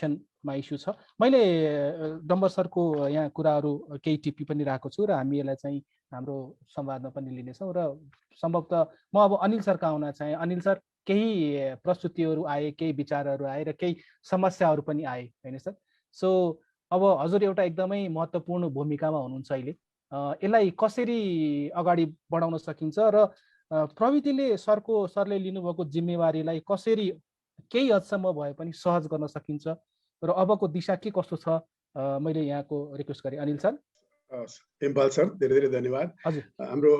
कम्युनिकेसनमा issue छ। मैले डम्बर सरको यहाँ कुराहरू केही टिप्पी पनि राखेको छु र हामी यसलाई चाहिँ हाम्रो संवादमा पनि लिनेछौँ र सम्भवतः म अब अनिल सरका आउन चाहे। अनिल सर, केही प्रस्तुतिहरू आए, केही विचारहरू आए र केही समस्याहरू पनि आए हैन सर। सो अब हजुर एउटा एकदमै महत्त्वपूर्ण भूमिकामा हुनुहुन्छ अहिले, यसलाई कसरी अगाडि बढाउन सकिन्छ र प्रविधिले सरले लिनुभएको जिम्मेवारीलाई कसरी केही हदसम्म भए पनि सहज गर्न सकिन्छ र अबको दिशा के कस्तो छ, मैले यहाँको रिक्वेस्ट गरेँ। अनिल सर। इम्पाल सर, धेरै धेरै धन्यवाद। हजुर। हाम्रो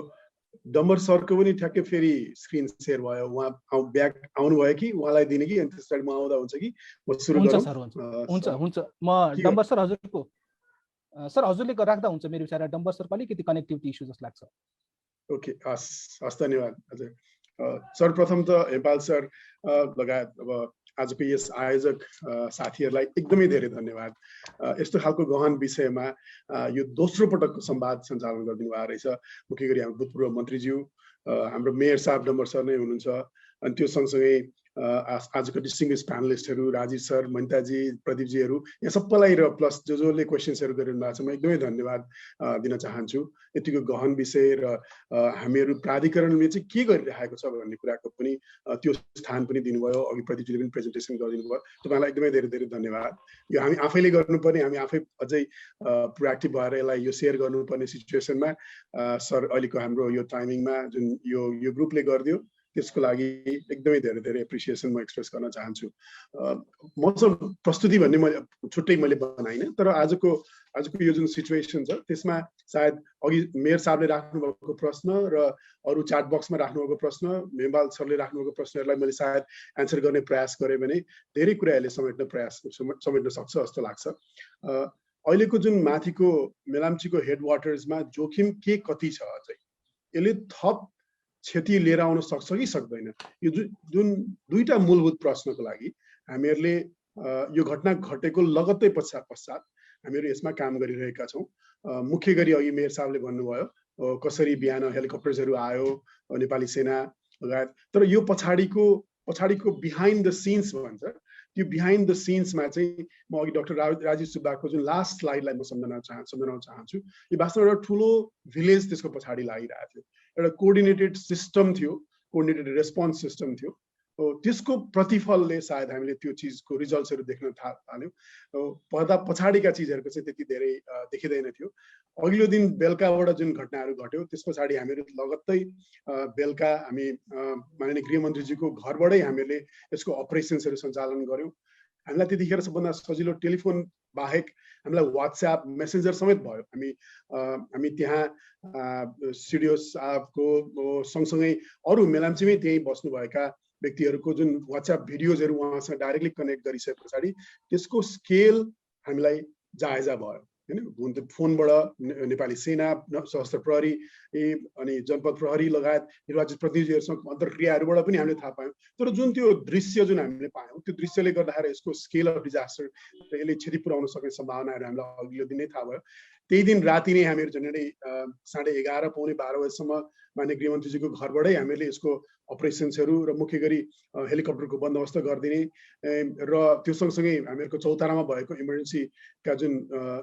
डम्बर सरको पनि ठ्याक्कै फेरि स्क्रिन सेयर भयो, उहाँ ब्याक आउनुभयो कि उहाँलाई दिने कि अनि त्यसपछि म आउँदा हुन्छ कि म सुरु गरौँ? हुन्छ हुन्छ, म डम्बर सर हजुरको सर हजुरले राख्दा हुन्छ मेरो विचारमा। डम्बर सरको अलिकति कनेक्टिभिटी इस्यु जस्तो लाग्छ। ओके, हस् धन्यवाद। हजुर सर्वप्रथम त हेपाल सर लगायत अब आजको यस आयोजक साथीहरूलाई एकदमै धेरै धन्यवाद। यस्तो खालको गहन विषयमा यो दोस्रो पटकको संवाद सञ्चालन गरिदिनु भएको रहेछ। मुख्य गरी हाम्रो भूतपूर्व मन्त्रीज्यू, हाम्रो मेयर साहब डम्बर सर नै हुनुहुन्छ, अनि त्यो सँगसँगै आजको डिस्टिङ्ग्विस प्यानलिस्टहरू राजीव सर, मनिताजी, प्रदीपजीहरू, यहाँ सबैलाई र प्लस जसले क्वेसन्सहरू गरिरहनु भएको छ, म एकदमै धन्यवाद दिन चाहन्छु। यतिको गहन विषय र हामीहरू प्राधिकरणले चाहिँ के गरिरहेको छ भन्ने कुराको पनि त्यो स्थान पनि दिनुभयो। अघि प्रदीपजीले पनि प्रेजेन्टेसन गरिदिनु भयो, तपाईँलाई एकदमै धेरै धेरै धन्यवाद। यो हामी आफैले गर्नुपर्ने, हामी आफै अझै प्रोएक्टिभ भएर यसलाई यो सेयर गर्नुपर्ने सिचुएसनमा सर अहिलेको हाम्रो यो टाइमिङमा जुन यो ग्रुपले गरिदियो त्यसको लागि एकदमै धेरै धेरै एप्रिसिएसन म एक्सप्रेस गर्न चाहन्छु। मसँग प्रस्तुति भन्ने मैले छुट्टै बनाइनँ, तर आजको यो जुन सिचुएसन छ त्यसमा सायद अघि मेयर साहबले राख्नुभएको प्रश्न र अरू च्याट बक्समा राख्नुभएको प्रश्न, मेम्बाल सरले राख्नुभएको प्रश्नहरूलाई मैले सायद एन्सर गर्ने प्रयास गरेँ भने धेरै कुरा यसले समेट्न सक्छ जस्तो लाग्छ। अहिलेको जुन माथिको मेलाम्चीको हेडवाटर्समा जोखिम के कति छ, अझै यसले थप क्षति लिएर आउन सक्छ कि सक्दैन, यो जुन दुईटा मूलभूत प्रश्नको लागि हामीहरूले यो घटना घटेको लगत्तै पश्चात हामीहरू यसमा काम गरिरहेका छौँ। मुख्य गरी अघि मेयर साहबले भन्नुभयो कसरी बिहान हेलिकप्टर्सहरू आयो, नेपाली सेना लगायत, तर यो पछाडिको बिहाइन्ड द सिन्स भन्छ, त्यो बिहाइन्ड द सिन्समा चाहिँ म अघि डाक्टर राजीव सुब्बाको जुन लास्ट स्लाइडलाई म सम्झाउन चाहन्छु। यो वास्तवमा एउटा ठुलो भिलेज त्यसको पछाडि लागिरहेको थियो, एउटा कोअर्डिनेटेड सिस्टम थियो, कोअर्डिनेटेड रेस्पोन्स सिस्टम थियो। त्यसको प्रतिफलले सायद हामीले त्यो चिजको रिजल्ट्सहरू देख्न थाल्यौँ। पर्दा पछाडिका चिजहरूको चाहिँ त्यति धेरै देखिँदैन थियो। अघिल्लो दिन बेलुकाबाट जुन घटनाहरू घट्यो त्यस पछाडि हामीहरू लगत्तै बेलुका हामी माननीय गृहमन्त्रीजीको घरबाटै हामीहरूले यसको अपरेसन्सहरू सञ्चालन गऱ्यौँ। हामीलाई त्यतिखेर सबभन्दा सजिलो टेलिफोन बाहेक हामीलाई वाट्सएप मेसेन्जर समेत भयो। हामी त्यहाँ स्टुडियो साहबको सँगसँगै अरू मेलाम्चीमै त्यहीँ बस्नुभएका व्यक्तिहरूको जुन वाट्सएप भिडियोजहरू उहाँसँग डाइरेक्टली कनेक्ट गरिसके पछाडि त्यसको स्केल हामीलाई जायजा भयो हैन। फोनबाट नेपाली सेना, सशस्त्र प्रहरी अनि जनपद प्रहरी लगायत निर्वाचित प्रतिनिधिहरूसँग अन्तर्क्रियाहरूबाट पनि हामीले थाहा पायौँ। तर जुन त्यो दृश्य जुन हामीले पायौँ त्यो दृश्यले गर्दाखेरि यसको स्केल अफ डिजास्टर र यसले क्षति पुर्याउन सक्ने सम्भावनाहरू हामीलाई अघिल्लो दिन नै थाहा भयो। त्यही दिन राति नै हामीहरू झन्डै 11:30 पौने 12 बजेसम्म माननीय गृहमन्त्रीजीको घरबाटै हामीले यसको अपरेसन्सहरू र मुख्य गरी हेलिकप्टरको बन्दोबस्त गरिदिने र त्यो सँगसँगै हामीहरूको चौतारामा भएको इमर्जेन्सीका जुन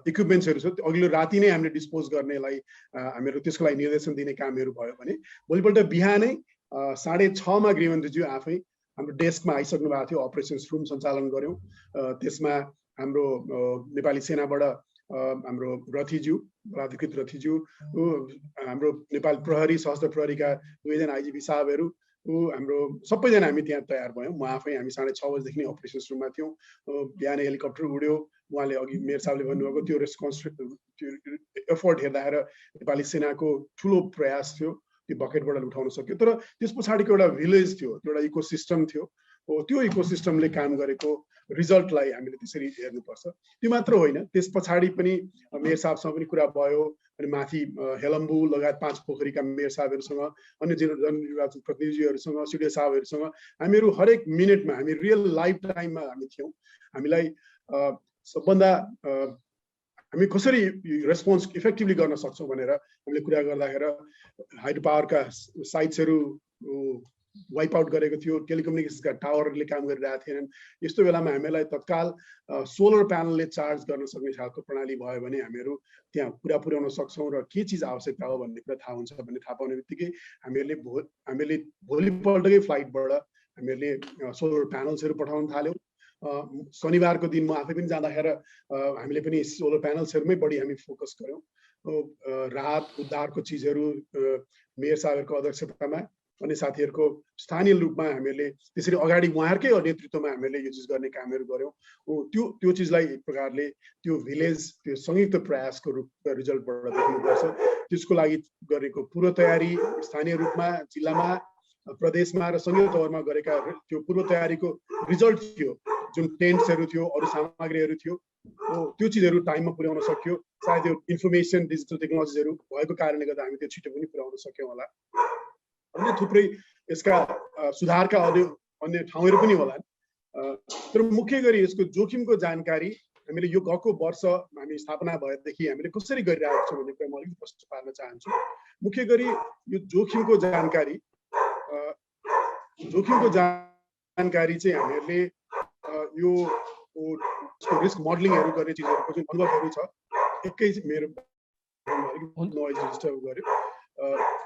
इक्विपमेन्ट्सहरू छ त्यो अघिल्लो राति नै हामीले डिस्पोज गर्नेलाई हामीहरू त्यसको लागि निर्देशन दिने कामहरू भयो भने भोलिपल्ट बिहानै 6:30 मा गृहमन्त्रीज्यू आफै हाम्रो डेस्कमा आइसक्नु भएको थियो। अपरेसन्स रुम सञ्चालन गऱ्यौँ। त्यसमा हाम्रो नेपाली सेनाबाट हाम्रो रथीज्यू, बलाधिकृत रथीज्यू, हाम्रो नेपाल प्रहरी, सशस्त्र प्रहरीका 2 जना आइजिपी साहबहरू, हाम्रो सबैजना हामी त्यहाँ तयार भयौँ। म आफै हामी 6:30 बजेदेखि नै अपरेसन्स रुममा थियौँ। बिहान हेलिकप्टर उड्यो। उहाँले अघि मेयर साहबले भन्नुभएको त्यो रेस्पोन्स त्यो एफोर्ट हेर्दाखेरि नेपाली सेनाको ठुलो प्रयास थियो, त्यो बकेटबाट उठाउन सक्यो। तर त्यस पछाडिको एउटा भिलेज थियो, एउटा इकोसिस्टम थियो। त्यो इकोसिस्टमले काम गरेको रिजल्टलाई हामीले त्यसरी हेर्नुपर्छ। त्यो मात्र होइन, त्यस पछाडि पनि मेयर साहबसँग पनि कुरा भयो अनि माथि हेलम्बु लगायत 5 पोखरीका मेयर साहबहरूसँग, अन्य जननिर्वाचित प्रतिनिधिहरूसँग, सिडिओ साहबहरूसँग हामीहरू हरेक मिनटमा हामी रियल लाइभ टाइममा हामी थियौँ। हामीलाई सबभन्दा हामी कसरी रेस्पोन्स इफेक्टिभली गर्न सक्छौँ भनेर हामीले कुरा गर्दाखेरि हाइड्रो पावरका साइट्सहरू वाइप आउट गरेको थियो, टेलिकम्युनिकेसनका टावरले काम गरिरहेका थिएनन्। यस्तो बेलामा हामीलाई तत्काल सोलर प्यानलले चार्ज गर्न सक्ने खालको प्रणाली भयो भने हामीहरू त्यहाँ पुरा पुर्याउन सक्छौँ र के चिज आवश्यकता हो भन्ने कुरा थाहा हुन्छ भन्ने थाहा पाउने बित्तिकै हामीले भोलिपल्टकै फ्लाइटबाट हामीहरूले सोलर प्यानल्सहरू पठाउन थाल्यौँ। शनिबारको दिन म आफै पनि जाँदाखेरि हामीले पनि सोलर प्यानल्सहरूमै बढी हामी फोकस गऱ्यौँ। राहत उद्धारको चिजहरू मेयर साहबहरूको अध्यक्षतामा अनि साथीहरूको स्थानीय रूपमा हामीहरूले त्यसरी अगाडि उहाँहरूकै नेतृत्वमा हामीहरूले यो चिज गर्ने कामहरू गऱ्यौँ। त्यो चिजलाई एक प्रकारले त्यो भिलेज त्यो संयुक्त प्रयासको रूपमा रिजल्टबाट देख्नुपर्छ। त्यसको लागि गरेको पूर्व तयारी स्थानीय रूपमा जिल्लामा प्रदेशमा र संघीय तवरमा गरेका त्यो पूर्व तयारीको रिजल्ट थियो। जुन टेन्ट्सहरू थियो, अरू सामग्रीहरू थियो, त्यो चिजहरू टाइममा पुर्याउन सक्यो। सायद यो इन्फर्मेसन डिजिटल टेक्नोलोजीहरू भएको कारणले गर्दा हामी त्यो छिटो पनि पुर्याउन सक्यौँ होला। अन्य थुप्रै यसका सुधारका अन्य ठाउँहरू पनि होला। तर मुख्य गरी यसको जोखिमको जानकारी हामीले यो गएको वर्ष हामी स्थापना भएदेखि हामीले कसरी गरिरहेको छौँ भन्ने कुरा म अलिकति प्रश्न पार्न चाहन्छु। मुख्य गरी यो जोखिमको जानकारी चाहिँ हामीहरूले यो रिस्क मोडलिङहरू गर्ने चिजहरूको जुन अनुभवहरू छ, एकै मेरो नोइज डिस्टर्ब गर्यो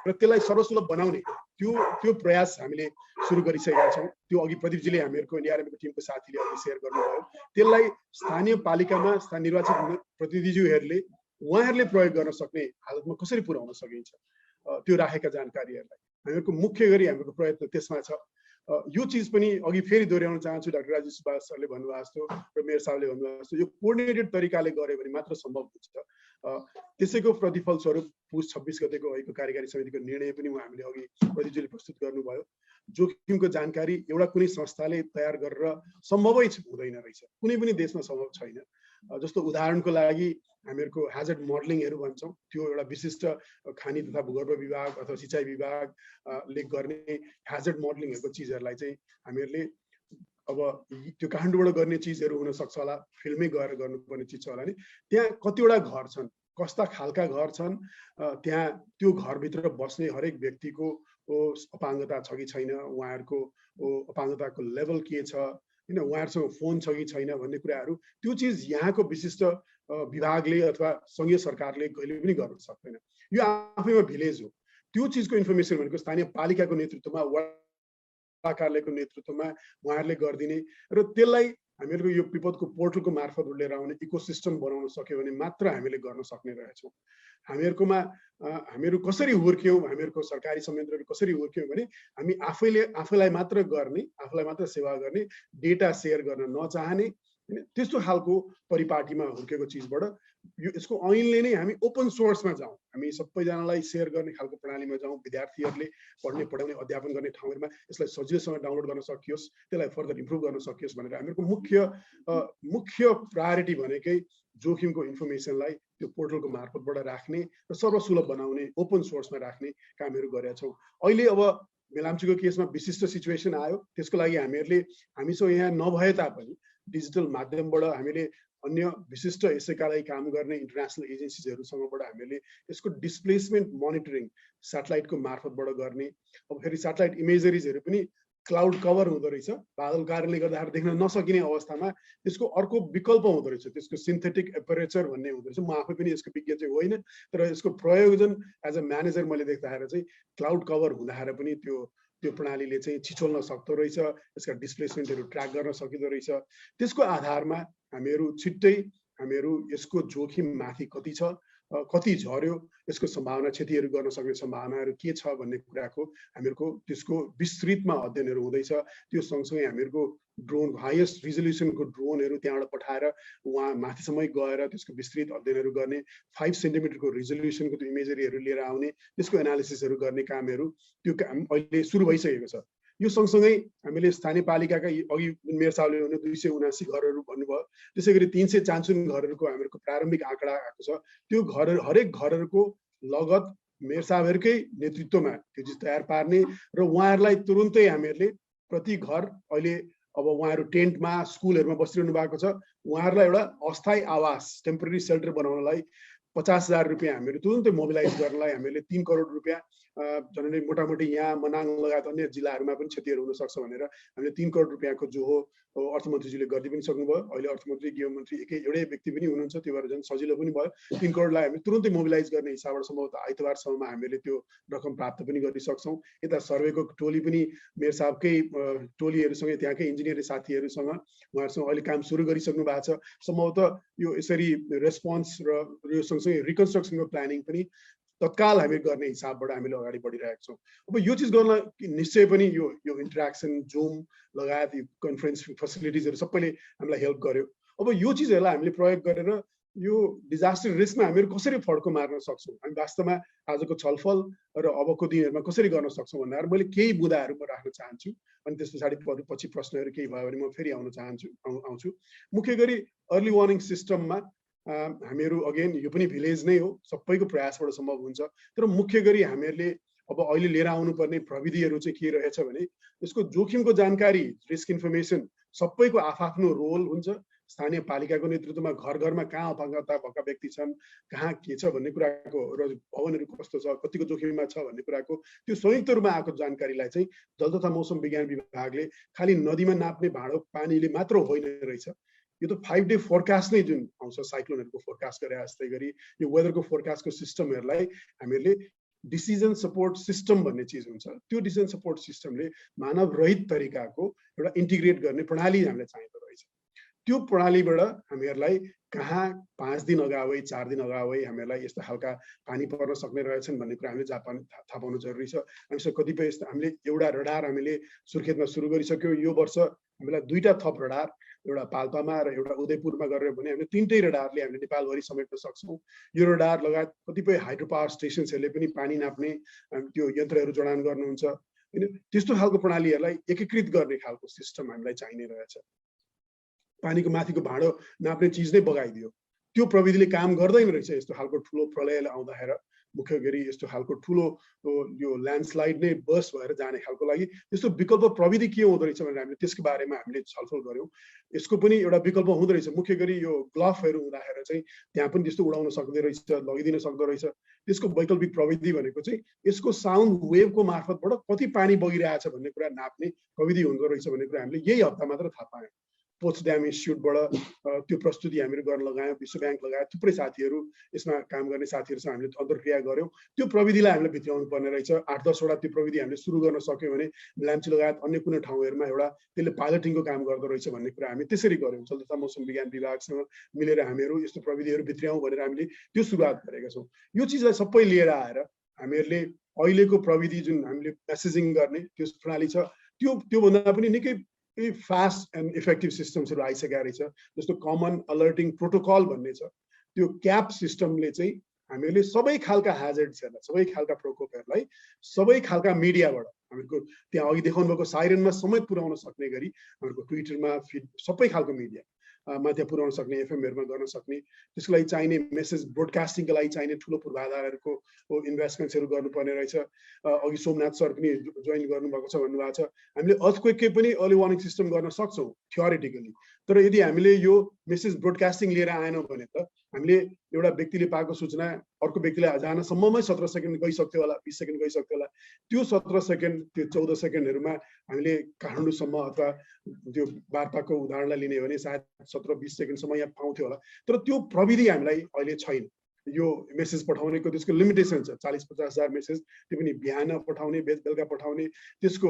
र त्यसलाई सर्वसुलभ बनाउने त्यो प्रयास हामीले सुरु गरिसकेका छौँ। त्यो अघि प्रदीपजीले हामीहरूको एनडीआरएमको टिमको साथीले अघि सेयर गर्नुभयो। त्यसलाई स्थानीय पालिकामा निर्वाचित प्रतिनिधिज्यूहरूले उहाँहरूले प्रयोग गर्न सक्ने हालतमा कसरी पुर्याउन सकिन्छ त्यो राखेका जानकारीहरूलाई हामीहरूको मुख्य गरी हाम्रो प्रयत्न त्यसमा छ। यो चिज पनि अघि फेरि दोहोऱ्याउन चाहन्छु, डाक्टर राजेश सुभाष सरले भन्नुभएको जस्तो र मेयर साहबले भन्नुभएको जस्तो यो कोअर्डिनेटेड तरिकाले गऱ्यो भने मात्र सम्भव हुन्छ। त्यसैको प्रतिफल स्वरूप पुस 26 गतेको अहिलेको कार्यकारी समितिको निर्णय पनि हामीले अघि प्रदीपजीले प्रस्तुत गर्नुभयो। जोखिमको जानकारी एउटा कुनै संस्थाले तयार गरेर सम्भवै हुँदैन रहेछ, कुनै पनि देशमा सम्भव छैन। जस्तो उदाहरणको लागि हामीहरूको ह्याजर्ड मोडलिङहरू भन्छौँ, त्यो एउटा विशिष्ट खानी तथा भूगर्भ विभाग अथवा सिँचाइ विभागले गर्ने ह्याजर्ड मोडलिङहरूको चिजहरूलाई चाहिँ हामीहरूले अब त्यो काठमाडौँबाट गर्ने चिजहरू हुनसक्छ होला, फिल्डमै गएर गर्नुपर्ने चिज छ होला नि। त्यहाँ कतिवटा घर छन्, कस्ता खालका घर छन्, त्यहाँ त्यो घरभित्र बस्ने हरेक व्यक्तिको अपाङ्गता छ कि छैन, उहाँहरूको अपाङ्गताको लेभल के छ, होइन, उहाँहरूसँग फोन छ कि छैन भन्ने कुराहरू, त्यो चिज यहाँको विशिष्ट विभागले अथवा सङ्घीय सरकारले कहिले पनि गर्न सक्दैन। यो आफैमा भिलेज हो। त्यो चिजको इन्फर्मेसन भनेको स्थानीय पालिकाको नेतृत्वमा, वडा कार्यालयको नेतृत्वमा उहाँहरूले गरिदिने र त्यसलाई हामीहरूको यो विपदको पोर्टलको मार्फत लिएर आउने इकोसिस्टम बनाउन सक्यो भने मात्र हामीले गर्न सक्ने रहेछौँ। हामीहरू कसरी हुर्क्यौँ, हामीहरूको सरकारी संयन्त्रहरू कसरी हुर्क्यौँ भने हामी आफैलाई मात्र गर्ने, आफूलाई मात्र सेवा गर्ने, डेटा सेयर गर्न नचाहने, त्यस्तो खालको परिपाटीमा हुर्केको चिजबाट यसको ऐनले नै हामी ओपन सोर्समा जाउँ, हामी सबैजनालाई सेयर गर्ने खालको प्रणालीमा जाउँ, विद्यार्थीहरूले पढ्ने पढाउने अध्यापन गर्ने ठाउँहरूमा यसलाई सजिलोसँग डाउनलोड गर्न सकियोस्, त्यसलाई फर्दर इम्प्रुभ गर्न सकियोस् भनेर हामीहरूको मुख्य प्रायोरिटी भनेकै जोखिमको इन्फर्मेसनलाई त्यो पोर्टलको मार्फतबाट राख्ने र सर्वसुलभ बनाउने, ओपन सोर्समा राख्ने कामहरू गरेका छौँ। अहिले अब मेलाम्चीको केसमा विशिष्ट सिचुएसन आयो, त्यसको लागि हामीसँग यहाँ नभए तापनि डिजिटल माध्यमबाट हामीले अन्य विशिष्ट यसैका लागि काम गर्ने इन्टरनेसनल एजेन्सिजहरूसँगबाट हामीले यसको डिस्प्लेसमेन्ट मोनिटरिङ स्याटेलाइटको मार्फतबाट गर्ने। अब फेरि स्याटेलाइट इमेजरिजहरू पनि क्लाउड कभर हुँदो रहेछ, बादल कारणले गर्दाखेरि देख्न नसकिने अवस्थामा त्यसको अर्को विकल्प हुँदो रहेछ, त्यसको सिन्थेटिक एपरेचर भन्ने हुँदो रहेछ। म आफै पनि यसको विज्ञ चाहिँ होइन, तर यसको प्रयोजन एज अ म्यानेजर मैले देख्दाखेरि चाहिँ क्लाउड कभर हुँदाखेरि पनि त्यो प्रणालीले चाहिँ छिचोल्न सक्दो रहेछ, यसका डिस्प्लेसमेन्टहरू ट्र्याक गर्न सकिँदो रहेछ। त्यसको आधारमा हामीहरू छिट्टै यसको जोखिम माथि कति छ, कति झर्यो, यसको सम्भावना क्षतिहरू गर्न सक्ने सम्भावनाहरू के छ भन्ने कुराको हामीहरूको त्यसको विस्तृतमा अध्ययनहरू हुँदैछ। त्यो सँगसँगै हामीहरूको ड्रोन हाइएस्ट रिजोल्युसनको ड्रोनहरू त्यहाँबाट पठाएर उहाँ माथिसम्म गएर त्यसको विस्तृत अध्ययनहरू गर्ने, 5 सेन्टिमिटरको रिजोल्युसनको त्यो इमेजरीहरू लिएर आउने, त्यसको एनालिसिसहरू गर्ने कामहरू त्यो काम अहिले सुरु भइसकेको छ। यो सँगसँगै हामीले स्थानीय पालिकाका अघि मेयर साहबले भने 279 घरहरू भन्नुभयो, त्यसै गरी 300 घरहरूको हामीहरूको प्रारम्भिक आँकडा आएको छ। त्यो हरेक घरहरूको लगत मेयर साहबहरूकै नेतृत्वमा त्यो चिज तयार पार्ने र उहाँहरूलाई तुरुन्तै हामीहरूले प्रति घर अहिले अब उहाँहरू टेन्टमा स्कुलहरूमा बसिरहनु भएको छ, उहाँहरूलाई एउटा अस्थायी आवास टेम्पररी सेल्टर बनाउनलाई 50,000 रुपियाँ हामीहरू तुरुन्तै मोबिलाइज गर्नलाई हामीले 3 करोड रुपियाँ झन्डै मोटामोटी यहाँ मनाङ लगायत अन्य जिल्लाहरूमा पनि क्षतिहरू हुन सक्छ भनेर हामीले 3 करोड रुपियाँको जो हो अर्थमन्त्रीजीले गर्दै पनि सक्नुभयो। अहिले अर्थमन्त्री गृहमन्त्री एउटै व्यक्ति पनि हुनुहुन्छ, त्यो भएर झन् सजिलो पनि भयो। 3 करोडलाई हामी तुरुन्तै मोबिलाइज गर्ने हिसाबबाट सम्भवतः आइतबारसम्ममा हामीले त्यो रकम प्राप्त पनि गर्न सक्छौँ। यता सर्वेको टोली पनि मेयर साहबकै टोलीहरूसँग त्यहाँकै इन्जिनियर साथीहरूसँग उहाँहरूसँग अहिले काम सुरु गरिसक्नु भएको छ। सम्भवतः यो यसरी रेस्पोन्स र यो सँगसँगै रिकन्स्ट्रक्सनको प्लानिङ पनि तत्काल हामी गर्ने हिसाबबाट हामीले अगाडि बढिरहेका छौँ। अब यो चिज गर्न निश्चय पनि यो इन्टरेक्सन जुम लगायत कन्फरेन्स फेसिलिटिजहरू सबैले हामीलाई हेल्प गर्यो। अब यो चिजहरूलाई हामीले प्रयोग गरेर यो डिजास्टर रिस्कमा हामीहरू कसरी फड्को मार्न सक्छौँ, हामी वास्तवमा आजको छलफल र अबको दिनहरूमा कसरी गर्न सक्छौँ भनेर मैले केही बुँदाहरू म राख्न चाहन्छु। अनि त्यस पछाडि पछि प्रश्नहरू केही भयो भने म फेरि आउँछु। मुख्य गरी अर्ली वार्निङ सिस्टममा हामीहरू अगेन यो पनि भिलेज नै हो, सबैको प्रयासबाट सम्भव हुन्छ। तर मुख्य गरी हामीहरूले अब अहिले लिएर आउनुपर्ने प्रविधिहरू चाहिँ के रहेछ भने यसको जोखिमको जानकारी, रिस्क इन्फर्मेसन सबैको आफ्नो रोल हुन्छ। स्थानीय पालिकाको नेतृत्वमा घर घरमा कहाँ अपाङ्गता भएका व्यक्ति छन्, कहाँ के छ भन्ने कुराको र भवनहरू कस्तो छ, कतिको जोखिममा छ भन्ने कुराको त्यो संयुक्त रूपमा आएको जानकारीलाई चाहिँ जल तथा मौसम विज्ञान विभागले खालि नदीमा नाप्ने भाँडो पानीले मात्र होइन रहेछ। यो त 5 डे फोरकास्ट नै जुन आउँछ साइक्लोनहरूको फोरकास्ट गरे जस्तै गरी यो वेदरको फोरकास्टको सिस्टमहरूलाई हामीहरूले डिसिजन सपोर्ट सिस्टम भन्ने चिज हुन्छ। त्यो डिसिजन सपोर्ट सिस्टमले मानव रहित तरिकाको एउटा इन्टिग्रेट गर्ने प्रणाली हामीलाई चाहिँदो रहेछ। त्यो प्रणालीबाट हामीहरूलाई कहाँ 5 दिन अगावै 4 दिन अगावै हामीहरूलाई यस्तो खालका पानी पर्न सक्ने रहेछन् भन्ने कुरा हामीले थाहा पाउनु जरुरी छ। हामीसँग कतिपय यस्तो हामीले एउटा रडार हामीले सुर्खेतमा सुरु गरिसक्यो। यो वर्ष हामीलाई 2टा थप रडार, एउटा पाल्पामा र एउटा उदयपुरमा गरेर भने हामीले 3टै रडारले हामीले नेपालभरि समेट्न सक्छौँ। यो रडार लगायत कतिपय हाइड्रो पावर स्टेसन्सहरूले पनि पानी नाप्ने त्यो यन्त्रहरू जडान गर्नुहुन्छ। हैन, त्यस्तो खालको प्रणालीहरूलाई एकीकृत गर्ने खालको सिस्टम हामीलाई चाहिने रहेछ। पानीको माथिको भाँडो नाप्ने चिज नै बगाइदियो, त्यो प्रविधिले काम गर्दैन रहेछ। यस्तो खालको ठुलो प्रलय आउँदाखेरि मुख्य गरी यस्तो खालको ठुलो यो ल्यान्डस्लाइड नै बस भएर जाने खालको लागि त्यस्तो विकल्प प्रविधि के हुँदो रहेछ भनेर हामीले त्यसको बारेमा हामीले छलफल गर्यौँ। यसको पनि एउटा विकल्प हुँदो रहेछ। मुख्य गरी यो ग्लफहरू हुँदाखेरि चाहिँ त्यहाँ पनि त्यस्तो उडाउन सक्दो रहेछ, लगिदिन सक्दो रहेछ। त्यसको वैकल्पिक प्रविधि भनेको चाहिँ यसको साउन्ड वेभको मार्फतबाट कति पानी बगिरहेछ भन्ने कुरा नाप्ने प्रविधि हुँदो रहेछ भन्ने कुरा हामीले यही हप्ता मात्र थाहा पायौँ। पोट्सड्याम इन्स्टिट्युटबाट त्यो प्रस्तुति हामीले गर्न लगायौँ। विश्व ब्याङ्क लगायत थुप्रै साथीहरू, यसमा काम गर्ने साथीहरूसँग हामीले अन्तर्क्रिया गऱ्यौँ। त्यो प्रविधिलाई हामीले भित्राउनु पर्ने रहेछ। 8-10 वटा त्यो प्रविधि हामीले सुरु गर्न सक्यौँ भने लाम्ची लगायत अन्य कुनै ठाउँहरूमा एउटा त्यसले पाइलटिङको काम गर्दो रहेछ भन्ने कुरा हामी त्यसरी गऱ्यौँ। जल तथा मौसम विज्ञान विभागसँग मिलेर हामीहरू यस्तो प्रविधिहरू भित्राउँ भनेर हामीले त्यो सुरुवात गरेका छौँ। यो चिजलाई सबै लिएर आएर हामीहरूले अहिलेको प्रविधि जुन हामीले मेसेजिङ गर्ने त्यो प्रणाली छ, त्योभन्दा पनि निकै फास्ट एन्ड इफेक्टिभ सिस्टम्सहरू आइसकेका रहेछ। जस्तो कमन अलर्टिङ प्रोटोकल भन्ने छ, त्यो क्याप सिस्टमले चाहिँ हामीहरूले सबै खालका ह्याजर्ड्सहरूलाई, सबै खालका प्रकोपहरूलाई सबै खालका मिडियाबाट हामीहरूको त्यहाँ अघि देखाउनु भएको साइरनमा समेत पुर्याउन सक्ने गरी हामीहरूको ट्विटरमा फिड सबै खालको मिडिया मा त्यहाँ पुर्याउन सक्ने, एफएमहरूमा गर्न सक्ने, त्यसको लागि चाहिने मेसेज ब्रोडकास्टिङको लागि चाहिने ठुलो पूर्वाधारहरूको इन्भेस्टमेन्ट्सहरू गर्नुपर्ने रहेछ। अघि सोमनाथ सर पनि जोइन गर्नुभएको छ भन्नुभएको छ। हामीले अर्थक्वेककै पनि अर्ली वार्निङ सिस्टम गर्न सक्छौँ थियोरिटिकली, तर यदि हामीले यो मेसेज ब्रोडकास्टिङ लिएर आएनौँ भने त हामीले एउटा व्यक्तिले पाएको सूचना अर्को व्यक्तिलाई जानसम्ममै 17 सेकेन्ड गइसक्थ्यो होला, 20 सेकेन्ड गइसक्थ्यो होला। त्यो 17 सेकेन्ड, त्यो 14 सेकेन्डहरूमा हामीले काठमाडौँसम्म अथवा त्यो वार्ताको उदाहरणलाई लिने भने सायद 17-20 सेकेन्डसम्म यहाँ पाउँथ्यो होला। तर त्यो प्रविधि हामीलाई अहिले छैन। यो मेसेज पठाउनेको त्यसको लिमिटेसन छ। 40-50 हजार मेसेज, त्यो पनि बिहान पठाउने, बेलुका पठाउने, त्यसको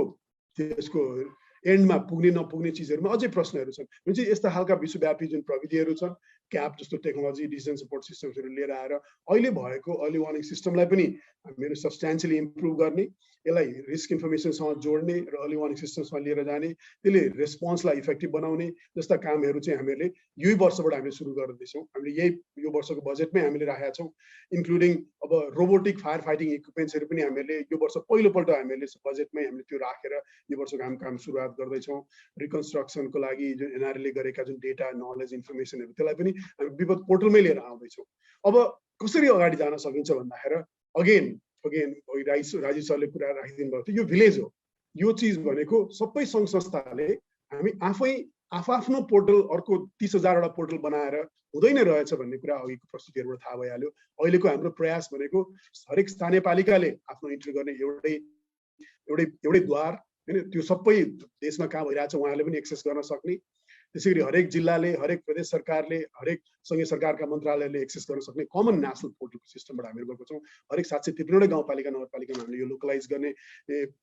एन्डमा पुग्ने नपुग्ने चिजहरूमा अझै प्रश्नहरू छन्। भने चाहिँ यस्ता खालका विश्वव्यापी जुन प्रविधिहरू छन्, क्याप जस्तो टेक्नोलोजी, डिसिजन सपोर्ट सिस्टम्सहरू लिएर आएर अहिले भएको अर्ली वार्निङ सिस्टमलाई पनि हामीहरू सब्सटेन्सियली इम्प्रुभ गर्ने, यसलाई रिस्क इन्फर्मेसनसँग जोड्ने र अर्ली वार्निङ सिस्टमसँग लिएर जाने, त्यसले रेस्पोन्सलाई इफेक्टिभ बनाउने जस्ता कामहरू चाहिँ हामीहरूले यही वर्षबाट हामीले सुरु गर्दैछौँ। हामीले यो वर्षको बजेटमै हामीले राखेका छौँ। इन्क्लुडिङ अब रोबोटिक फायर फाइटिङ इक्विपमेन्ट्सहरू पनि हामीले यो वर्ष पहिलोपल्ट हामीले बजेटमै हामीले त्यो राखेर यो वर्षको काम सुरुवात गर्दैछौँ। रिकन्स्ट्रक्सनको लागि जुन एनआरएलले गरेका जुन डेटा, नलेज, इन्फर्मेसनहरू त्यसलाई पनि हामी विपद पोर्टलमै लिएर आउँदैछौँ। अब कसरी अगाडि जान सकिन्छ भन्दाखेरि अगेन राजीव सरले कुरा राखिदिनु भएको थियो, यो भिलेज हो। यो चिज भनेको सबै सङ्घ संस्थाले हामी आफै आफ्नो पोर्टल अर्को 30,000 वटा पोर्टल बनाएर हुँदै नै रहेछ भन्ने कुरा अघिको प्रस्तुतिहरुबाट थाहा भइहाल्यो। अहिलेको हाम्रो प्रयास भनेको हरेक स्थानीय पालिकाले आफ्नो इन्ट्री गर्ने एउटै द्वार हैन, त्यो सबै देशमा कहाँ भइरहेछ उहाँले पनि एक्सेस गर्न सक्ने, त्यसैगरी हरेक जिल्लाले, हरेक प्रदेश सरकारले, हरेक संघीय सरकारका मन्त्रालयले एक्सेस गर्न सक्ने कमन नेसनल पोर्टलको सिस्टमबाट हामीहरू गएको छौँ। हरेक 753 गाउँपालिका नगरपालिकामा हामीले यो लोकलाइज गर्ने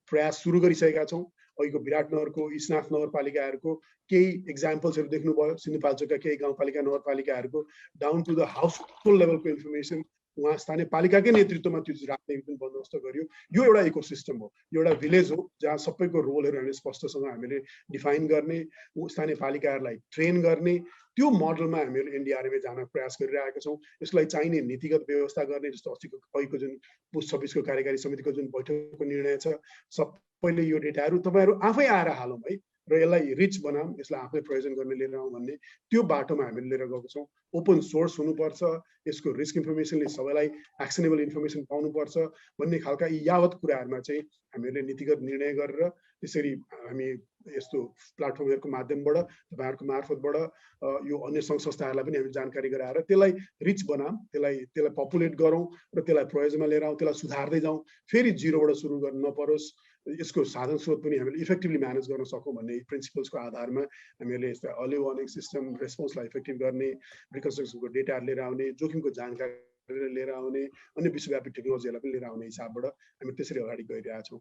प्रयास सुरु गरिसकेका छौँ। अहिलेको विराटनगरको, इस्नाथ नगरपालिकाहरूको केही एक्जाम्पल्सहरू देख्नुभयो, सिन्धुपाल्चोकका केही गाउँपालिका नगरपालिकाहरूको डाउन टु द हाउसहोल्ड लेभलको इन्फर्मेसन उहाँ स्थानीय पालिकाकै नेतृत्वमा त्यो राख्ने जुन बन्दोबस्त गरियो, यो एउटा इकोसिस्टम हो, यो एउटा भिलेज हो जहाँ सबैको रोलहरू हामीले स्पष्टसँग हामीले डिफाइन गर्ने, स्थानीय पालिकाहरूलाई ट्रेन गर्ने, त्यो मोडलमा हामीहरूले एनडीआरएममा जान प्रयास गरिरहेका छौँ। यसलाई चाहिने नीतिगत व्यवस्था गर्ने, जस्तो अस्तिको अहिलेको जुन पुस 26को कार्यकारी समितिको जुन बैठकको निर्णय छ, सबैले यो डेटाहरू तपाईँहरू आफै आएर हालौँ है र यसलाई रिच बनाऊँ, यसलाई आफै प्रयोजन गर्ने लिएर आउँ भन्ने त्यो बाटोमा हामीले लिएर गएको छौँ। ओपन सोर्स हुनुपर्छ, यसको रिस्क इन्फर्मेसनले सबैलाई एक्सनेबल इन्फर्मेसन पाउनुपर्छ भन्ने खालका यी यावत कुराहरूमा चाहिँ हामीहरूले नीतिगत निर्णय गरेर त्यसरी हामी यस्तो प्लेटफर्महरूको माध्यमबाट तपाईँहरूको मार्फतबाट यो अन्य सङ्घ संस्थाहरूलाई पनि हामी जानकारी गराएर त्यसलाई रिच बनाऊँ, त्यसलाई पपुलेट गरौँ र त्यसलाई प्रयोजनमा लिएर आउँ, त्यसलाई सुधार्दै जाउँ, फेरि जिरोबाट सुरु गर्नु नपरोस्, यसको साधन स्रोत पनि हामीले इफेक्टिभली म्यानेज गर्न सकौँ भन्ने प्रिन्सिपल्सको आधारमा हामीहरूले यस्तो अर्ली वार्निङ सिस्टम, रेस्पोन्सलाई इफेक्टिभ गर्ने, रिकन्स्ट्रक्सनको डेटाहरू लिएर आउने, जोखिमको जानकारी लिएर आउने, अन्य विश्वव्यापी टेक्नोलोजीहरूलाई पनि लिएर आउने हिसाबबाट हामी त्यसरी अगाडि गइरहेका छौँ।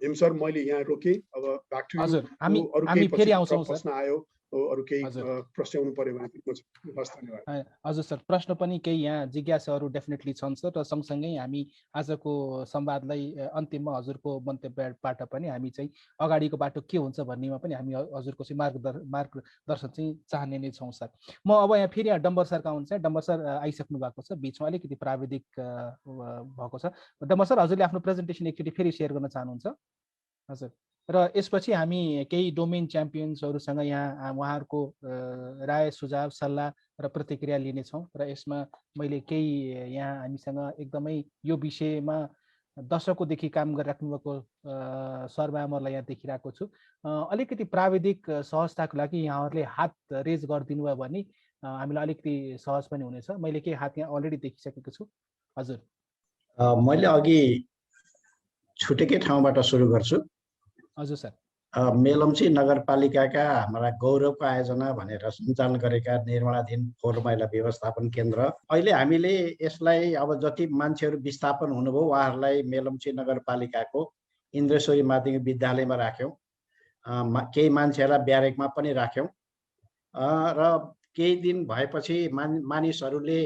एम सर, मैले यहाँ रोकेँ, अब ब्याक टु यु। अरू केही प्रश्न आयो, अरू केही प्रश्न पर्यो भने हस्, धन्यवाद। हजुर सर, प्रश्न पनि केही यहाँ जिज्ञासाहरू डेफिनेटली छन् सर, र सँगसँगै हामी आजको संवादलाई अन्तिममा हजुरको मन्तव्यबाट पनि हामी चाहिँ अगाडिको बाटो के हुन्छ भन्नेमा पनि हामी हजुरको चाहिँ मार्गदर्शन चाहिँ चाहने नै छौँ सर। म अब यहाँ फेरि यहाँ डम्बर सरका हुन्छ, डम्बर सर आइसक्नु भएको छ, बिचमा अलिकति प्राविधिक भएको छ। डम्बर सर, हजुरले आफ्नो प्रेजेन्टेसन एकचोटि फेरि सेयर गर्न चाहनुहुन्छ? हजुर, र यसपछि हामी केही डोमेन च्याम्पियन्सहरूसँग यहाँ उहाँहरूको राय, सुझाव, सल्लाह र प्रतिक्रिया लिनेछौँ। र यसमा मैले केही यहाँ हामीसँग एकदमै यो विषयमा दशकौँदेखि काम गरिराख्नु भएको सर्वआमरलाई यहाँ देखिरहेको छु। अलिकति प्राविधिक सहजताको लागि यहाँहरूले हात रेज गरिदिनु भयो भने हामीलाई अलिकति सहज पनि हुनेछ। मैले केही हात यहाँ अलरेडी देखिसकेको छु। हजुर, मैले अघि छुटेकै ठाउँबाट सुरु गर्छु। हजुर सर। मेलम्ची नगरपालिकाका हाम्रा गौरवको आयोजना भनेर सञ्चालन गरेका निर्माणाधीन फोहोर मैला व्यवस्थापन केन्द्र, अहिले हामीले यसलाई अब जति मान्छेहरू विस्थापन हुनुभयो उहाँहरूलाई मेलम्ची नगरपालिकाको इन्द्रेश्वरी माध्यमिक विद्यालयमा राख्यौँ, केही मान्छेहरूलाई ब्यारेकमा पनि राख्यौँ, र केही दिन भएपछि मानिसहरूले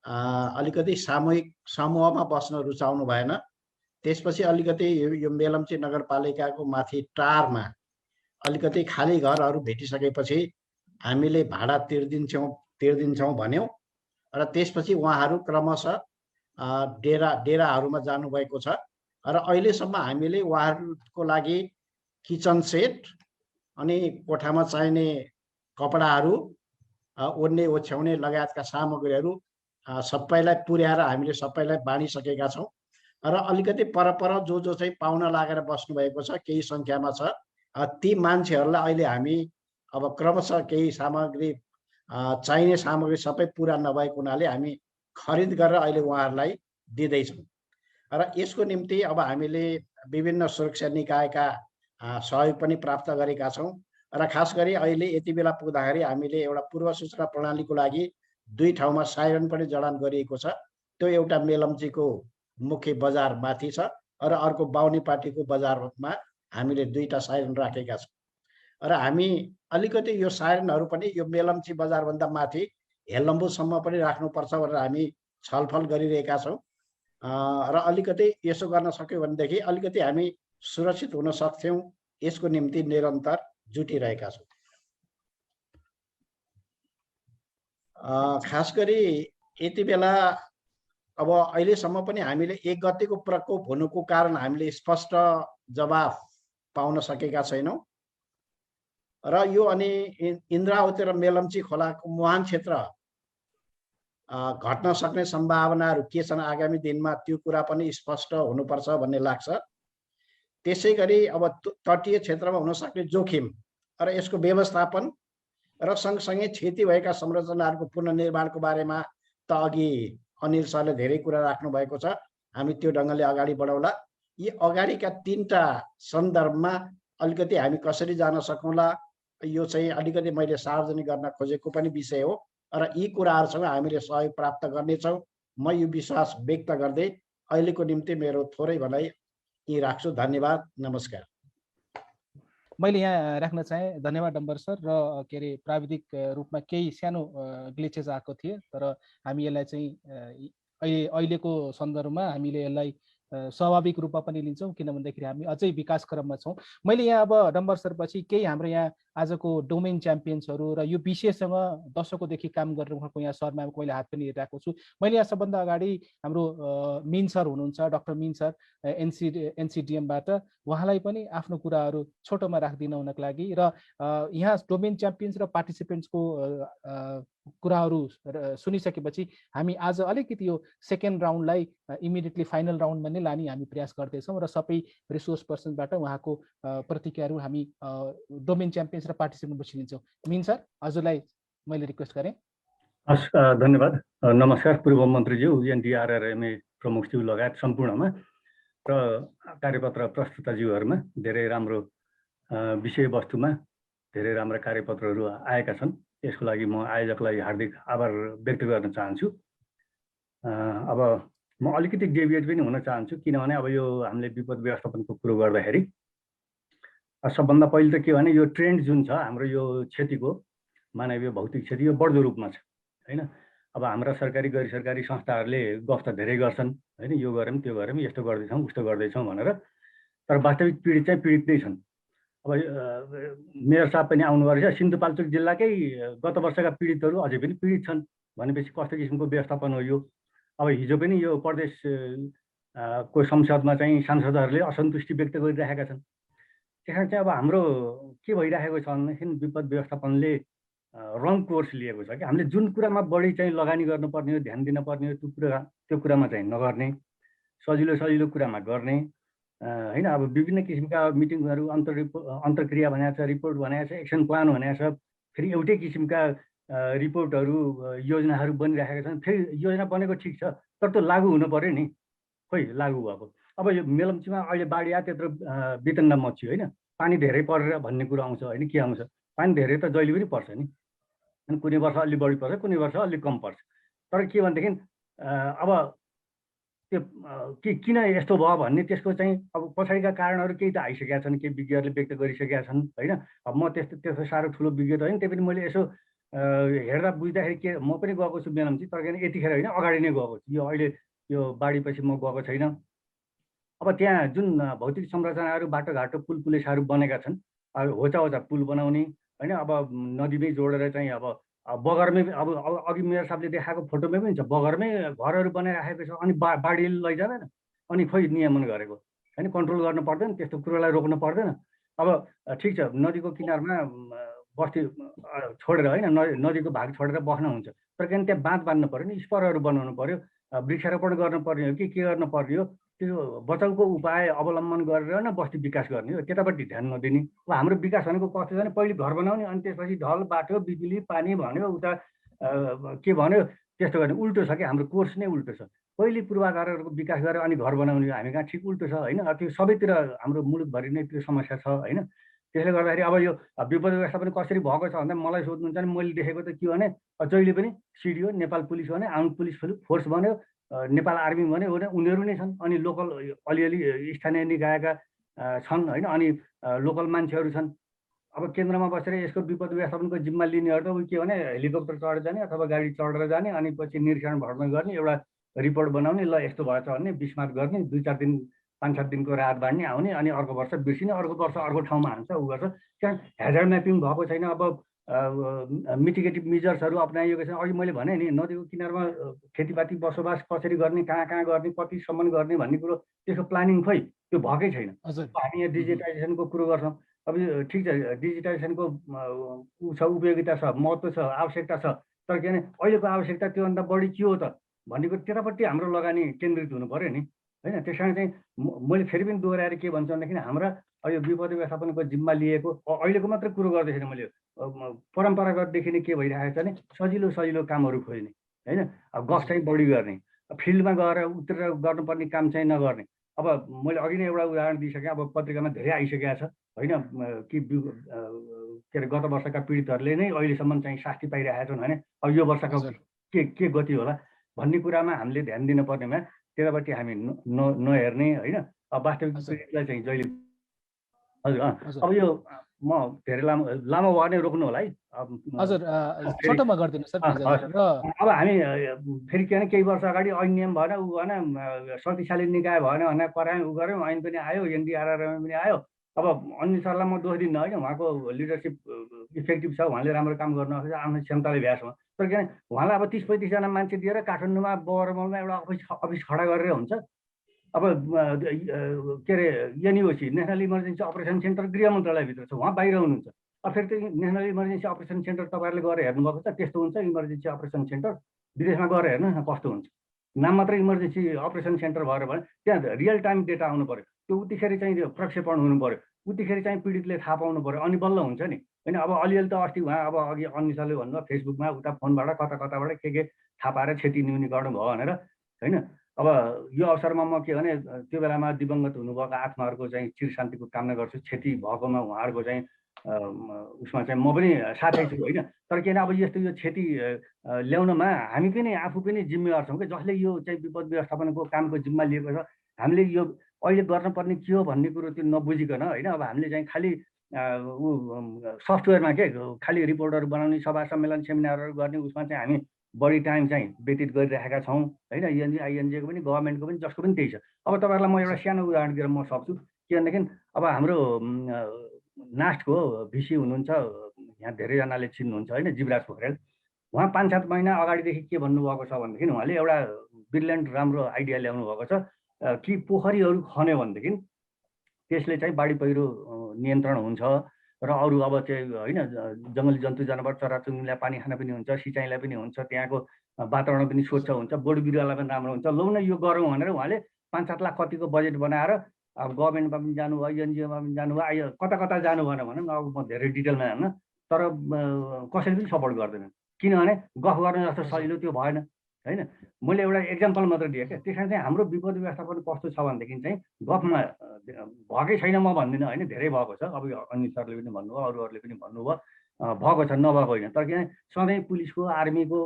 अलिकति सामूहिक समूहमा बस्न रुचाउनु भएन। त्यसपछि अलिकति यो मेलम्ची नगरपालिकाको माथि टारमा अलिकति खाली घरहरू भेटिसकेपछि हामीले भाडा तिर्दिन्छौँ भन्यौँ, र त्यसपछि उहाँहरू क्रमशः डेराहरूमा जानुभएको छ। र अहिलेसम्म हामीले उहाँहरूको लागि किचन सेट अनि कोठामा चाहिने कपडाहरू, ओड्ने ओछ्याउने लगायतका सामग्रीहरू सबैलाई पुर्याएर हामीले सबैलाई बाँडिसकेका छौँ। र अलिकति परपर जो चाहिँ पाहुना लागेर बस्नुभएको छ, केही सङ्ख्यामा छ, ती मान्छेहरूलाई अहिले हामी अब क्रमशः केही सामग्री चाहिने सामग्री सबै पुरा नभएको हुनाले हामी खरिद गरेर अहिले उहाँहरूलाई दिँदैछौँ। र यसको निम्ति अब हामीले विभिन्न सुरक्षा निकायका सहयोग पनि प्राप्त गरेका छौँ। र खास गरी अहिले यति बेला पुग्दाखेरि हामीले एउटा पूर्व सूचना प्रणालीको लागि 2 ठाउँमा साइरन पनि जडान गरिएको छ। त्यो एउटा मेलम्चीको मुख्य बजार माथि छ र अर्को बाउनीपाटीको बजारमा हामीले 2टा साइरन राखेका छौँ। र हामी अलिकति यो साइरनहरू पनि यो मेलम्ची बजारभन्दा माथि हेलम्बुसम्म पनि राख्नुपर्छ भनेर हामी छलफल गरिरहेका छौँ। र अलिकति यसो गर्न सक्यो भनेदेखि अलिकति हामी सुरक्षित हुन सक्थ्यौँ। यसको निम्ति निरन्तर जुटिरहेका छौँ। खास गरी यति बेला अब अहिलेसम्म पनि हामीले 1 गतेको प्रकोप हुनुको कारण हामीले स्पष्ट जवाफ पाउन सकेका छैनौँ। र यो अनि इन्द्रावती र मेलम्ची खोलाको मुहान क्षेत्र घट्न सक्ने सम्भावनाहरू के छन् आगामी दिनमा, त्यो कुरा पनि स्पष्ट हुनुपर्छ भन्ने लाग्छ। त्यसै गरी अब तटीय क्षेत्रमा हुन सक्ने जोखिम र यसको व्यवस्थापन र सँगसँगै क्षति भएका संरचनाहरूको पुनर्निर्माणको बारेमा त अघि अनिल सरले धेरै कुरा राख्नु भएको छ। हामी त्यो ढङ्गले अगाडि बढाउला। यी अगाडिका 3टा सन्दर्भमा अलिकति हामी कसरी जान सकौँला, यो चाहिँ अलिकति मैले सार्वजनिक गर्न खोजेको पनि विषय हो र यी कुराहरूसँग हामीले सहयोग प्राप्त गर्नेछौँ। म यो विश्वास व्यक्त गर्दै अहिलेको निम्ति मेरो थोरै भनाइ यही राख्छु। धन्यवाद, नमस्कार। मैले यहाँ राख्न चाहेँ, धन्यवाद डम्बर सर। र के अरे प्राविधिक रूपमा केही सानो ग्लिचेस आएको थिए, तर हामी यसलाई चाहिँ अहिलेको सन्दर्भमा हामीले यसलाई स्वाभाविक रूपमा पनि लिन्छौँ, किनभनेदेखि हामी अझै विकास क्रममा छौँ। मैले यहाँ अब डम्बर सर पछि केही हाम्रो यहाँ आजको डोमेन च्याम्पियन्सहरू र यो विषयसँग दशकौँदेखि काम गरिरहेको यहाँ सरमा मैले हात पनि हेरिरहेको छु। मैले यहाँ सबभन्दा अगाडि हाम्रो मिन सर हुनुहुन्छ, डाक्टर मिन सर एनसिडिएमबाट, उहाँलाई पनि आफ्नो कुराहरू छोटोमा राखिदिन हुनको लागि र यहाँ डोमेन च्याम्पियन्स र पार्टिसिपेन्ट्सको कुराहरू सुनिसकेपछि हामी आज अलिकति यो सेकेन्ड राउन्डलाई इमिडिएटली फाइनल राउन्डमा नै लाने हामी प्रयास गर्दैछौँ र सबै रिसोर्स पर्सनबाट उहाँको प्रतिक्रियाहरू हामी डोमेन च्याम्पियन्स र पार्टिसिपेन्टपछि लिन्छौँ। मिन सर, हजुरलाई मैले रिक्वेस्ट गरेँ। हस्, धन्यवाद। नमस्कार पूर्व मन्त्रीज्यू, एनडिआरआरएमए प्रमुखज्यू लगायत सम्पूर्णमा र कार्यपत्र प्रस्तुताज्यूहरूमा धेरै राम्रो विषयवस्तुमा धेरै राम्रा कार्यपत्रहरू आएका छन्। यसको लागि म आयोजकलाई हार्दिक आभार व्यक्त गर्न चाहन्छु। अब म अलिकति डेभिएट पनि हुन चाहन्छु, किनभने अब यो हामीले विपद व्यवस्थापनको कुरो गर्दाखेरि सबभन्दा पहिले त के भने यो ट्रेन्ड जुन छ हाम्रो यो क्षतिको, मानवीय भौतिक क्षति यो बढ्दो रूपमा छ हैन। अब हाम्रा सरकारी गैर सरकारी संस्थाहरूले गफ त धेरै गर्छन् हैन, यो गरौँ त्यो गरौँ, यस्तो गर्दैछौँ उस्तो गर्दैछौँ भनेर, तर वास्तविक पीडित चाहिँ पीडित नै छन्। अब मेयर साहब पनि आउनुभएको रहेछ, सिन्धुपाल्चोक जिल्लाकै गत वर्षका पीडितहरू अझै पनि पीडित छन् भनेपछि कस्तो किसिमको व्यवस्थापन हो यो। अब हिजो पनि यो प्रदेश को संसदमा चाहिँ सांसदहरूले असन्तुष्टि व्यक्त गरिरहेका छन्। त्यसकारण चाहिँ अब हाम्रो के भइरहेको छ भनेदेखि विपद व्यवस्थापनले रङ कोर्स लिएको छ कि हामीले जुन कुरामा बढी चाहिँ लगानी गर्नुपर्ने हो, ध्यान दिनुपर्ने हो, त्यो कुरामा चाहिँ नगर्ने, सजिलो कुरामा गर्ने हैन। अब विभिन्न किसिमका मिटिङहरू, अन्तर्क्रिया भनेको छ, रिपोर्ट भनेको छ, एक्सन प्लान भनेको छ, फेरि एउटै किसिमका रिपोर्टहरू योजनाहरू बनिरहेका छन्। फेरि योजना बनेको ठिक छ, तर त्यो लागू हुनु पर्यो नि, खोइ लागू भएको। अब यो मेलम्चीमा अहिले बाढी आयो, त्यत्रो वितन्न मच्यो हैन, पानी धेरै परेर भन्ने कुरा आउँछ हैन। के आउँछ, पानी धेरै त जहिले पनि पर्छ नि, अनि कुनै वर्ष अलि बढी पर्छ, कुनै वर्ष अलि कम पर्छ। तर के भनेदेखि अब त्यो किन यस्तो भयो भन्ने त्यसको चाहिँ अब पछाडिका कारणहरू केही त आइसकेका छन्, केही विज्ञहरूले व्यक्त गरिसकेका छन् हैन। अब म त्यस्तो साह्रो ठुलो विज्ञ त होइन, त्यही पनि मैले यसो हेर्दा बुझ्दाखेरि के, म पनि गएको छु मेलम्ची, तर किन यतिखेर होइन अगाडि नै गएको छु। यो अहिले यो बाढीपछि म गएको छैन। अब त्यहाँ जुन भौतिक संरचनाहरू, बाटोघाटो, पुल पुलेसाहरू बनेका छन्, होचा पुल बनाउने हैन, अब नदीमै जोडेर चाहिँ अब बगरमै, अब अघि मेयर साहबले देखाएको फोटोमै पनि छ, बगरमै घरहरू बनाइराखेको छ, अनि बाढीले लैजाँदैन, अनि खोइ नियमन गरेको हैन, कन्ट्रोल गर्न पर्दैन, त्यस्तो कुरालाई रोक्न पर्दैन। अब ठिक छ, नदीको किनारमा बस्ती छोडेर होइन, नदीको भाग छोडेर बस्न हुन्छ, तर किन त्यहाँ बाँध बाँध्नु पर्यो नि, स्परहरू बनाउनु पर्यो, वृक्षारोपण गर्न पर्ने हो कि के गर्न पर्ने हो, त्यो बचाउको उपाय अवलम्बन गरेर नै बस्ती विकास गर्ने हो, त्यतापट्टि ध्यान नदिने। अब हाम्रो विकास भनेको कस्तो छ भने पहिले घर बनाउने, अनि त्यसपछि ढल बाटो, बिजुली, पानी भन्यो, उता के भन्यो त्यस्तो गर्ने। उल्टो छ कि हाम्रो कोर्स नै उल्टो छ। पहिले पूर्वाधारहरूको विकास गरेर अनि घर बनाउने, हामी कहाँ ठिक उल्टो छ होइन। त्यो सबैतिर हाम्रो मुलुकभरि नै त्यो समस्या छ होइन। त्यसले गर्दाखेरि अब यो विपद व्यवस्थापन कसरी भएको छ भन्दा मलाई सोध्नुहुन्छ भने मैले देखेको त के भने जहिले पनि सिडिओ, नेपाल पुलिस भने, आर्म्ड पुलिस फोर्स भन्यो, नेपाल आर्मी भन्यो, उनीहरू नै छन्। अनि लोकल अलिअलि स्थानीय निकायका छन् होइन, अनि लोकल मान्छेहरू छन्। अब केन्द्रमा बसेर यसको विपद व्यवस्थापनको जिम्मा लिनेहरू त के भने हेलिकप्टर चढेर जाने अथवा गाडी चढेर जाने, अनि पछि निरीक्षण भ्रमण गर्ने, एउटा रिपोर्ट बनाउने, ल यस्तो भएछ भने बिस्मात गर्ने, 2-4 दिन 5-7 दिनको राहत बाँड्ने, आउने, अनि अर्को वर्ष बिर्सिने, अर्को वर्ष अर्को ठाउँमा हान्छ, उ गर्छ। त्यहाँ हेजर्ड म्यापिङ भएको छैन। अब मिटिगेटिभ मेजर्सहरू अप्नाइएको छैन। अघि मैले भने नि, नदीको किनारमा खेतीपाती बसोबास कसरी गर्ने, कहाँ गर्ने, कतिसम्म गर्ने भन्ने कुरो, त्यसको प्लानिङ खोइ त्यो भएकै छैन। हामी यहाँ डिजिटाइजेसनको कुरो गर्छौँ। अब यो ठिक छ, डिजिटाइजेसनको छ, उपयोगिता छ, महत्त्व छ, आवश्यकता छ, तर के भने अहिलेको आवश्यकता त्योभन्दा बढी के हो त भन्ने कुरो, त्यतापट्टि हाम्रो लगानी केन्द्रित हुनु पर्यो नि। होइन। त्यस कारण चाहिँ मैले फेरि पनि दोहोऱ्याएर के भन्छु भनेदेखि हाम्रा यो विपत्ति व्यवस्थापनको जिम्मा लिएको अहिलेको मात्रै कुरो गर्दैछिन मैले, परम्परागतदेखि नै के भइरहेको छ भने सजिलो कामहरू खोज्ने होइन, अब गफ चाहिँ बढी गर्ने, फिल्डमा गएर उत्रेर गर्नुपर्ने काम चाहिँ नगर्ने। अब मैले अघि नै एउटा उदाहरण दिइसकेँ, अब पत्रिकामा धेरै आइसकेको छ होइन, कि के अरे गत वर्षका पीडितहरूले नै अहिलेसम्म चाहिँ शास्ति पाइरहेका छन् भने अब यो वर्षको के गति होला भन्ने कुरामा हामीले ध्यान दिनुपर्नेमा त्यतापट्टि हामी नहेर्ने होइन। अब वास्तविक पीडितलाई चाहिँ जहिले हजुर अब यो म धेरै लामो भयो भने रोक्नु होला है। हजुर छोटोमा गरिदिनु सर। अब हामी फेरि के भने केही वर्ष अगाडि ऐन नियम भएन, ऊ भएन, शक्तिशाली निकाय भएन भनेर करायौँ, ऊ गऱ्यौँ, ऐन पनि आयो, एनडीआरआरएम पनि आयो। अब अनिल सरलाई म दोष दिन्न होइन, उहाँको लिडरसिप इफेक्टिभ छ, उहाँले राम्रो काम गर्नु सक्छ आफ्नो क्षमताले भ्यासमा। तर किन उहाँलाई अब 30-35जना मान्छे दिएर काठमाडौँमा बगरमलमा एउटा अफिस खडा गरेर हुन्छ। अब के अरे एनइओसी नेसनल इमर्जेन्सी अपरेसन सेन्टर गृह मन्त्रालयभित्र छ, उहाँ बाहिर हुनुहुन्छ। अब फेरि त्यो नेसनल इमर्जेन्सी अपरेसन सेन्टर तपाईँहरूले गएर हेर्नुभएको छ, त्यस्तो हुन्छ इमर्जेन्सी अपरेसन सेन्टर, विदेशमा गएर हेर्नु कस्तो हुन्छ। नाम मात्रै इमर्जेन्सी अपरेसन सेन्टर भएर भने त्यहाँ रियल टाइम डेटा आउनु पऱ्यो, त्यो उतिखेर चाहिँ प्रक्षेपण हुनु पऱ्यो, उतिखेर चाहिँ पीडितले थाहा पाउनु पऱ्यो, अनि बल्ल हुन्छ नि होइन। अब अलिअलि त अस्ति उहाँ अब अघि अनिसाले भन्नुभयो फेसबुकमा उता फोनबाट कताबाट के थाहा पाएर क्षति न्यूनी गर्नुभयो भनेर होइन। अब यो अवसरमा म के भने त्यो बेलामा दिवंगत हुनुभएका आत्माहरूको चाहिँ चिर शान्तिको कामना गर्छु। क्षति भएकोमा उहाँहरूको चाहिँ उसमा चाहिँ म पनि साथै छु होइन। तर किन अब यस्तो यो क्षति ल्याउनमा हामी पनि आफू पनि जिम्मेवार छौँ कि जसले यो चाहिँ विपद व्यवस्थापनको कामको जिम्मा लिएको छ। हामीले यो अहिले गर्नुपर्ने के हो भन्ने कुरो त्यो नबुझिकन होइन, अब हामीले चाहिँ खालि ऊ सफ्टवेयरमा के खालि रिपोर्टहरू बनाउने, सभा सम्मेलन सेमिनारहरू गर्ने, उसमा चाहिँ हामी बढी टाइम चाहिँ व्यतीत गरिरहेका छौँ होइन। इएनजी आइएनजीको पनि गभर्मेन्टको पनि जसको पनि त्यही छ। अब तपाईँहरूलाई म एउटा सानो उदाहरण दिएर म सक्छु के भनेदेखि अब हाम्रो नास्टको भिसी हुनुहुन्छ, यहाँ धेरैजनाले चिन्नुहुन्छ होइन, जीवराज पोखरेल। उहाँ 5-7 महिना अगाडिदेखि के भन्नुभएको छ भनेदेखि उहाँले एउटा ब्रिलियन्ट राम्रो आइडिया ल्याउनु भएको छ कि पोखरीहरू खन्यो भनेदेखि त्यसले चाहिँ बाढी पहिरो नियन्त्रण हुन्छ र अरू अब चाहिँ होइन जङ्गली जन्तु जनावर चराचुरुङ्गीलाई पानी खान पनि हुन्छ, सिँचाइलाई पनि हुन्छ, त्यहाँको वातावरण पनि स्वच्छ हुन्छ, बोट बिरुवालाई पनि राम्रो हुन्छ। लौ न यो गरौँ भनेर उहाँले 5-7 लाख कतिको बजेट बनाएर अब गभर्मेन्टमा पनि जानुभयो, एनजिओमा पनि जानुभयो, कता जानु भएन भनौँ न। अब म धेरै डिटेलमा हेर्न, तर कसैले पनि सपोर्ट गर्दैन, किनभने गफ गर्न जस्तो सजिलो त्यो भएन होइन। मैले एउटा एक्जाम्पल मात्र दिएँ क्या। त्यस कारण चाहिँ हाम्रो विपद व्यवस्थापन कस्तो छ भनेदेखि चाहिँ गफमा भएकै छैन म भन्दिनँ होइन, धेरै भएको छ। अब अनिल सरले पनि भन्नुभयो, अरूहरूले पनि भन्नुभयो भएको छ, नभएको होइन। तर किन सधैँ पुलिसको आर्मीको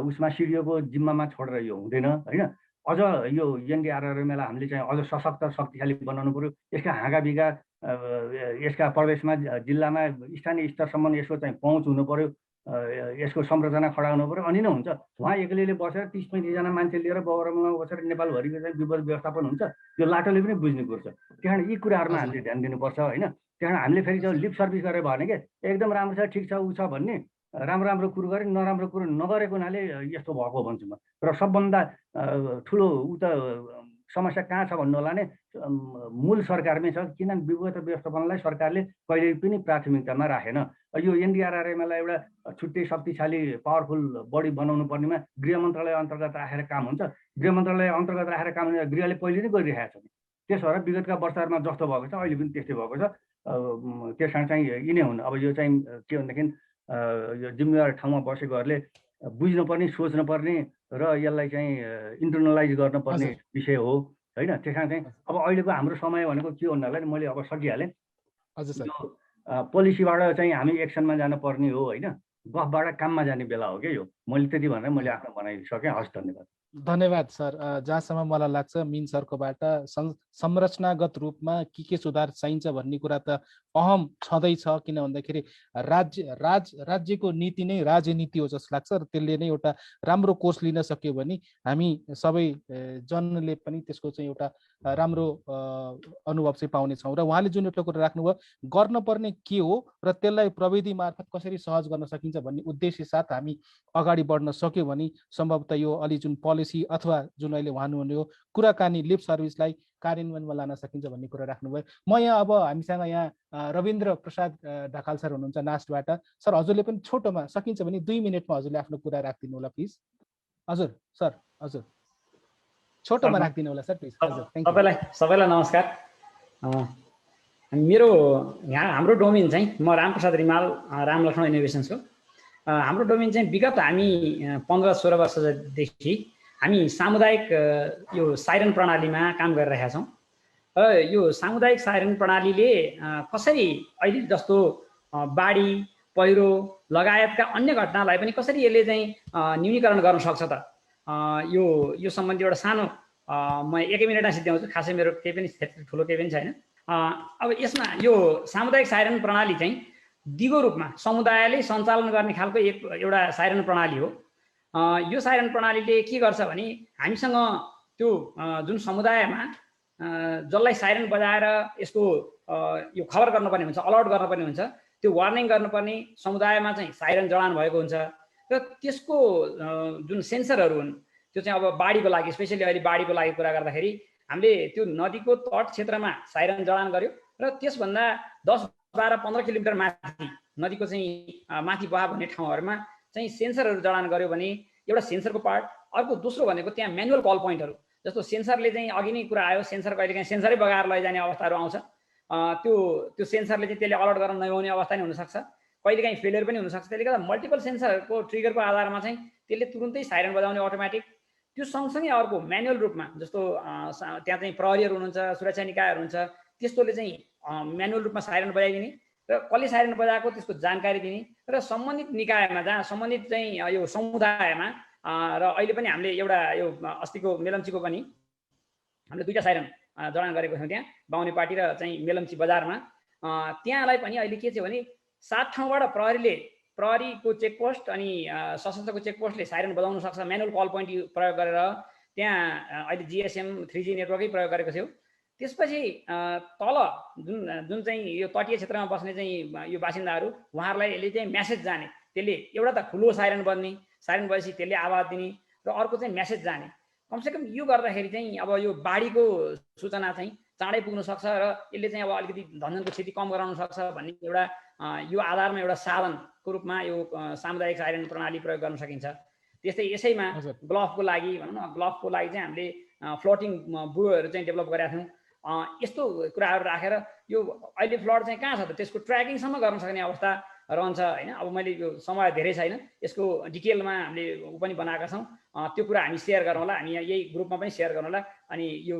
उसमा सिडिओको जिम्मामा छोडेर यो हुँदैन होइन। अझ यो एनडीआरआरएमलाई हामीले चाहिँ अझ सशक्त शक्तिशाली बनाउनु पऱ्यो। यसका हाँगाबिगा यसका प्रदेशमा जिल्लामा स्थानीय स्तरसम्म यसको चाहिँ पहुँच हुनु पऱ्यो, यसको संरचना खडा हुनु पऱ्यो, अनि नै हुन्छ। उहाँ एक्लैले बसेर 30-35जना मान्छे लिएर बगरमलमा बसेर नेपालभरिको चाहिँ विपद व्यवस्थापन हुन्छ, यो लाटोले पनि बुझ्ने कुरो छ। त्यही कारण यी कुराहरूमा हामीले ध्यान दिनुपर्छ होइन। त्यही कारण हामीले फेरि जब लिप सर्भिस गरेर भने के एकदम राम्रो छ, ठिक छ, ऊ छ भन्ने राम्रो कुरो गरे, नराम्रो कुरो नगरेको हुनाले यस्तो भएको भन्छु म। र सबभन्दा ठुलो ऊ त समस्या कहाँ छ भन्नु होला भने मूल सरकारमै छ, किनभने विपद व्यवस्थापनलाई सरकारले कहिल्यै पनि प्राथमिकतामा राखेन। यो एनडीआरआरएमलाई एउटा छुट्टै शक्तिशाली पावरफुल बडी बनाउनु पर्नेमा गृह मन्त्रालय अन्तर्गत राखेर काम हुन्छ। गृह मन्त्रालय अन्तर्गत राखेर काम हुन्छ, गृहले पहिले नै गरिरहेको छ। त्यसो भएर विगतका वर्षहरूमा जस्तो भएको छ अहिले पनि त्यस्तै भएको छ। त्यस कारण चाहिँ यी नै हुन्। अब यो चाहिँ के भनेदेखि यो जिम्मेवार ठाउँमा बसेकोहरूले बुझ्नुपर्ने, सोच्नुपर्ने र यसलाई चाहिँ इन्टरनलाइज गर्नुपर्ने विषय हो होइन। त्यस कारण चाहिँ अब अहिलेको हाम्रो समय भनेको के भन्नालाई मैले अब सकिहालेँ। पोलिसीबाट चाहिँ हामी एक्सनमा जानुपर्ने हो होइन, गफबाट काममा जाने बेला हो क्या यो। मैले त्यति भनेर मैले आफ्नो बनाइसकेँ। हस्, धन्यवाद। धन्यवाद सर। जहाँसम्म मलाई लाग्छ मिन सरकोबाट संरचनागत रूपमा के सुधार चाहिन्छ भन्ने कुरा त अहम छँदैछ, किन भन्दाखेरि राज्यको नीति नै राजनीति हो जस्तो लाग्छ र त्यसले नै एउटा राम्रो कोर्स लिन सक्यो भने हामी सबै जनले पनि त्यसको चाहिँ एउटा राम्रो अनुभव चाहिँ पाउनेछौँ। र उहाँले जुन एउटा कुरा राख्नुभयो गर्नुपर्ने के हो र त्यसलाई प्रविधि मार्फत कसरी सहज गर्न सकिन्छ भन्ने उद्देश्य साथ हामी अगाडि बढ्न सक्यो भने सम्भवतः यो अलि जुन पोलिसी अथवा जुन अहिले भन्नुहुने कुराकानी लिप सर्भिसलाई कार्यान्वयनमा लान सकिन्छ भन्ने कुरा राख्नुभयो। म यहाँ अब हामीसँग यहाँ रविन्द्र प्रसाद ढकाल सर हुनुहुन्छ नास्टबाट। सर हजुरले पनि छोटोमा सकिन्छ भने 2 मिनटमा हजुरले आफ्नो कुरा राखिदिनु होला प्लिज। हजुर सर। हजुर छोटोमा राखिदिनु होला सर प्लिज। हजुर थ्यांक यू। सबैलाई नमस्कार। मेरो यहाँ हाम्रो डोमेन चाहिँ म रामप्रसाद रिमाल रामलक्ष्मण इनोभेसन्सको हाम्रो डोमेन चाहिँ विगत हामी 15-16 वर्षदेखि हामी सामुदायिक यो साइरन प्रणालीमा काम गरिरहेका छौँ र यो सामुदायिक साइरन प्रणालीले कसरी अहिले जस्तो बाढी पहिरो लगायतका अन्य घटनालाई पनि कसरी यसले चाहिँ न्यूनीकरण गर्न सक्छ त यो सम्बन्धी एउटा सानो म 1 मिनेटमा सिद्ध्याउँछु। खासै मेरो केही पनि ठुलो केही पनि छैन। अब यसमा यो सामुदायिक साइरन प्रणाली चाहिँ दिगो रूपमा समुदायले सञ्चालन गर्ने खालको एउटा साइरन प्रणाली हो। यो साइरन प्रणालीले के गर्छ भने हामीसँग त्यो जुन समुदायमा जसलाई साइरन बजाएर यसको यो खबर गर्नुपर्ने हुन्छ, अलर्ट गर्नुपर्ने हुन्छ, त्यो वार्निङ गर्नुपर्ने समुदायमा चाहिँ साइरन जडान भएको हुन्छ र त्यसको जुन सेन्सरहरू हुन् त्यो चाहिँ अब बाढीको लागि स्पेसली अहिले बाढीको लागि कुरा गर्दाखेरि हामीले त्यो नदीको तट क्षेत्रमा साइरन जडान गर्यो र त्यसभन्दा 10-12-15 किलोमिटर माथि नदीको चाहिँ माथि बहाव हुने ठाउँहरूमा चाहिँ सेन्सरहरू जडान गर्यो भने एउटा सेन्सरको पार्ट। अर्को दोस्रो भनेको त्यहाँ म्यानुअल कल पोइन्टहरू, जस्तो सेन्सरले चाहिँ अघि नै कुरा आयो, सेन्सर कहिलेकाहीँ सेन्सरै बगाएर लैजाने अवस्थाहरू आउँछ। त्यो सेन्सरले चाहिँ त्यसले अलर्ट गर्न नपाउने अवस्था नि हुनसक्छ, कहिलेकाहीँ फेलियर पनि हुनसक्छ। त्यसले गर्दा मल्टिपल सेन्सरको ट्रिगरको आधारमा चाहिँ त्यसले तुरुन्तै साइरन बजाउने अटोमेटिक। त्यो सँगसँगै अर्को म्यानुअल रूपमा जस्तो त्यहाँ चाहिँ प्रहरीहरू हुनुहुन्छ, सुरक्षा निकायहरू हुन्छ, त्यस्तोले चाहिँ म्यानुअल रूपमा साइरन बजाइदिने र कसले साइरन बजाएको त्यसको जानकारी दिने र सम्बन्धित निकायमा जहाँ सम्बन्धित चाहिँ यो समुदायमा र अहिले पनि हामीले एउटा यो अस्तिको मेलम्चीको पनि हामीले 2टा साइरन जडान गरेको छौँ त्यहाँ बाहुने पाटी र चाहिँ मेलम्ची बजारमा। त्यहाँलाई पनि अहिले के छ भने 7 ठाउँबाट प्रहरीको चेकपोस्ट अनि सशस्त्रको चेकपोस्टले साइरन बजाउन सक्छ म्यानुअल कल पोइन्ट प्रयोग गरेर। त्यहाँ अहिले GSM 3G नेटवर्कै प्रयोग गरेको थियो। त्यसपछि तल जुन चाहिँ यो तटीय क्षेत्रमा बस्ने चाहिँ यो बासिन्दाहरू उहाँहरूलाई यसले चाहिँ मेसेज जाने, त्यसले एउटा त ठुलो साइरन बज्ने, साइरन बजेपछि त्यसले आवाज दिने र अर्को चाहिँ मेसेज जाने। कमसेकम यो गर्दाखेरि चाहिँ अब यो बाढीको सूचना चाहिँ चाँडै पुग्न सक्छ र यसले चाहिँ अब अलिकति धनजनको क्षति कम गराउन सक्छ भन्ने एउटा यो आधारमा एउटा साधनको रूपमा यो सामुदायिक साइरन प्रणाली प्रयोग गर्न सकिन्छ। त्यस्तै यसैमा ग्लफको लागि भनौँ न, ग्लफको लागि चाहिँ हामीले फ्लोटिङ बुयोहरू चाहिँ डेभलप गरेका थियौँ। यस्तो कुराहरू राखेर यो अहिले फ्लड चाहिँ कहाँ छ त त्यसको ट्र्याकिङसम्म गर्न सक्ने अवस्था रहन्छ होइन। अब मैले यो समय धेरै छैन, यसको डिटेलमा हामीले पनि बनाएका छौँ। त्यो कुरा हामी सेयर गरौँला, हामी यही ग्रुपमा पनि सेयर गरौँला। अनि यो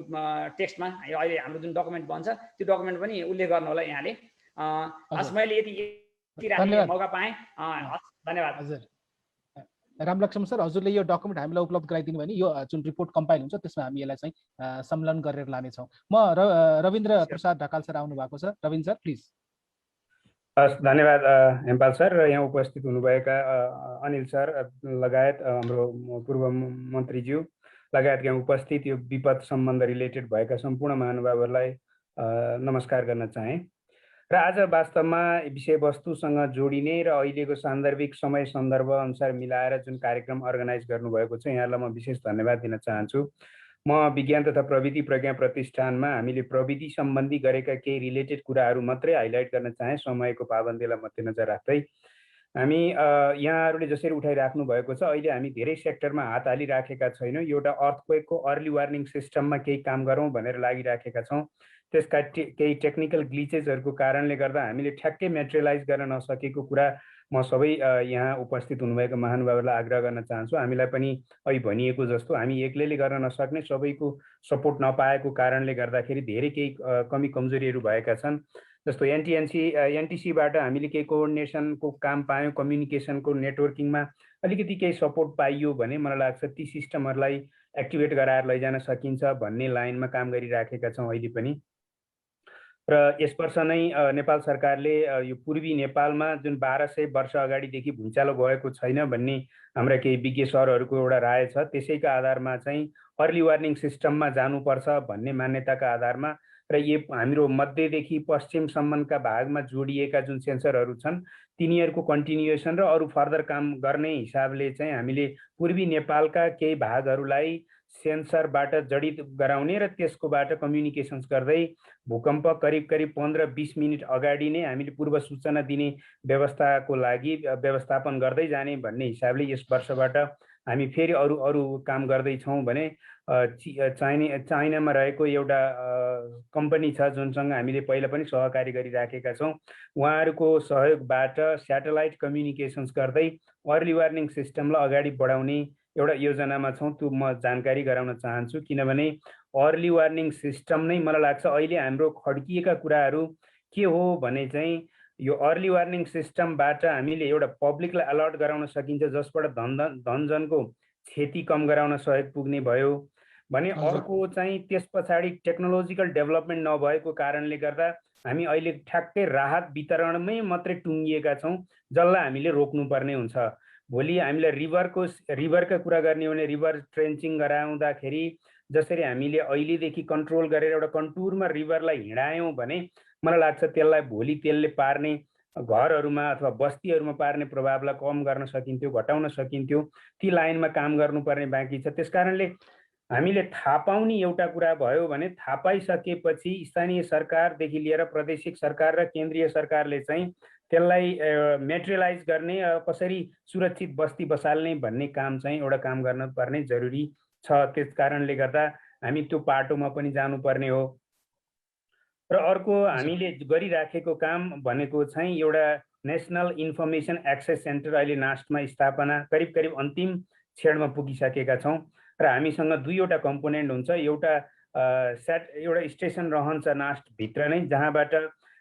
टेक्स्टमा अहिले हाम्रो जुन डकुमेन्ट बन्छ त्यो डकुमेन्ट पनि उल्लेख गर्नु होला यहाँले। हस्, मैले यति राख्ने मौका पाएँ। धन्यवाद। हजुर रामलक्ष्मण सर, हजुरले यो डकुमेन्ट हामीलाई उपलब्ध गराइदिनु भने यो जुन रिपोर्ट कम्पाइल हुन्छ त्यसमा हामी यसलाई चाहिँ सम्मेलन गरेर लानेछौँ। म रविन्द्र प्रसाद ढकाल सर आउनु भएको छ। Rabindra sir please. हस्, धन्यवाद हेमपाल सर र यहाँ उपस्थित हुनुभएका अनिल सर लगायत हाम्रो पूर्व मन्त्रीज्यू लगायत यहाँ उपस्थित यो विपद सम्बन्ध रिलेटेड भएका सम्पूर्ण महानुभावहरूलाई नमस्कार गर्न चाहे। र आज वास्तवमा विषयवस्तुसँग जोडिने र अहिलेको सान्दर्भिक समय सन्दर्भ अनुसार मिलाएर जुन कार्यक्रम अर्गनाइज गर्नुभएको छ यहाँलाई म विशेष धन्यवाद दिन चाहन्छु। म विज्ञान तथा प्रविधि प्रज्ञा प्रतिष्ठानमा हामीले प्रविधि सम्बन्धी गरेका केही रिलेटेड कुराहरू मात्रै हाइलाइट गर्न चाहे समयको पाबन्दीलाई मध्यनजर राख्दै। हामी यहाँहरूले जसरी उठाइराख्नु भएको छ अहिले हामी धेरै सेक्टरमा हात हालिराखेका छैनौँ। एउटा अर्थक्वेकको अर्ली वार्निङ सिस्टममा केही काम गरौँ भनेर लागिराखेका छौँ। त्यसका केही टेक्निकल ग्लिचेसहरूको कारणले गर्दा हामीले ठ्याक्कै मेटेरियलाइज गर्न नसकेको कुरा म सबै यहाँ उपस्थित हुनुभएको महानुभावहरूलाई आग्रह गर्न चाहन्छु। हामीलाई पनि अहिले भनिएको जस्तो हामी एक्लैले गर्न नसक्ने, सबैको सपोर्ट नपाएको कारणले गर्दाखेरि धेरै केही कमी कमजोरीहरू भएका छन्। जस्तो एनटिसीबाट हामीले केही कोअर्डिनेसनको काम पायौँ, कम्युनिकेसनको नेटवर्किङमा अलिकति केही सपोर्ट पाइयो भने मलाई लाग्छ ती सिस्टमहरूलाई एक्टिभेट गराएर लैजान सकिन्छ भन्ने लाइनमा काम गरिराखेका छौँ अहिले पनि। र यस वर्ष नै नेपाल सरकारले यो पूर्वी नेपालमा जुन 1200 वर्ष अगाडिदेखि भुइँचालो गएको छैन भन्ने हाम्रा केही विज्ञ सरहरूको एउटा राय छ, त्यसैका आधारमा चाहिँ अर्ली वार्निङ सिस्टममा जानुपर्छ भन्ने मान्यताका आधारमा र यो हाम्रो मध्यदेखि पश्चिमसम्मका भागमा जोडिएका जुन सेन्सरहरू छन् तिनीहरूको कन्टिन्युएसन र अरू फर्दर काम गर्ने हिसाबले चाहिँ हामीले पूर्वी नेपालका केही भागहरूलाई सेन्सरबाट जडित गराउने र त्यसकोबाट कम्युनिकेसन्स गर्दै भूकम्प करिब 15-20 मिनट अगाडि नै हामीले पूर्व सूचना दिने व्यवस्थाको लागि व्यवस्थापन गर्दै जाने भन्ने हिसाबले यस वर्षबाट हामी फेरि अरू अरू काम गर्दैछौँ भने चाइनामा रहेको एउटा कम्पनी छ जुनसँग हामीले पहिला पनि सहकारी गरिराखेका छौँ। उहाँहरूको सहयोगबाट स्याटेलाइट कम्युनिकेसन्स गर्दै अर्ली वार्निङ सिस्टमलाई अगाडि बढाउने एउटा योजनामा छौँ। त्यो म जानकारी गराउन चाहन्छु, किनभने अर्ली वार्निङ सिस्टम नै मलाई लाग्छ अहिले हाम्रो खड्किएका कुराहरू के हो भने चाहिँ यो अर्ली वार्निङ सिस्टमबाट हामीले एउटा पब्लिकलाई अलर्ट गराउन सकिन्छ, जसबाट धनजनको क्षति कम गराउन सहयोग पुग्ने भयो भने। अर्को चाहिँ त्यस पछाडि टेक्नोलोजिकल डेभलपमेन्ट नभएको कारणले गर्दा हामी अहिले ठ्याक्कै राहत वितरणमै मात्रै टुङ्गिएका छौँ, जसलाई हामीले रोक्नुपर्ने हुन्छ। भोलि हामीलाई रिभरका कुरा गर्ने हो भने रिभर ट्रेन्चिङ गराउँदाखेरि जसरी हामीले अहिलेदेखि कन्ट्रोल गरेर एउटा कन्टुरमा रिभरलाई हिँडायौँ भने मलाई लाग्छ त्यसलाई भोलि त्यसले पार्ने घरहरूमा अथवा बस्तीहरूमा पार्ने प्रभावलाई कम गर्न सकिन्थ्यो, घटाउन सकिन्थ्यो। ती लाइनमा काम गर्नुपर्ने बाँकी छ। त्यसकारणले हामीले थाहा पाउने एउटा कुरा भयो भने थाहा पाइसकेपछि स्थानीय सरकारदेखि लिएर प्रादेशिक सरकार र केन्द्रीय सरकारले चाहिँ त्यसलाई मेटेरियलाइज गर्ने, कसरी सुरक्षित बस्ती बसाल्ने भन्ने काम चाहिँ एउटा काम गर्नुपर्ने जरुरी छ। त्यस कारणले गर्दा हामी त्यो पाटोमा पनि जानुपर्ने हो। र अर्को हामीले गरिराखेको काम भनेको चाहिँ एउटा नेसनल इन्फर्मेसन एक्सेस सेन्टर अहिले नास्टमा स्थापना करिब अन्तिम क्षणमा पुगिसकेका छौँ र हामीसँग दुईवटा कम्पोनेन्ट हुन्छ। एउटा स्टेसन रहन्छ नास्टभित्र नै, जहाँबाट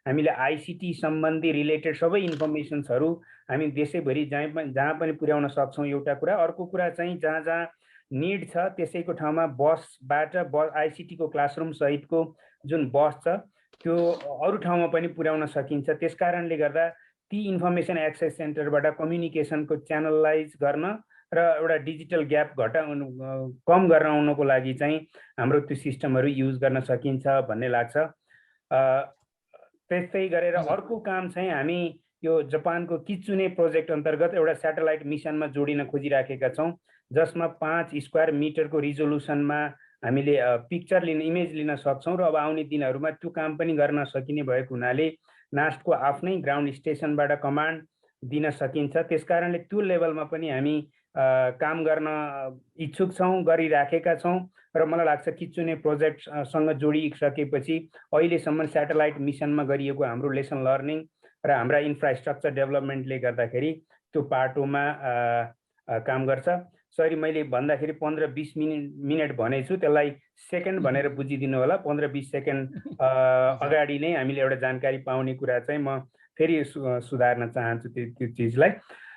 हामीले आइसिटी सम्बन्धी रिलेटेड सबै इन्फर्मेसन्सहरू हामी देशैभरि जहाँ पनि पुर्याउन सक्छौँ एउटा कुरा। अर्को कुरा चाहिँ जहाँ जहाँ निड छ त्यसैको ठाउँमा बसबाट आइसिटीको क्लासरुम सहितको जुन बस छ त्यो अरू ठाउँमा पनि पुर्याउन सकिन्छ। त्यसकारणले गर्दा ती इन्फर्मेसन एक्सेस सेन्टरबाट कम्युनिकेसनको च्यानलाइज गर्न र एउटा डिजिटल ग्याप कम गराउनको लागि चाहिँ हाम्रो त्यो सिस्टमहरू युज गर्न सकिन्छ भन्ने लाग्छ। त्यस्तै गरेर अर्को काम चाहिँ हामी यो जापानको किचुने प्रोजेक्ट अन्तर्गत एउटा स्याटेलाइट मिसनमा जोडिन खोजिराखेका छौँ, जसमा 5 स्क्वायर मिटरको रिजोल्युसनमा हामीले पिक्चर इमेज लिन सक्छौँ र अब आउने दिनहरूमा त्यो काम पनि गर्न सकिने भएको हुनाले नास्टको आफ्नै ग्राउन्ड स्टेसनबाट कमान्ड दिन सकिन्छ। त्यसकारणले त्यो लेभलमा पनि हामी काम गर्न इच्छुक छौँ, गरिराखेका छौँ र मलाई लाग्छ किचुने प्रोजेक्टसँग जोडिसकेपछि अहिलेसम्म स्याटेलाइट मिसनमा गरिएको हाम्रो लेसन लर्निङ र हाम्रा इन्फ्रास्ट्रक्चर डेभलपमेन्टले गर्दाखेरि त्यो पाटोमा काम गर्छ। सरी, मैले भन्दाखेरि 15-20 मिनट भनेछु, त्यसलाई सेकेन्ड भनेर बुझिदिनु होला। 15-20 सेकेन्ड अगाडि नै हामीले एउटा जानकारी पाउने कुरा चाहिँ म फेरि सुधार्न चाहन्छु त्यो चिजलाई।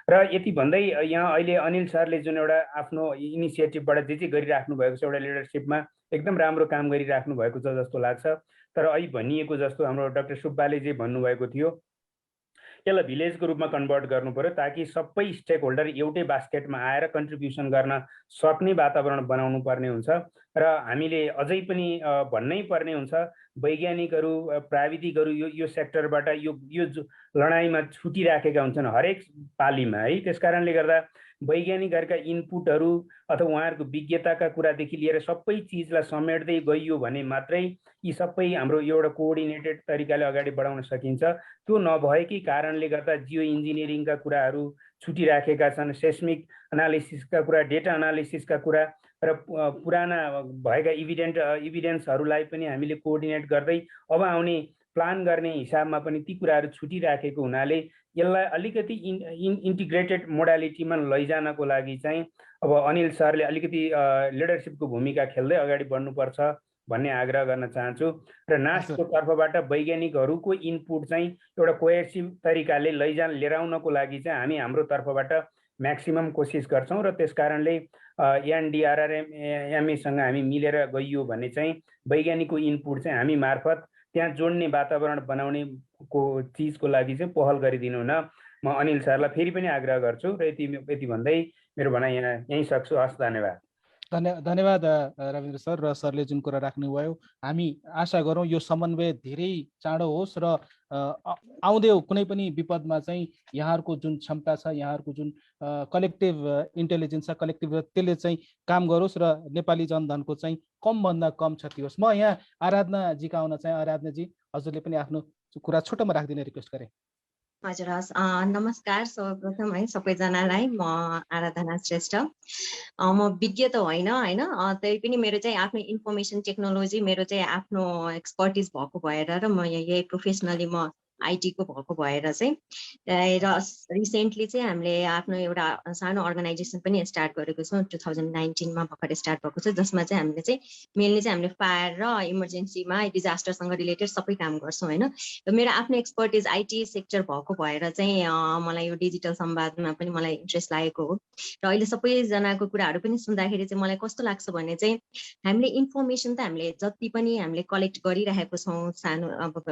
र यति भन्दै यहाँ अहिले अनिल सरले जुन एउटा आफ्नो इनिसिएटिभबाट जे गरिराख्नु भएको छ, एउटा लिडरसिपमा एकदम राम्रो काम गरिराख्नु भएको छ जस्तो लाग्छ। तर अहिले भनिएको जस्तो हाम्रो डाक्टर सुब्बाले जे भन्नुभएको थियो, यसलाई भिलेजको रूपमा कन्भर्ट गर्नु पर्यो ताकि सबै स्टेक होल्डर एउटै बास्केटमा आएर कन्ट्रिब्युसन गर्न सक्ने वातावरण बनाउनु पर्ने हुन्छ। र हामीले अझै पनि भन्नै पर्ने हुन्छ, वैज्ञानिकहरू प्राविधिकहरू यो सेक्टरबाट यो लडाइँमा छुटिराखेका हुन्छन् हरेक पालीमा है। त्यसकारणले गर्दा वैज्ञानिकहरूका इनपुटहरू अथवा उहाँहरूको विज्ञताका कुरादेखि लिएर सबै चिजलाई समेट्दै गइयो भने मात्रै यी सबै हाम्रो एउटा कोअर्डिनेटेड तरिकाले अगाडि बढाउन सकिन्छ। त्यो नभएकै कारणले गर्दा जियो इन्जिनियरिङका कुराहरू छुटिराखेका छन्, सेस्मिक एनालिसिसका कुरा, डेटा एनालिसिसका कुरा र पुराना भएका इभिडेन्सहरूलाई पनि हामीले कोअर्डिनेट गर्दै अब आउने प्लान गर्ने हिसाबमा पनि ती कुराहरू छुटिराखेको हुनाले यसलाई अलिकति इन्टिग्रेटेड मोडालिटीमा लैजानको लागि चाहिँ अब अनिल सरले अलिकति लिडरसिपको भूमिका खेल्दै अगाडि बढ्नुपर्छ भन्ने आग्रह गर्न चाहन्छु। र नास्टको तर्फबाट वैज्ञानिकहरूको इनपुट चाहिँ एउटा कोएर्सिभ तरिकाले लिएर आउनको लागि चाहिँ हामी हाम्रो तर्फबाट म्याक्सिमम कोसिस गर्छौँ। र त्यसकारणले एनडिआरआरएमएसँग हामी मिलेर गइयो भने चाहिँ वैज्ञानिकको इनपुट चाहिँ हामी मार्फत त्यहाँ जोड्ने वातावरण बनाउनेको चिजको लागि चाहिँ पहल गरिदिनु हुन म अनिल सरलाई फेरि पनि आग्रह गर्छु। र यति भन्दै मेरो भनाइ यहीँ सक्छु। हस्, धन्यवाद। धन्यवाद रविन्द्र सर। र सरले जुन कुरा राख्नुभयो, हामी आशा गरौँ यो समन्वय धेरै चाँडो होस् र आउँदै कुनै पनि विपदमा चाहिँ यहाँहरूको जुन क्षमता छ, यहाँहरूको जुन कलेक्टिभ इन्टेलिजेन्स छ, कलेक्टिभ त्यसले चाहिँ काम गरोस् र नेपाली जनधनको चाहिँ कमभन्दा कम क्षति होस्। म यहाँ आराधनाजीका आउन चाहिँ, आराधनाजी हजुरले पनि आफ्नो कुरा छोटोमा राखिदिने रिक्वेस्ट गरेँ। हजुर हस् नमस्कार सर्वप्रथम है सबैजनालाई म आराधना श्रेष्ठ म विज्ञ त होइन तै पनि मेरो चाहिँ आफ्नो इन्फर्मेसन टेक्नोलोजी मेरो चाहिँ आफ्नो एक्सपर्टिज भएको भएर र म यही प्रोफेसनली म आइटीको भएको भएर चाहिँ र रिसेन्टली चाहिँ हामीले आफ्नो एउटा सानो अर्गनाइजेसन पनि स्टार्ट गरेको छौँ 2019 मा भर्खर स्टार्ट भएको छ जसमा चाहिँ हामीले चाहिँ मेनली चाहिँ हामीले फायर र इमर्जेन्सीमा डिजास्टरसँग रिलेटेड सबै काम गर्छौँ होइन र मेरो आफ्नो एक्सपर्टिज आइटी सेक्टर भएको भएर चाहिँ मलाई यो डिजिटल संवादमा पनि मलाई इन्ट्रेस्ट लागेको हो र अहिले सबैजनाको कुराहरू पनि सुन्दाखेरि चाहिँ मलाई कस्तो लाग्छ भने चाहिँ हामीले इन्फर्मेसन त हामीले जति पनि हामीले कलेक्ट गरिरहेको छौँ सानो अब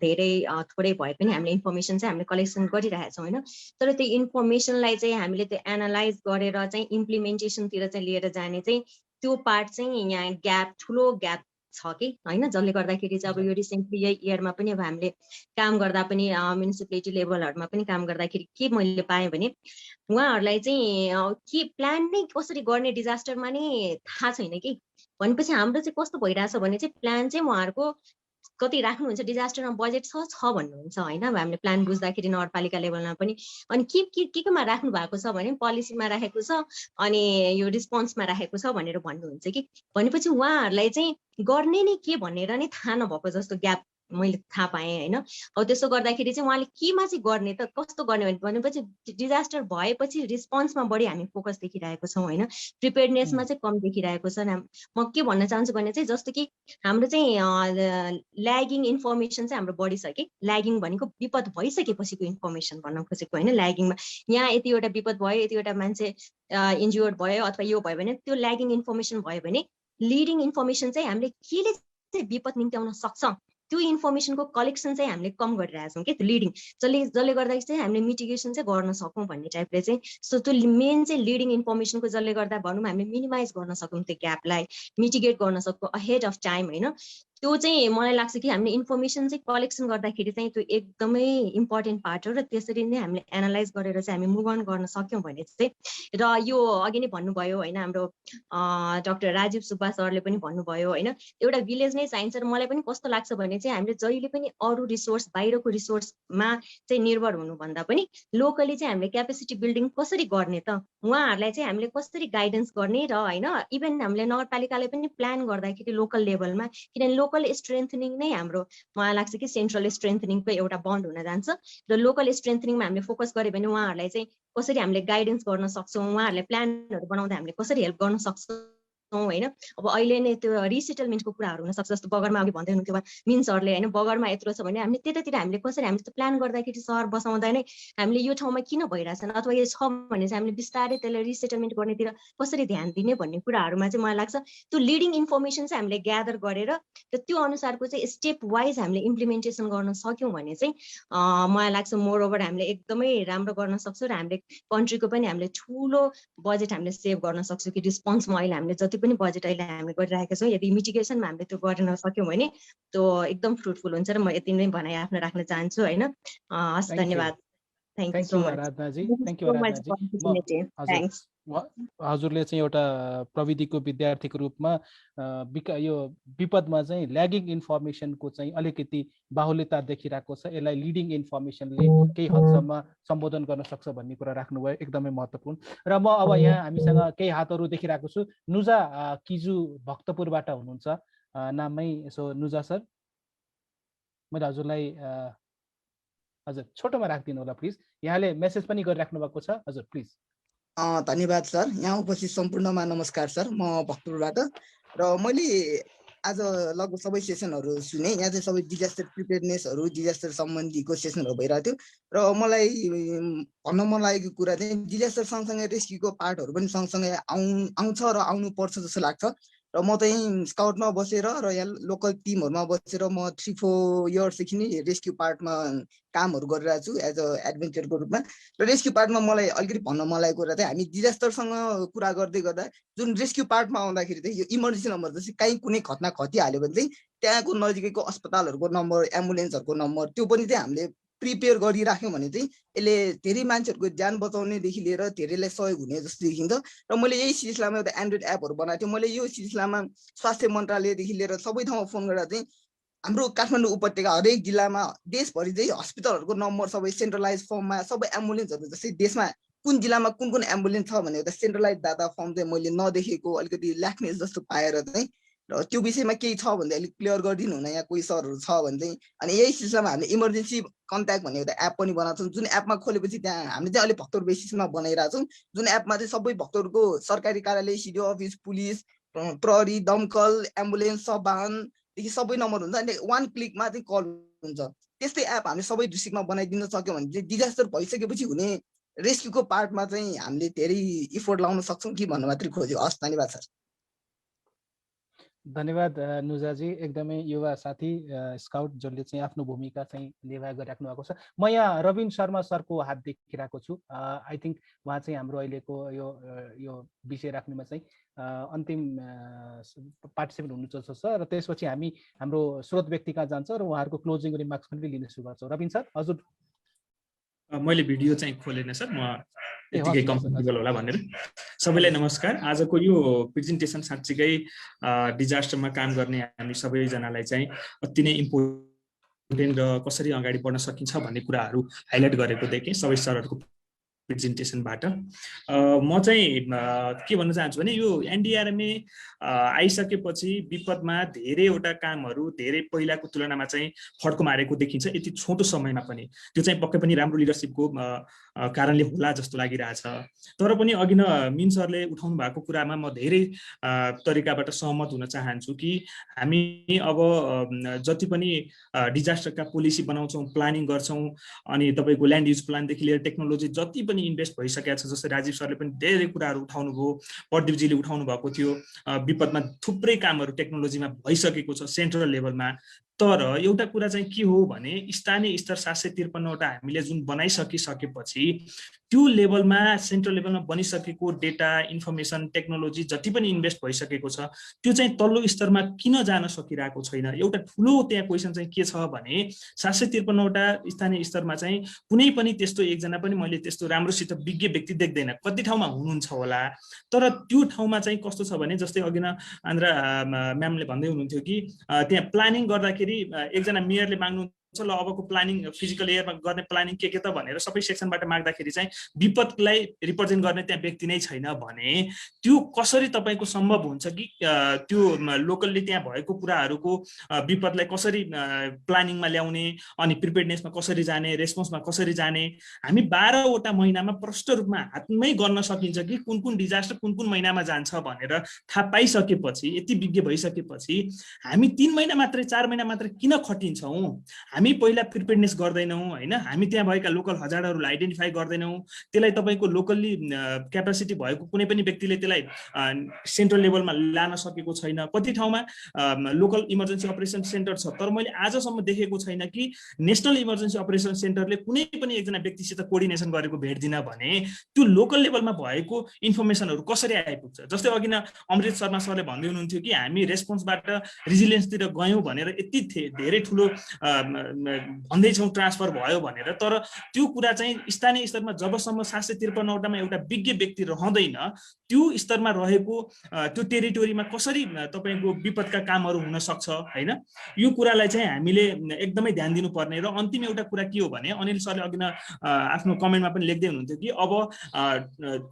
धेरै थोरै भए पनि हामीले इन्फर्मेसन चाहिँ हामीले कलेक्सन गरिरहेको छौँ होइन तर त्यो इन्फर्मेसनलाई चाहिँ हामीले त्यो एनालाइज गरेर चाहिँ इम्प्लिमेन्टेसनतिर चाहिँ लिएर जाने चाहिँ त्यो पार्ट चाहिँ यहाँ ग्याप ठुलो ग्याप छ कि होइन जसले गर्दाखेरि चाहिँ अब यो रिसेन्टली यही इयरमा पनि अब हामीले काम गर्दा पनि म्युनिसिपालिटी लेभलहरूमा पनि काम गर्दाखेरि के मैले पाएँ भने उहाँहरूलाई चाहिँ के प्लान नै कसरी गर्ने डिजास्टरमा नै थाहा छैन कि भनेपछि हाम्रो चाहिँ कस्तो भइरहेछ भने चाहिँ प्लान चाहिँ उहाँहरूको कति राख्नुहुन्छ डिजास्टरमा बजेट छ भन्नुहुन्छ होइन अब हामीले प्लान बुझ्दाखेरि नगरपालिका लेभलमा पनि अनि केमा राख्नु भएको छ भने पोलिसीमा राखेको छ अनि यो रिस्पोन्समा राखेको छ भनेर भन्नुहुन्छ कि भनेपछि उहाँहरूलाई चाहिँ गर्ने नै के भनेर नै थाहा नभएको जस्तो ग्याप मैले थाहा पाएँ होइन अब त्यसो गर्दाखेरि चाहिँ उहाँले केमा चाहिँ गर्ने त कस्तो गर्ने भनेपछि डिजास्टर भएपछि रिस्पोन्समा बढी हामी फोकस देखिरहेको छौँ होइन प्रिपेयर्डनेसमा चाहिँ कम देखिरहेको छ म के भन्न चाहन्छु भने चाहिँ जस्तो कि हाम्रो चाहिँ ल्यागिङ इन्फर्मेसन चाहिँ हाम्रो बढी छ कि ल्यागिङ भनेको विपद भइसकेपछिको इन्फर्मेसन भन्न खोजेको होइन ल्यागिङमा यहाँ यतिवटा विपद भयो यतिवटा मान्छे इन्ज्योर्ड भयो अथवा यो भयो भने त्यो ल्यागिङ इन्फर्मेसन भयो भने लिडिङ इन्फर्मेसन चाहिँ हामीले केले चाहिँ विपद निम्त्याउन सक्छ त्यो इन्फर्मेसनको कलेक्सन चाहिँ हामीले कम गरिरहेछौँ कि लिडिङ जसले गर्दाखेरि चाहिँ हामीले मिटिगेसन चाहिँ गर्न सकौँ भन्ने टाइपले चाहिँ सो त्यो मेन चाहिँ लिडिङ इन्फर्मेसनको जसले गर्दा भनौँ हामीले मिनिमाइज गर्न सकौँ त्यो ग्यापलाई मिटिगेट गर्न सकौँ अहेड अफ टाइम होइन त्यो चाहिँ मलाई लाग्छ कि हामीले इन्फर्मेसन चाहिँ कलेक्सन गर्दाखेरि चाहिँ त्यो एकदमै इम्पोर्टेन्ट पार्ट हो र त्यसरी नै हामीले एनालाइज गरेर चाहिँ हामी मुभ अन गर्न सक्यौँ भने चाहिँ र यो अघि नै भन्नुभयो होइन हाम्रो डाक्टर राजीव सुब्बा सरले पनि भन्नुभयो होइन एउटा भिलेज नै चाहिन्छ र मलाई पनि कस्तो लाग्छ भने चाहिँ हामीले जहिले पनि अरू रिसोर्स बाहिरको रिसोर्समा चाहिँ निर्भर हुनुभन्दा पनि लोकली चाहिँ हामीले क्यापेसिटी बिल्डिङ कसरी गर्ने त उहाँहरूलाई चाहिँ हामीले कसरी गाइडेन्स गर्ने र होइन इभन हामीले नगरपालिकाले पनि प्लान गर्दाखेरि लोकल लेभलमा किनभने लोकल स्ट्रेन्थनिङ नै हाम्रो मलाई लाग्छ कि सेन्ट्रल स्ट्रेन्थनिङको एउटा बन्ड हुन जान्छ र लोकल स्ट्रेन्थनिङमा हामीले फोकस गऱ्यो भने उहाँहरूलाई चाहिँ कसरी हामीले गाइडेन्स गर्न सक्छौँ उहाँहरूले प्लानहरू बनाउँदा हामीले कसरी हेल्प गर्न सक्छौँ होइन अब अहिले नै त्यो रिसेटलमेन्टको कुराहरू हुनसक्छ जस्तो बगरमा अघि भन्दै हुनुहुन्थ्यो मिन्सहरूले होइन बगरमा यत्रो छ भने हामीले त्यतातिर हामीले कसरी हामीले त्यो प्लान गर्दाखेरि सहर बसाउँदा नै हामीले यो ठाउँमा किन भइरहेछन् अथवा यो छ भने चाहिँ हामीले बिस्तारै त्यसलाई रिसेटलमेन्ट गर्नेतिर कसरी ध्यान दिने भन्ने कुराहरूमा चाहिँ मलाई लाग्छ त्यो लिडिङ इन्फर्मेसन चाहिँ हामीले ग्यादर गरेर र त्यो अनुसारको चाहिँ स्टेप वाइज हामीले इम्प्लिमेन्टेसन गर्न सक्यौँ भने चाहिँ मलाई लाग्छ मोरओभर हामीले एकदमै राम्रो गर्न सक्छौँ र हामीले कन्ट्रीको पनि हामीले ठुलो बजेट हामीले सेभ गर्न सक्छौँ कि रिस्पोन्समा अहिले हामीले जति पनि बजेट अहिले हामीले गरिरहेका छौँ यदि मिटिगेसनमा हामीले त्यो गर्न सक्यौँ भने त्यो एकदम फ्रुटफुल हुन्छ र म यति नै भनाइ आफ्नो राख्न चाहन्छु होइन हस् धन्यवाद थ्याङ्क यू सो मच हजुरले चाहिँ एउटा प्रविधिको विद्यार्थीको रूपमा यो विपदमा चाहिँ ल्यागिङ इन्फर्मेसनको चाहिँ अलिकति बाहुल्यता देखिरहेको छ यसलाई लिडिङ इन्फर्मेसनले केही हदसम्म सम्बोधन गर्न सक्छ भन्ने कुरा राख्नुभयो एकदमै महत्त्वपूर्ण र म अब यहाँ हामीसँग केही हातहरू देखिरहेको छु नुजा किजु भक्तपुरबाट हुनुहुन्छ नाममै यसो नुजा सर मैले हजुरलाई हजुर छोटोमा राखिदिनु होला प्लिज यहाँले मेसेज पनि गरिराख्नु भएको छ हजुर प्लिज धन्यवाद सर यहाँ उपस्थित सम्पूर्णमा नमस्कार सर म भक्तपुरबाट र मैले आज लगभग सबै सेसनहरू सुने यहाँ चाहिँ सबै डिजास्टर प्रिपेयर्डनेसहरू डिजास्टर सम्बन्धीको सेसनहरू भइरहेको थियो र मलाई भन्न मन लागेको कुरा चाहिँ डिजास्टर सँगसँगै रेस्क्युको पार्टहरू पनि सँगसँगै आउँछ र आउनु पर्छ जस्तो लाग्छ र म चाहिँ स्काउटमा बसेर र यहाँ लोकल टिमहरूमा बसेर म 3-4 इयर्सदेखि नै रेस्क्यु पार्टमा कामहरू गरिरहेको छु एज अ एडभेन्चरको रूपमा र रेस्क्यु पार्टमा मलाई अलिकति भन्न मन लागेको कुरा चाहिँ हामी डिजास्टरसँग कुरा गर्दै गर्दा जुन रेस्क्यु पार्टमा आउँदाखेरि चाहिँ यो इमर्जेन्सी नम्बर जस्तै काहीँ कुनै घटना घटिहाल्यो भने चाहिँ त्यहाँको नजिकैको अस्पतालहरूको नम्बर एम्बुलेन्सहरूको नम्बर त्यो पनि चाहिँ हामीले प्रिपेयर गरिराख्यौँ भने चाहिँ यसले धेरै मान्छेहरूको ज्यान बचाउनेदेखि लिएर धेरैलाई सहयोग हुने जस्तो देखिन्छ र मैले यही सिलसिलामा एउटा एन्ड्रोइड एपहरू बनाएको थिएँ मैले यो सिलसिलामा स्वास्थ्य मन्त्रालयदेखि लिएर सबै ठाउँमा फोन गरेर चाहिँ हाम्रो काठमाडौँ उपत्यका हरेक जिल्लामा देशभरि चाहिँ हस्पिटलहरूको नम्बर सबै सेन्ट्रलाइज फर्ममा सबै एम्बुलेन्सहरू जस्तै देशमा कुन जिल्लामा कुन एम्बुलेन्स छ भन्ने एउटा सेन्ट्रलाइज डाटा फर्म चाहिँ मैले नदेखेको अलिकति ल्याक्नेस जस्तो पाएर चाहिँ र त्यो विषयमा केही छ भने अलिक क्लियर गरिदिनु हुन यहाँ कोही सरहरू छ भने चाहिँ। अनि यही सिलसिलामा हामीले इमर्जेन्सी कन्ट्याक्ट भन्ने एउटा एप पनि बनाएको छौँ, जुन एपमा खोलेपछि त्यहाँ हामीले चाहिँ अहिले भक्तपुर बेसिसमा बनाइरहेको छौँ, जुन एपमा चाहिँ सबै भक्तपुरको सरकारी कार्यालय, सिडिओ अफिस, पुलिस, प्रहरी, दमकल, एम्बुलेन्स, सब वाहनदेखि सबै नम्बर हुन्छ अनि 1 क्लिकमा चाहिँ कल हुन्छ। त्यस्तै एप हामीले सबै डिस्ट्रिक्टमा बनाइदिन सक्यौँ भने चाहिँ डिजास्टर भइसकेपछि हुने रेस्क्युको पार्टमा चाहिँ हामीले धेरै इफोर्ट लाउन सक्छौँ कि भन्नु मात्रै खोज्यो। हस्, धन्यवाद सर। धन्यवाद नुजाजी, एकदमै युवा साथी स्काउट जसले चाहिँ आफ्नो भूमिका चाहिँ निर्वाह गरिराख्नु भएको छ। म यहाँ रविन शर्मा सरको हात देखिरहेको छु। आई थिङ्क उहाँ चाहिँ हाम्रो अहिलेको यो विषय राख्नेमा चाहिँ अन्तिम पार्टिसिपेन्ट हुनुहुन्छ सर, र त्यसपछि हामी हाम्रो स्रोत व्यक्ति कहाँ जान्छ र उहाँहरूको क्लोजिङ रिमार्क्स पनि लिन सुरु गर्छौँ। रविन सर, हजुर। मैले भिडियो चाहिँ खोलेन सर, म यतिकै कम्फर्टेबल होला भनेर। सबैलाई नमस्कार। आजको यो प्रेजेन्टेसन साँच्चीकै डिजास्टरमा काम गर्ने हामी सबैजनालाई चाहिँ अति नै इम्पोर्टेन्ट र कसरी अगाडि बढ्न सकिन्छ भन्ने कुराहरू हाइलाइट गरेको देखेँ सबै सरहरूको प्रेजेन्टेसनबाट। म चाहिँ के भन्न चाहन्छु भने यो एनडीआरएमए आइसकेपछि विपदमा धेरैवटा कामहरू धेरै पहिलाको तुलनामा चाहिँ फड्को मारेको देखिन्छ यति छोटो समयमा पनि। त्यो चाहिँ पक्कै पनि राम्रो लिडरसिपको कारणले होला जस्तो लागिरहेछ। तर पनि अघि न मिन सरले उठाउनु भएको कुरामा म धेरै तरिकाबाट सहमत हुन चाहन्छु कि हामी अब जति पनि डिजास्टरका पोलिसी बनाउँछौँ, प्लानिङ गर्छौँ, अनि तपाईँको ल्यान्ड युज प्लानदेखि लिएर टेक्नोलोजी जति पनि इन्भेस्ट भइसकेको छ, जस्तै राजीव सरले पनि धेरै कुराहरू उठाउनु भयो, प्रदीपजीले उठाउनु भएको थियो, विपदमा थुप्रै कामहरू टेक्नोलोजीमा भइसकेको छ सेन्ट्रल लेभलमा। तर एउटा कुरा चाहिँ के हो भने स्थानीय स्तर 753 वटा हामीले जुन बनाइसकिसकेपछि त्यो लेभलमा सेन्ट्रल लेभलमा बनिसकेको डेटा, इन्फर्मेसन, टेक्नोलोजी जति पनि इन्भेस्ट भइसकेको छ त्यो चाहिँ तल्लो स्तरमा किन जान सकिरहेको छैन? एउटा ठुलो त्यहाँ क्वेसन चाहिँ के छ भने 753 वटा स्थानीय स्तरमा चाहिँ कुनै पनि त्यस्तो एकजना पनि मैले त्यस्तो राम्रोसित विज्ञ व्यक्ति देख्दैन। कति ठाउँमा हुनुहुन्छ होला, तर त्यो ठाउँमा चाहिँ कस्तो छ भने जस्तै अघि न आन्द्रा म्यामले भन्दै हुनुहुन्थ्यो कि त्यहाँ प्लानिङ गर्दाखेरि एकजना मेयरले माग्नु ल अबको प्लानिङ फिजिकल एयरमा गर्ने प्लानिङ के त भनेर सबै सेक्सनबाट माग्दाखेरि चाहिँ विपदलाई रिप्रेजेन्ट गर्ने त्यहाँ व्यक्ति नै छैन भने त्यो कसरी तपाईँको सम्भव हुन्छ कि त्यो लोकल्ली त्यहाँ भएको कुराहरूको विपदलाई कसरी प्लानिङमा ल्याउने, अनि प्रिपेयर्डनेसमा कसरी जाने, रेस्पोन्समा कसरी जाने? हामी 12 वटा महिनामा प्रष्ट रूपमा हातमै गर्न सकिन्छ कि कुन कुन डिजास्टर कुन कुन महिनामा जान्छ भनेर थाहा पाइसकेपछि, यति विज्ञ भइसकेपछि हामी 3 महिना मात्रै 4 महिना मात्रै किन खटिन्छौँ? हामी पहिला प्रिपेयर्डनेस गर्दैनौँ हैन? हामी त्यहाँ भएका लोकल हजारहरूलाई आइडेन्टिफाई गर्दैनौँ, त्यसलाई तपाईँको लोकल्ली क्यापासिटी भएको कुनै पनि व्यक्तिले त्यसलाई सेन्ट्रल लेभलमा लान सकेको छैन। कति ठाउँमा लोकल इमर्जेन्सी अपरेसन सेन्टर छ, तर मैले आजसम्म देखेको छैन कि नेसनल इमर्जेन्सी अपरेसन सेन्टरले कुनै पनि एकजना व्यक्तिसित कोअर्डिनेसन गरेको भेट्दिन भने त्यो लोकल लेभलमा भएको इन्फर्मेसनहरू कसरी आइपुग्छ? जस्तै अघि न अमृत शर्मा सरले भन्दै हुनुहुन्थ्यो कि हामी रेस्पोन्सबाट रिजिलियन्सतिर गयौँ भनेर यति धेरै ठुलो भन्दैछौँ ट्रान्सफर भयो भनेर, तर त्यो कुरा चाहिँ स्थानीय स्तरमा जबसम्म 753 वटामा एउटा विज्ञ व्यक्ति रहँदैन त्यो स्तरमा रहेको त्यो टेरिटोरीमा कसरी तपाईँको विपदका कामहरू हुन सक्छ हैन? यो कुरालाई चाहिँ हामीले एकदमै ध्यान दिनुपर्ने। र अन्तिम एउटा कुरा के हो भने अनिल सरले अघि न आफ्नो कमेन्टमा पनि लेख्दै हुनुहुन्थ्यो कि अब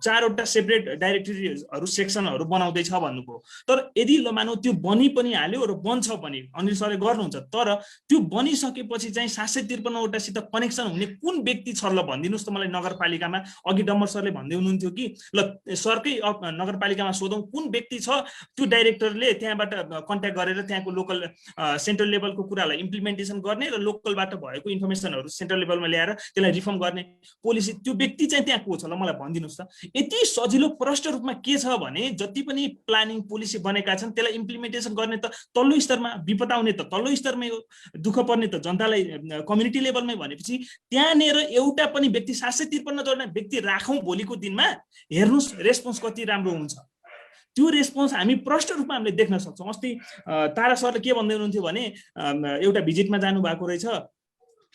4 वटा सेपरेट डाइरेक्टरीहरू सेक्सनहरू बनाउँदैछ भन्नुभयो। तर यदि ल मानौ त्यो बनि पनि हाल्यो र बन्छ पनि, अनिल सरले गर्नुहुन्छ, तर त्यो बनिसकेपछि चाहिँ 753 वटासित कनेक्सन हुने कुन व्यक्ति छ ल भनिदिनुहोस् त मलाई नगरपालिकामा? अघि डम्बर सरले भन्दै हुनुहुन्थ्यो कि ल सरकै नगरपालिकामा सोधौँ कुन व्यक्ति छ त्यो डाइरेक्टरले त्यहाँबाट कन्ट्याक्ट गरेर त्यहाँको लोकल सेन्ट्रल लेभलको कुरालाई इम्प्लिमेन्टेसन गर्ने र लोकलबाट भएको इन्फर्मेसनहरू सेन्ट्रल लेभलमा ल्याएर त्यसलाई रिफर्म गर्ने पोलिसी त्यो व्यक्ति चाहिँ त्यहाँ को छ ल मलाई भनिदिनुहोस् त। यति सजिलो प्रष्ट रूपमा के छ भने जति पनि प्लानिङ पोलिसी बनेका छन् त्यसलाई इम्प्लिमेन्टेसन गर्ने त तल्लो स्तरमा, विपद आउने त तल्लो स्तरमै हो, दुःख पर्ने त जनतालाई कम्युनिटी लेभलमै भनेपछि त्यहाँनिर एउटा पनि व्यक्ति 753 जना व्यक्ति राखौँ भोलिको दिनमा, हेर्नुहोस् रेस्पोन्स कति राम्रो हुन्छ। त्यो रेस्पोन्स हामी प्रष्ट रूपमा हामीले देख्न सक्छौँ। अस्ति तारा सरले के भन्दै हुनुहुन्थ्यो भने एउटा भिजिटमा जानु भएको रहेछ,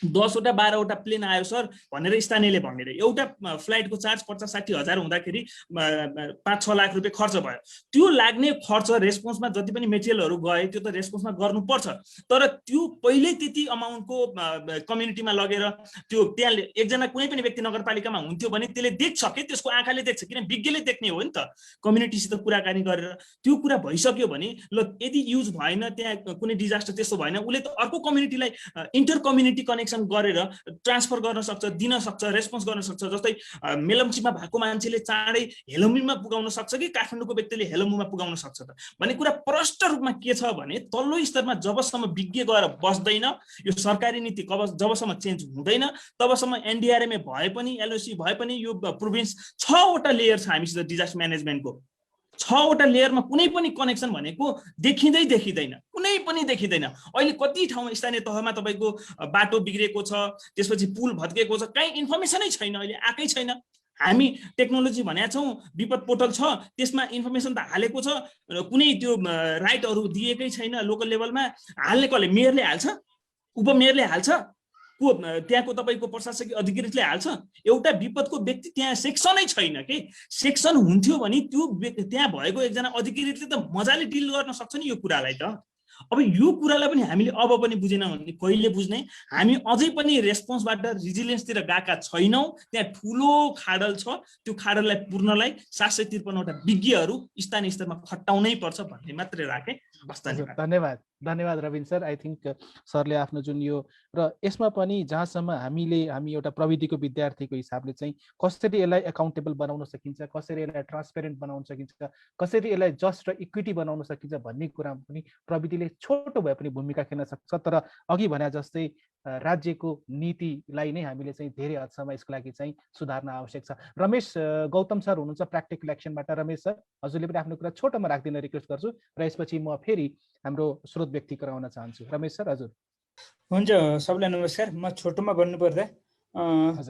10वटा 12वटा प्लेन आयो सर भनेर स्थानीयले भनेर एउटा फ्लाइटको चार्ज 50-60 हजार हुँदाखेरि 5-6 लाख रुपियाँ खर्च भयो। त्यो लाग्ने खर्च रेस्पोन्समा जति पनि मेटेरियलहरू गए त्यो त रेस्पोन्समा गर्नुपर्छ, तर त्यो पहिल्यै त्यति अमाउन्टको कम्युनिटीमा लगेर त्यो त्यहाँ एकजना कुनै पनि व्यक्ति नगरपालिकामा हुन्थ्यो भने त्यसले देख्छ के, त्यसको आँखाले देख्छ, किन विज्ञले देख्ने हो नि त, कम्युनिटीसित कुराकानी गरेर त्यो कुरा भइसक्यो भने ल यदि युज भएन, त्यहाँ कुनै डिजास्टर त्यस्तो भएन, उसले त अर्को कम्युनिटीलाई इन्टर कम्युनिटी कनेक्सन गरेर ट्रान्सफर गर्न सक्छ, दिन सक्छ, रेस्पोन्स गर्न सक्छ। जस्तै मेलम्चीमा भएको मान्छेले चाँडै हेलमुमा पुगाउन सक्छ कि काठमाडौँको व्यक्तिले हेलमुमा पुगाउन सक्छ त भन्ने कुरा प्रष्ट रूपमा के छ भने तल्लो स्तरमा जबसम्म विज्ञ गएर बस्दैन, यो सरकारी नीति जबसम्म चेन्ज हुँदैन तबसम्म एनडीआरएमए भए पनि एलओसी भए पनि यो प्रोभिन्स 6वटा लेयर छ हामीसित डिजास्टर म्यानेजमेन्टको। 6वटा लेयरमा कुनै पनि कनेक्सन भनेको देखिँदैन, कुनै पनि देखिँदैन। अहिले कति ठाउँमा स्थानीय तहमा तपाईँको बाटो बिग्रेको छ, त्यसपछि पुल भत्केको छ, कहीँ इन्फर्मेसनै छैन, अहिले आएकै छैन। हामी टेक्नोलोजी भनेका छौँ, विपद पोर्टल छ, त्यसमा इन्फर्मेसन त हालेको छ, कुनै त्यो राइटहरू दिएकै छैन लोकल लेभलमा। हाल्ने कसले? मेयरले हाल्छ, उपमेयरले हाल्छ, त्यहाँको तपाईँको प्रशासकीय अधिकृतले हाल्छ। एउटा विपदको व्यक्ति त्यहाँ सेक्सनै छैन कि, सेक्सन हुन्थ्यो भने त्यो त्यहाँ भएको एकजना अधिकृतले त मजाले डिल गर्न सक्छ नि यो कुरालाई त। अब यो कुरालाई पनि हामीले अब पनि बुझेनौँ भने कहिले बुझ्ने? हामी अझै पनि रेस्पोन्सबाट रिजिलियन्सतिर गएका छैनौँ। त्यहाँ ठुलो खाडल छ, त्यो खाडललाई पूर्णलाई 753वटा विज्ञहरू स्थानीय स्तरमा खटाउनै पर्छ भन्ने मात्रै राखेँ। धन्यवाद रविन सर। आई थिङ्क सरले आफ्नो जुन यो र यसमा पनि जहाँसम्म हामी एउटा प्रविधिको विद्यार्थीको हिसाबले चाहिँ कसरी यसलाई एकाउन्टेबल बनाउन सकिन्छ, कसरी यसलाई ट्रान्सपेरेन्ट बनाउन सकिन्छ, कसरी यसलाई जस्ट र इक्विटी बनाउन सकिन्छ भन्ने कुरा पनि प्रविधिले छोटो भए पनि भूमिका खेल्न सक्छ। तर अघि भने जस्तै राज्यको नीतिलाई नै हामीले चाहिँ धेरै हदसम्म यसको लागि चाहिँ सुधार्न आवश्यक छ। रमेश गौतम सर हुनुहुन्छ प्र्याक्टिकल एक्सनबाट। रमेश सर, हजुरले पनि आफ्नो कुरा छोटोमा राख्दिन रिक्वेस्ट गर्छु र यसपछि म फेरि हाम्रो स्रोत व्यक्ति गराउन चाहन्छु। रमेश सर, हजुर। हुन्छ, सबैलाई नमस्कार। म छोटोमा भन्नुपर्दा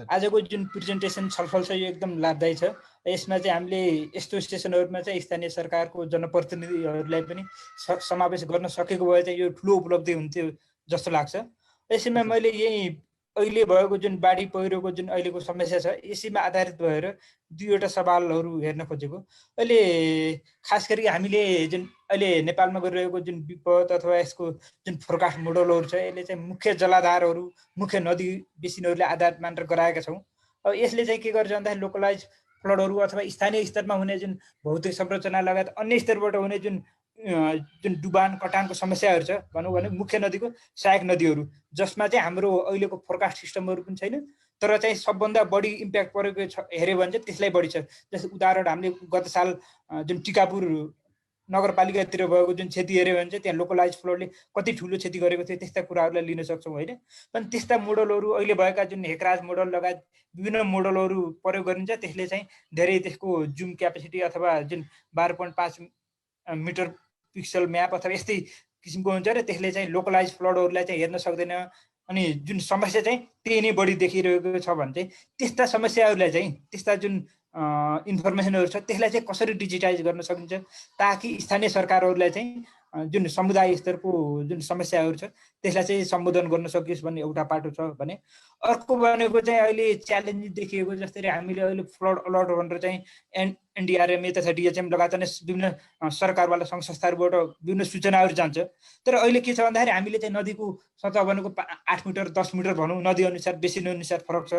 आजको जुन प्रेजेन्टेसन छलफल छ यो एकदम लाभदायी छ। यसमा चाहिँ हामीले यस्तो सेसनहरूमा चाहिँ स्थानीय सरकारको जनप्रतिनिधिहरूलाई पनि समावेश गर्न सकेको भए चाहिँ यो ठुलो उपलब्धि हुन्थ्यो जस्तो लाग्छ। यसैमा मैले यही अहिले भएको जुन बाढी पहिरोको जुन अहिलेको समस्या छ यसैमा आधारित भएर दुईवटा सवालहरू हेर्न खोजेको। अहिले खास गरी हामीले जुन अहिले नेपालमा गरिरहेको जुन विपद अथवा यसको जुन फोरकास्ट मोडलहरू छ यसले चाहिँ मुख्य जलाधारहरू, मुख्य नदी बेसिनहरूले आधार मानेर गराएका छौँ। अब यसले चाहिँ के गर्छ भन्दाखेरि लोकलाइज फ्लडहरू अथवा स्थानीय स्तरमा हुने जुन भौतिक संरचना लगायत अन्य स्तरबाट हुने जुन डुबान कटानको समस्याहरू छ भनौँ भने मुख्य नदीको सहायक नदीहरू जसमा चाहिँ हाम्रो अहिलेको फोरकास्ट सिस्टमहरू पनि छैन, तर चाहिँ सबभन्दा बढी इम्प्याक्ट परेको छ हेऱ्यो भने चाहिँ त्यसलाई बढी छ। जस्तो उदाहरण हामीले गत साल जुन टिकापुर नगरपालिकातिर भएको जुन क्षति हेऱ्यो भने चाहिँ त्यहाँ लोकलाइज फ्लडले कति ठुलो क्षति गरेको थियो त्यस्ता कुराहरूलाई लिन सक्छौँ होइन। अनि त्यस्ता मोडलहरू अहिले भएका जुन हेकराज मोडल लगायत विभिन्न मोडलहरू प्रयोग गरिन्छ त्यसले चाहिँ धेरै त्यसको जुम क्यापेसिटी अथवा जुन 12.5 मिटर पिक्सल म्याप अथवा यस्तै किसिमको हुन्छ र त्यसले चाहिँ लोकलाइज फ्लडहरूलाई चाहिँ हेर्न सक्दैन। अनि जुन समस्या चाहिँ त्यही नै बढी देखिरहेको छ भने चाहिँ त्यस्ता समस्याहरूलाई चाहिँ त्यस्ता जुन इन्फर्मेसनहरू छ त्यसलाई चाहिँ कसरी डिजिटाइज गर्न सकिन्छ ताकि स्थानीय सरकारहरूलाई चाहिँ जुन समुदाय स्तरको जुन समस्याहरू छ त्यसलाई चाहिँ सम्बोधन गर्न सकियोस् भन्ने एउटा पाटो छ भने अर्को भनेको चाहिँ अहिले च्यालेन्ज देखिएको जस्तै हामीले अहिले फ्लड अलर्ट भनेर चाहिँ एनडीआरएमए तथा डिएचएम लगायत विभिन्न सरकारवाला सङ्घ संस्थाहरूबाट विभिन्न सूचनाहरू जान्छ। तर अहिले के छ भन्दाखेरि हामीले चाहिँ नदीको सतह भनेको 8 मिटर 10 मिटर भनौँ, नदी अनुसार बेसिन अनुसार फरक छ,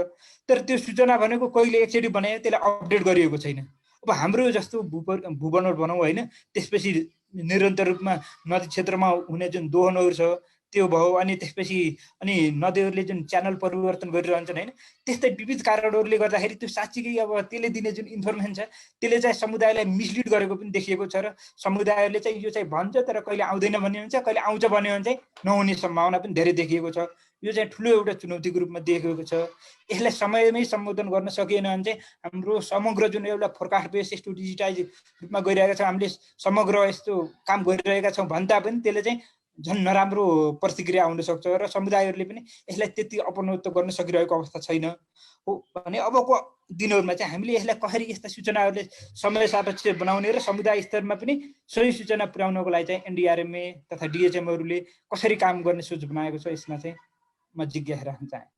तर त्यो सूचना भनेको कहिले एकचोटि बनायो त्यसलाई अपडेट गरिएको छैन। अब हाम्रो जस्तो भूबनोट भनौँ होइन, त्यसपछि निरन्तर रूपमा नदी क्षेत्रमा हुने जुन दोहनहरू छ त्यो भयो, अनि त्यसपछि अनि नदीहरूले जुन च्यानल परिवर्तन गरिरहन्छन् होइन, त्यस्तै विविध कारणहरूले गर्दाखेरि त्यो साँच्चीकै अब त्यसले दिने जुन इन्फर्मेसन छ त्यसले चाहिँ समुदायलाई मिसलिड गरेको पनि देखिएको छ र समुदायहरूले चाहिँ यो चाहिँ भन्छ तर कहिले आउँदैन भन्ने हुन्छ, कहिले आउँछ भन्ने भने चाहिँ नहुने सम्भावना पनि धेरै देखिएको छ। यो चाहिँ ठुलो एउटा चुनौतीको रूपमा देखिएको छ। यसलाई समयमै सम्बोधन गर्न सकिएन भने चाहिँ हाम्रो समग्र जुन एउटा फोरकास्ट बेस यस्तो डिजिटाइज रूपमा गइरहेका छौँ, हामीले समग्र यस्तो काम गरिरहेका छौँ भन्दा पनि त्यसले चाहिँ झन् नराम्रो प्रतिक्रिया आउन सक्छ र समुदायहरूले पनि यसलाई त्यति अपनत्व गर्न सकिरहेको अवस्था छैन हो भने अबको दिनहरूमा चाहिँ हामीले यसलाई कसरी यस्ता सूचनाहरूले समय सापेक्ष बनाउने र समुदाय स्तरमा पनि सही सूचना पुर्याउनको लागि चाहिँ एनडीआरएमए तथा डिएचएमहरूले कसरी काम गर्ने सोच बनाएको छ यसमा चाहिँ म जिज्ञासा राख्न चाहे।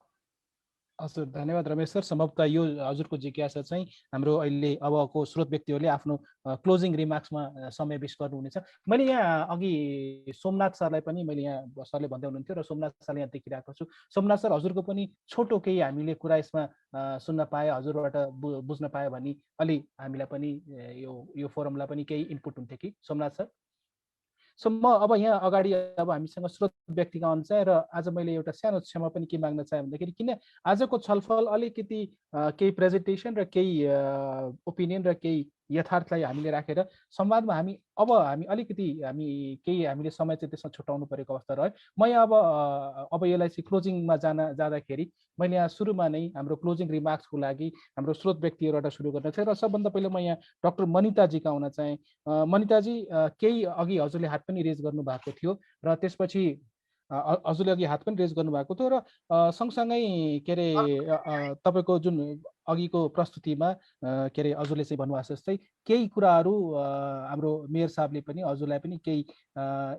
हजुर धन्यवाद रमेश सर। सम्भवतः यो हजुरको जिज्ञासा चाहिँ हाम्रो अहिले अबको स्रोत व्यक्तिहरूले आफ्नो क्लोजिङ रिमार्क्समा समावेश गर्नुहुनेछ। मैले यहाँ अघि सोमनाथ सरलाई पनि मैले यहाँ सरले भन्दै हुनुहुन्थ्यो र सोमनाथ सरले यहाँ देखिरहेको छु। सोमनाथ सर हजुरको पनि छोटो केही हामीले कुरा यसमा सुन्न पाए, हजुरबाट बुझ्न पाए भने अलि हामीलाई पनि यो फोरमलाई पनि केही इनपुट हुन्थ्यो कि सोमनाथ सर? सो म अब यहाँ अगाडि अब हामीसँग स्रोत व्यक्तिका अनुसार र आज मैले एउटा सानो क्षमा पनि के माग्न चाहे भन्दाखेरि किन आजको छलफल अलिकति केही प्रेजेन्टेसन र केही ओपिनियन र केही यथार्थलाई हामीले राखेर संवादमा हामी अलिकति हामीले समय चाहिँ त्यसमा छुट्याउनु परेको अवस्था रह्यो। म यहाँ अब यसलाई चाहिँ क्लोजिङमा जाँदाखेरि मैले यहाँ सुरुमा नै हाम्रो क्लोजिङ रिमार्क्सको लागि हाम्रो स्रोत व्यक्तिहरूबाट सुरु गर्न चाहे र सबभन्दा पहिले म यहाँ डाक्टर मनिताजीका आउन चाहे। मनिताजी केही अघि हजुरले हात पनि रेज गर्नुभएको थियो र त्यसपछि हजुरले अघि हात पनि रेज गर्नुभएको थियो र सँगसँगै के अरे तपाईँको जुन अघिको प्रस्तुतिमा के अरे हजुरले चाहिँ भन्नुभएको जस्तै केही कुराहरू हाम्रो मेयर साहबले पनि हजुरलाई पनि केही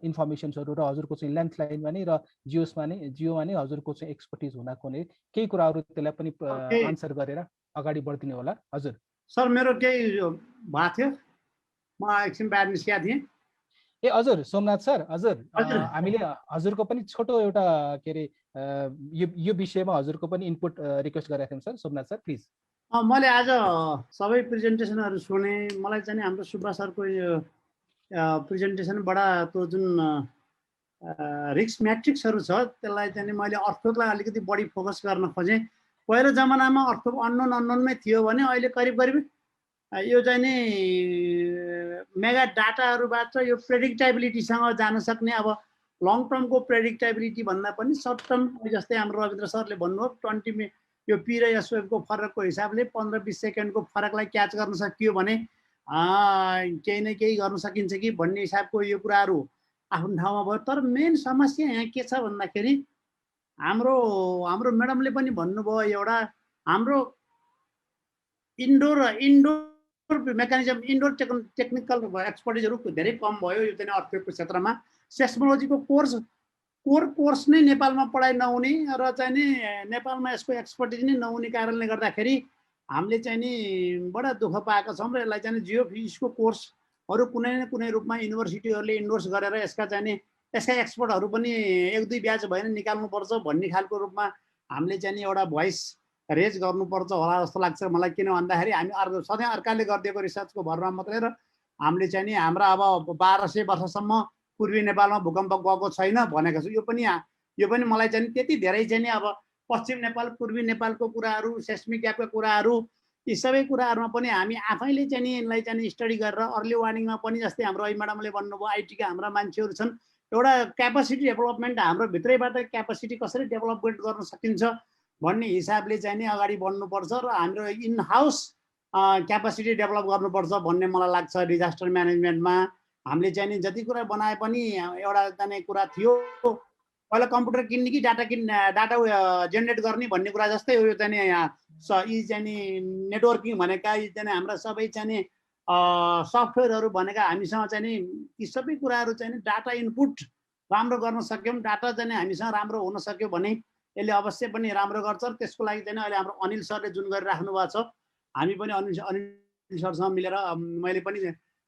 इन्फर्मेसन्सहरू र हजुरको चाहिँ ल्यान्डलाइनमा नै र जियोमा नै हजुरको चाहिँ एक्सपर्टिज हुनको नै केही कुराहरू त्यसलाई पनि आन्सर गरेर अगाडि बढिदिनु होला। हजुर सर मेरो केही भएको थियो, म एकछिन बाहिर निस्किएको थिएँ। ए हजुर सोमनाथ सर, हजुर हामीले हजुरको पनि छोटो एउटा के अरे यो विषयमा हजुरको पनि इनपुट रिक्वेस्ट गरेका थियौँ सर। Somnath sir please. मैले आज सबै प्रेजेन्टेसनहरू सुने। मलाई चाहिँ हाम्रो सुब्बा सरको यो प्रेजेन्टेसनबाट त्यो जुन रिस्क म्याट्रिक्सहरू छ त्यसलाई चाहिँ मैले अर्थलाई अलिकति बढी फोकस गर्न खोजेँ। पहिलो जमानामा अर्थ अननोनमै थियो भने अहिले करिब यो चाहिँ नि मेगा डाटाहरूबाट यो प्रेडिक्टेबिलिटीसँग जान सक्ने, अब लङ टर्मको प्रेडिक्टेबिलिटी भन्दा पनि सर्ट टर्म जस्तै हाम्रो रविन्द्र सरले भन्नुभयो 20 यो पी र एसवेबको फरकको हिसाबले 15-20 सेकेन्डको फरकलाई क्याच गर्न सकियो भने केही न केही गर्न सकिन्छ कि भन्ने हिसाबको यो कुराहरू आफ्नो ठाउँमा भयो। तर मेन समस्या यहाँ के छ भन्दाखेरि हाम्रो म्याडमले पनि भन्नुभयो एउटा हाम्रो इन्डोर मेकानिजम इन्डोर टेक्निकल एक्सपर्टिजहरू धेरै कम भयो यो चाहिँ अर्थको क्षेत्रमा। सेस्मोलोजीको कोर्स नै नेपालमा पढाइ नहुने र चाहिँ नि नेपालमा यसको एक्सपर्टिज नै नहुने कारणले गर्दाखेरि हामीले चाहिँ नि बडा दुःख पाएका छौँ र यसलाई चाहिँ जियोफिजिक्सको कोर्सहरू कुनै न कुनै रूपमा युनिभर्सिटीहरूले इन्डोर्स गरेर यसका एक्सपर्टहरू पनि 1-2 ब्याच भएन निकाल्नुपर्छ भन्ने खालको रूपमा हामीले चाहिँ एउटा भोइस रेज गर्नुपर्छ होला जस्तो लाग्छ मलाई। किन भन्दाखेरि हामी सधैँ अर्काले गरिदिएको रिसर्चको भरमा मात्रै र हामीले चाहिँ नि हाम्रा अब 1200 वर्षसम्म पूर्वी नेपालमा भूकम्प गएको छैन भनेको छु। यो पनि मलाई चाहिँ त्यति धेरै चाहिँ नि अब पश्चिम नेपाल पूर्वी नेपालको कुराहरू सेस्मिक ग्यापका कुराहरू यी सबै कुराहरूमा पनि हामी आफैले चाहिँ नि यसलाई चाहिँ स्टडी गरेर अर्ली वार्निङमा पनि जस्तै हाम्रो आई म्याडमले भन्नुभयो आइटीका हाम्रा मान्छेहरू छन्, एउटा क्यापासिटी डेभलपमेन्ट हाम्रो भित्रैबाट क्यापासिटी कसरी डेभलपमेन्ट गर्न सकिन्छ भन्ने हिसाबले चाहिँ नि अगाडि बढ्नुपर्छ र हाम्रो इन हाउस क्यापासिटी डेभलप गर्नुपर्छ भन्ने मलाई लाग्छ। डिजास्टर म्यानेजमेन्टमा हामीले चाहिँ नि जति कुरा बनाए पनि एउटा जाने कुरा थियो पहिला कम्प्युटर किन्ने कि डाटा जेनेरेट गर्ने भन्ने कुरा जस्तै हो। यो चाहिँ नि यी चाहिँ नि नेटवर्किङ भनेका यी चाहिँ हाम्रा सबै चाहिँ नि सफ्टवेयरहरू भनेका हामीसँग चाहिँ नि यी सबै कुराहरू चाहिँ नि डाटा इनपुट राम्रो गर्न सक्यौँ, डाटा चाहिँ हामीसँग राम्रो हुन सक्यो भने यसले अवश्य पनि राम्रो गर्छ। त्यसको लागि चाहिँ अहिले हाम्रो अनिल सरले जुन गरिराख्नु भएको छ हामी पनि अनिल सरसँग मिलेर मैले पनि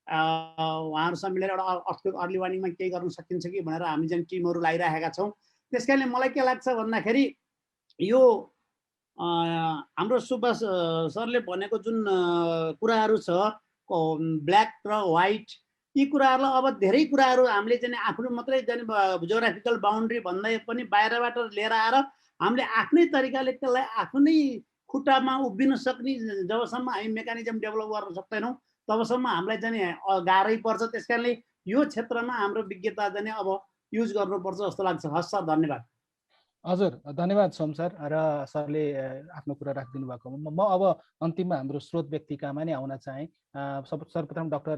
उहाँहरूसँग मिलेर एउटा अर्थको अर्ली वार्निङमा केही गर्न सकिन्छ कि भनेर हामी चाहिँ टिमहरू लगाइरहेका छौँ। त्यस कारणले मलाई के लाग्छ भन्दाखेरि यो हाम्रो सुब्बा सरले भनेको जुन कुराहरू छ ब्ल्याक र व्हाइट यी कुराहरूलाई अब धेरै कुराहरू हामीले चाहिँ आफ्नो मात्रै चाहिँ जियोग्राफिकल बााउन्ड्री भन्दै पनि बाहिरबाट लिएर आएर हामीले आफ्नै तरिकाले त्यसलाई आफ्नै खुट्टामा उभिन सक्ने जबसम्म हामी मेकानिजम डेभलप गर्न सक्दैनौँ तबसम्म हामीलाई चाहिँ गाह्रै पर्छ। त्यस कारणले यो क्षेत्रमा हाम्रो विज्ञता चाहिँ अब युज गर्नुपर्छ जस्तो लाग्छ। हस् सर, धन्यवाद। हजुर धन्यवाद सोम सर र सरले आफ्नो कुरा राखिदिनु भएको। म अब अन्तिममा हाम्रो स्रोत व्यक्तिकामा नै आउन चाहेँ। सर्वप्रथम डाक्टर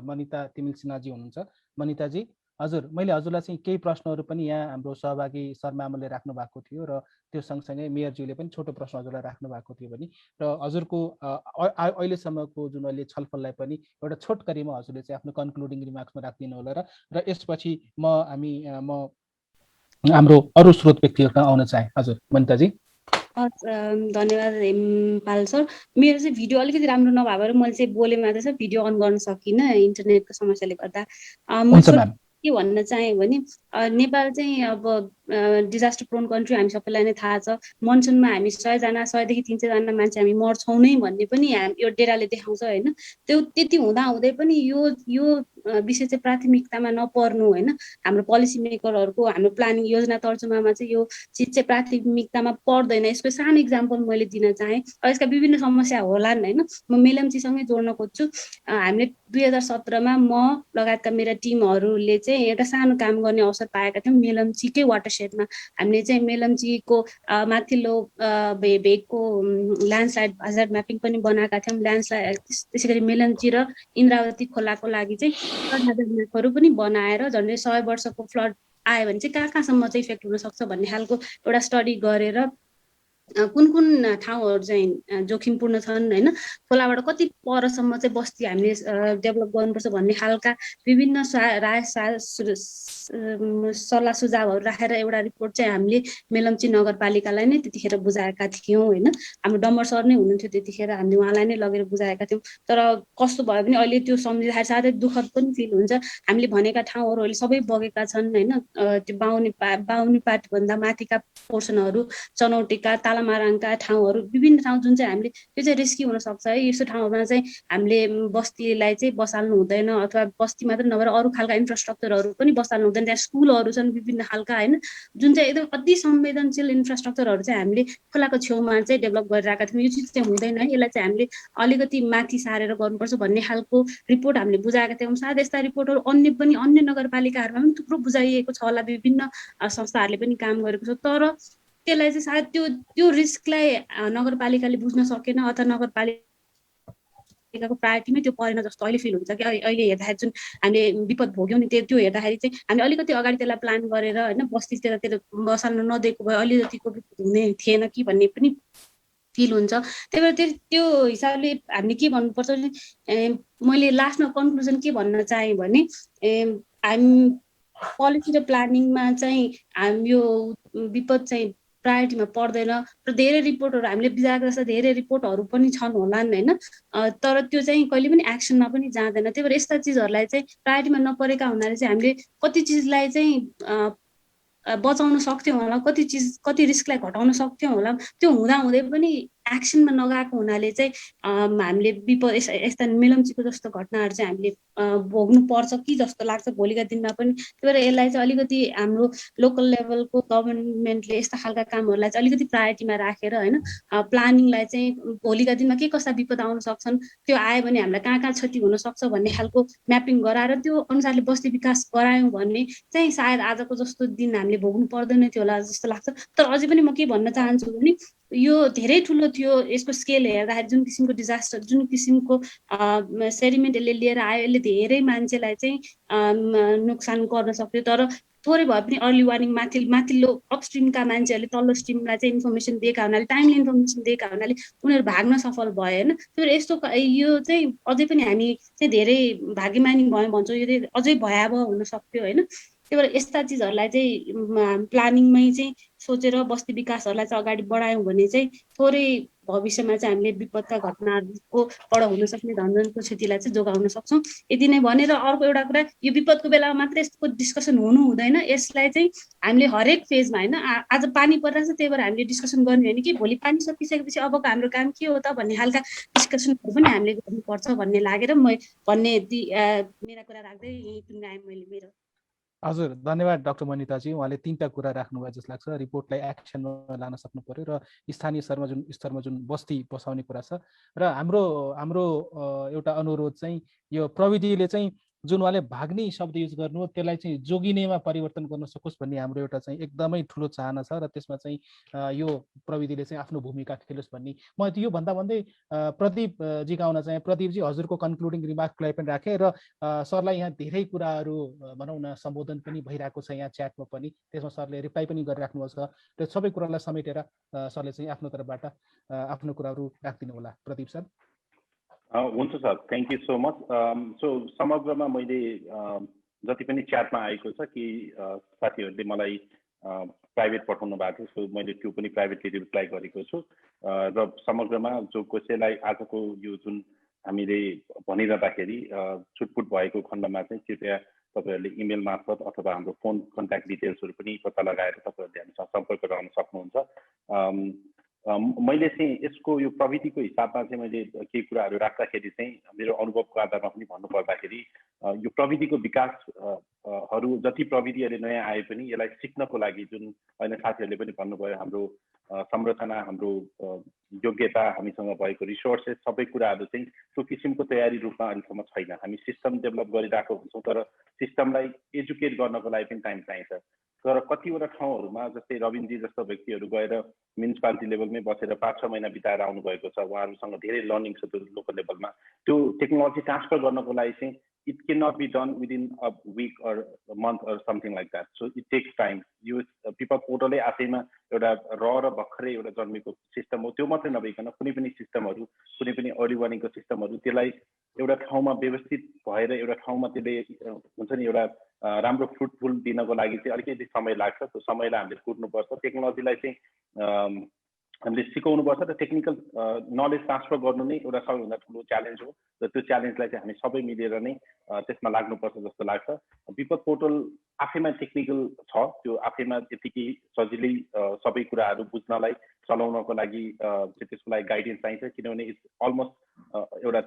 मनिता तिमिल सिन्हाजी हुनुहुन्छ। मनिताजी हजुर, मैले हजुरलाई चाहिँ केही प्रश्नहरू पनि यहाँ हाम्रो सहभागी सरमामले राख्नु भएको थियो र त्यो सँगसँगै मेयरज्यूले पनि छोटो प्रश्न हजुरलाई राख्नु भएको थियो भने र हजुरको अहिलेसम्मको जुन अहिले छलफललाई पनि एउटा छोटकरीमा हजुरले चाहिँ आफ्नो कन्क्लुडिङ रिमार्क्समा राखिदिनु होला र यसपछि म हाम्रो अरू स्रोत व्यक्तिहरू कहाँ आउन चाहे। हजुर मनिताजी। धन्यवाद हेमपाल सर। मेरो चाहिँ भिडियो अलिकति राम्रो नभएर मैले चाहिँ बोले मात्रै छ, भिडियो अन गर्न सकिनँ इन्टरनेटको समस्याले गर्दा। के भन्न चाहेँ भने नेपाल चाहिँ अब डिजास्टर प्रोन कन्ट्री हामी सबैलाई नै थाहा छ। मनसुनमा हामी 100 देखि 300 मान्छे हामी मर्छौँ नै भन्ने पनि यो डेटाले देखाउँछ होइन। त्यो त्यति हुँदा हुँदै पनि यो विषय चाहिँ प्राथमिकतामा नपर्नु होइन। हाम्रो पोलिसी मेकरहरूको हाम्रो प्लानिङ योजना तर्जुमामा चाहिँ यो चिज चाहिँ प्राथमिकतामा पर्दैन। यसको सानो इक्जाम्पल मैले दिन चाहेँ। यसका विभिन्न समस्या होलान् होइन। म मेलम्चीसँगै जोड्न खोज्छु। हामीले 2017मा म लगायतका मेरा टिमहरूले चाहिँ एउटा सानो काम गर्ने अवसर पाएका थियौँ मेलम्चीकै वाटरसेडमा। हामीले चाहिँ मेलम्चीको माथिल्लो भेगको ल्यान्डस्लाइड हजार्ड म्यापिङ पनि बनाएका थियौँ। ल्यान्डस्लाइड त्यसै गरी मेलम्ची र इन्द्रावती खोलाको लागि चाहिँ हजार्ड म्यापहरू पनि बनाएर झन्डै 100 वर्षको फ्लड आयो भने चाहिँ कहाँसम्म चाहिँ इफेक्ट हुनसक्छ भन्ने खालको एउटा स्टडी गरेर कुन कुन ठाउँहरू चाहिँ जोखिमपूर्ण छन् होइन, खोलाबाट कति परसम्म चाहिँ बस्ती हामीले डेभलप गर्नुपर्छ भन्ने खालका विभिन्न सल्लाह सुझावहरू राखेर एउटा रिपोर्ट चाहिँ हामीले मेलम्ची नगरपालिकालाई नै त्यतिखेर बुझाएका थियौँ होइन। हाम्रो डम्बर सर नै हुनुहुन्थ्यो त्यतिखेर, हामीले उहाँलाई नै लगेर बुझाएका थियौँ। तर कस्तो भयो भने अहिले त्यो सम्झिँदाखेरि साह्रै दुःखद पनि फिल हुन्छ। हामीले भनेका ठाउँहरू अहिले सबै बगेका छन् होइन। त्यो बाहुनी पाटभन्दा माथिका पोर्सनहरू, चनौटेका, तालामाराङका ठाउँहरू, विभिन्न ठाउँ जुन चाहिँ हामीले त्यो चाहिँ रिस्की हुनसक्छ है। यस्तो ठाउँमा चाहिँ हामीले बस्तीलाई चाहिँ बसाल्नु हुँदैन, अथवा बस्ती मात्र नभएर अरू खालका इन्फ्रास्ट्रक्चरहरू पनि बसाल्नु हुँदैन। त्यहाँ स्कुलहरू छन् विभिन्न खालका होइन, जुन चाहिँ एकदम अति संवेदनशील इन्फ्रास्ट्रक्चरहरू चाहिँ हामीले खोलाको छेउमा चाहिँ डेभलप गरिरहेका थियौँ। यो चिज चाहिँ हुँदैन है, यसलाई चाहिँ हामीले अलिकति माथि सारेर गर्नुपर्छ भन्ने खालको रिपोर्ट हामीले बुझाएका थियौँ। सायद यस्ता रिपोर्टहरू अन्य नगरपालिकाहरूमा पनि थुप्रो बुझाइएको छ होला, विभिन्न संस्थाहरूले पनि काम गरेको छ। तर त्यसलाई चाहिँ सायद त्यो रिस्कलाई नगरपालिकाले बुझ्न सकेन, अथवा नगरपालिकाको प्रायोरिटीमै त्यो परेन जस्तो अहिले फिल हुन्छ कि अहिले हेर्दाखेरि जुन हामीले विपद भोग्यौँ नि त्यो हेर्दाखेरि चाहिँ हामीले अलिकति अगाडि त्यसलाई प्लान गरेर होइन बस्तीतिर बसाल्न नदिएको भए अलि जतिको विपद हुने थिएन कि भन्ने पनि फिल हुन्छ। त्यही भएर त्यो हिसाबले हामीले के भन्नुपर्छ भने मैले लास्टमा कन्क्लुजन के भन्न चाहेँ भने हामी पोलिसी र प्लानिङमा चाहिँ हामी यो विपद चाहिँ प्रायोरिटीमा पर्दैन र धेरै रिपोर्टहरू हामीले बुझाएको जस्तो धेरै रिपोर्टहरू पनि छन् होलान् होइन। तर त्यो चाहिँ कहिले पनि एक्सनमा पनि जाँदैन। त्यही भएर यस्ता चिजहरूलाई चाहिँ प्रायोरिटीमा नपरेका हुनाले चाहिँ हामीले कति चिजलाई चाहिँ बचाउन सक्थ्यौँ होला, कति रिस्कलाई घटाउन सक्थ्यौँ होला। त्यो हुँदाहुँदै पनि एक्सनमा नगएको हुनाले चाहिँ हामीले विपद यस्ता मेलम्चीको जस्तो घटनाहरू चाहिँ हामीले भोग्नु पर्छ कि जस्तो लाग्छ भोलिका दिनमा पनि। त्यही भएर यसलाई चाहिँ अलिकति हाम्रो लोकल लेभलको गभर्मेन्टले यस्ता खालका कामहरूलाई चाहिँ अलिकति प्रायोरिटीमा राखेर होइन प्लानिङलाई चाहिँ भोलिका दिनमा के कस्ता विपद आउन सक्छन्, त्यो आयो भने हामीलाई कहाँ कहाँ क्षति हुनसक्छ भन्ने खालको म्यापिङ गराएर त्यो अनुसारले बस्ती विकास गरायौँ भने चाहिँ सायद आजको जस्तो दिन हामीले भोग्नु पर्दैन थियो होला जस्तो लाग्छ। तर अझै पनि म के भन्न चाहन्छु भने यो धेरै ठुलो थियो, यसको स्केल हेर्दाखेरि जुन किसिमको डिजास्टर, जुन किसिमको सेडिमेन्ट यसले लिएर आयो, यसले धेरै मान्छेलाई चाहिँ नोक्सान गर्न सक्यो। तर थोरै भए पनि अर्ली वार्निङ माथिल्लो अपस्ट्रिमका मान्छेहरूले तल्लो स्ट्रिमलाई चाहिँ इन्फर्मेसन दिएका हुनाले, टाइमली इन्फर्मेसन दिएका हुनाले उनीहरू भाग्न सफल भयो होइन। त्यो यस्तो यो चाहिँ अझै पनि हामी चाहिँ धेरै भाग्यमानी भयौँ भन्छौँ, यो चाहिँ अझै भयावह हुन सक्थ्यो होइन। त्यही भएर यस्ता चिजहरूलाई चाहिँ प्लानिङमै चाहिँ सोचेर बस्ती विकासहरूलाई चाहिँ अगाडि बढायौँ भने चाहिँ थोरै भविष्यमा चाहिँ हामीले विपदका घटनाहरूको बाट हुन सक्ने धनजनको क्षतिलाई चाहिँ जोगाउन सक्छौँ। यति नै भनेर अर्को एउटा कुरा, यो विपदको बेलामा मात्र यसको डिस्कसन हुनु हुँदैन, यसलाई चाहिँ हामीले हरेक फेजमा होइन, आज पानी परिरहेको छ त्यही भएर हामीले डिस्कसन गर्ने होइन कि भोलि पानी सकिसकेपछि अबको हाम्रो काम के हो त भन्ने खालका डिस्कसनहरू पनि हामीले गर्नुपर्छ भन्ने लागेर मेरा कुरा राख्दै यहीँ टुङ्गाएँ मैले मेरो। हजुर धन्यवाद डाक्टर मनिताजी। उहाँले 3टा कुरा राख्नुभयो जस्तो लाग्छ। रिपोर्टलाई एक्सनमा लान सक्नु पर्यो र स्थानीय स्तरमा जुन बस्ती बसाउने कुरा छ र हाम्रो एउटा अनुरोध चाहिँ यो प्रविधिले चाहिँ जुन उहाँले भाग्ने शब्द युज गर्नु त्यसलाई चाहिँ जोगिनेमा परिवर्तन गर्न सकोस् भन्ने हाम्रो एउटा चाहिँ एकदमै ठुलो चाहना छ र त्यसमा चाहिँ यो प्रविधिले चाहिँ आफ्नो भूमिका खेलोस् भन्ने म यो भन्दा भन्दै प्रदीपजीका आउन चाहे। प्रदीपजी हजुरको कन्क्लुडिङ रिमार्कलाई पनि राखेँ र सरलाई यहाँ धेरै कुराहरू भनौँ न सम्बोधन पनि भइरहेको छ यहाँ च्याटमा पनि, त्यसमा सरले रिप्लाई पनि गरिराख्नु भएको छ र सबै कुरालाई समेटेर सरले चाहिँ आफ्नो तर्फबाट आफ्नो कुराहरू राखिदिनु होला। प्रदीप सर। हुन्छ sir, thank you so much. So समग्रमा मैले जति पनि च्याटमा आएको छ कि साथीहरूले मलाई प्राइभेट पठाउनु भएको थियो, सो मैले त्यो पनि प्राइभेटली रिप्लाई गरेको छु। र समग्रमा जो कसैलाई आजको यो जुन हामीले भनिरहँदाखेरि छुटपुट भएको खण्डमा चाहिँ कृपया तपाईँहरूले इमेल मार्फत अथवा हाम्रो फोन कन्ट्याक्ट डिटेल्सहरू पनि पत्ता लगाएर तपाईँहरूले हामीसँग सम्पर्क रहन सक्नुहुन्छ। मैले चाहिँ यसको यो प्रविधिको हिसाबमा चाहिँ मैले केही कुराहरू राख्दाखेरि चाहिँ मेरो अनुभवको आधारमा पनि भन्नुपर्दाखेरि यो प्रविधिको विकासहरू जति प्रविधिहरूले नयाँ आए पनि यसलाई सिक्नको लागि जुन अहिले साथीहरूले पनि भन्नुभयो, हाम्रो संरचना, हाम्रो योग्यता, हामीसँग भएको रिसोर्सेस, सबै कुराहरू चाहिँ त्यो किसिमको तयारी रूपमा अहिलेसम्म छैन। हामी सिस्टम डेभलप गरिरहेको हुन्छौँ तर सिस्टमलाई एजुकेट गर्नको लागि पनि टाइम चाहिन्छ। तर कतिवटा ठाउँहरूमा जस्तै रविनजी जस्तो व्यक्तिहरू गएर म्युनिसिपालिटी लेभलमै बसेर 5-6 महिना बिताएर आउनुभएको छ, उहाँहरूसँग धेरै लर्निङ छ त्यो लोकल लेभलमा। त्यो टेक्नोलोजी ट्रान्सफर गर्नको लागि चाहिँ it cannot be done within a week or a month or something like that. So it takes time. You people portal आफैमा एउटा र भर्खरै एउटा जन्मेको सिस्टम हो, त्यो मात्रै नभइकन कुनै पनि सिस्टमहरू, कुनै पनि अर्ली वार्निङको सिस्टमहरू त्यसलाई एउटा ठाउँमा व्यवस्थित भएर एउटा ठाउँमा त्यसले हुन्छ नि एउटा राम्रो फ्रुटफुल दिनको लागि चाहिँ अलिकति समय लाग्छ। त्यो समयलाई हामीले कुर्नुपर्छ। टेक्नोलोजीलाई चाहिँ हामीले सिकाउनुपर्छ र टेक्निकल नलेज ट्रान्सफर गर्नु नै एउटा सबैभन्दा ठुलो च्यालेन्ज हो र त्यो च्यालेन्जलाई चाहिँ हामी सबै मिलेर नै त्यसमा लाग्नुपर्छ जस्तो लाग्छ। विपद पोर्टल आफैमा टेक्निकल छ, त्यो आफैमा त्यतिकै सजिलै सबै कुराहरू बुझ्नलाई चलाउनको लागि त्यसको लागि गाइडेन्स चाहिन्छ, किनभने इट्स अलमोस्ट एउटा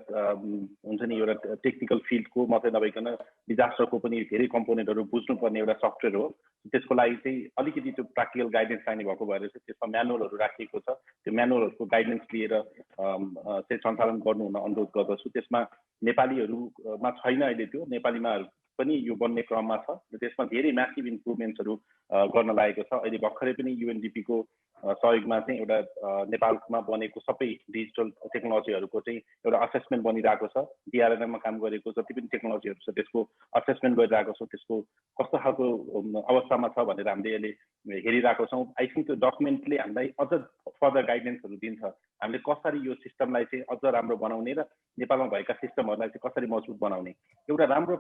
हुन्छ नि एउटा टेक्निकल फिल्डको मात्रै नभइकन डिजास्टरको पनि धेरै कम्पोनेन्टहरू बुझ्नुपर्ने एउटा सफ्टवेयर हो। त्यसको लागि चाहिँ अलिकति त्यो प्र्याक्टिकल गाइडेन्स चाहिने भएको भएर चाहिँ त्यसमा म्यानुअलहरू राखिएको छ। त्यो म्यानुअलहरूको गाइडेन्स लिएर चाहिँ सञ्चालन गर्नु हुन अनुरोध गर्दछु। त्यसमा नेपालीहरूमा छैन अहिले, त्यो नेपालीमा पनि यो बन्ने क्रममा छ। त्यसमा धेरै म्यासिभ इम्प्रुभमेन्ट्सहरू गर्न लागेको छ। अहिले भर्खरै पनि युएनडिपीको सहयोगमा चाहिँ एउटा नेपालमा बनेको सबै डिजिटल टेक्नोलोजीहरूको चाहिँ एउटा असेसमेन्ट बनिरहेको छ। डिआरएनएममा काम गरेको जति पनि टेक्नोलोजीहरू छ त्यसको असेसमेन्ट गरिरहेको छौँ, त्यसको कस्तो खालको अवस्थामा छ भनेर हामीले अहिले हेरिरहेको छौँ। आई थिङ्क त्यो डकुमेन्टले हामीलाई अझ फर्दर गाइडेन्सहरू दिन्छ, हामीले कसरी यो सिस्टमलाई चाहिँ अझ राम्रो बनाउने र नेपालमा भएका सिस्टमहरूलाई चाहिँ कसरी मजबुत बनाउने। एउटा राम्रो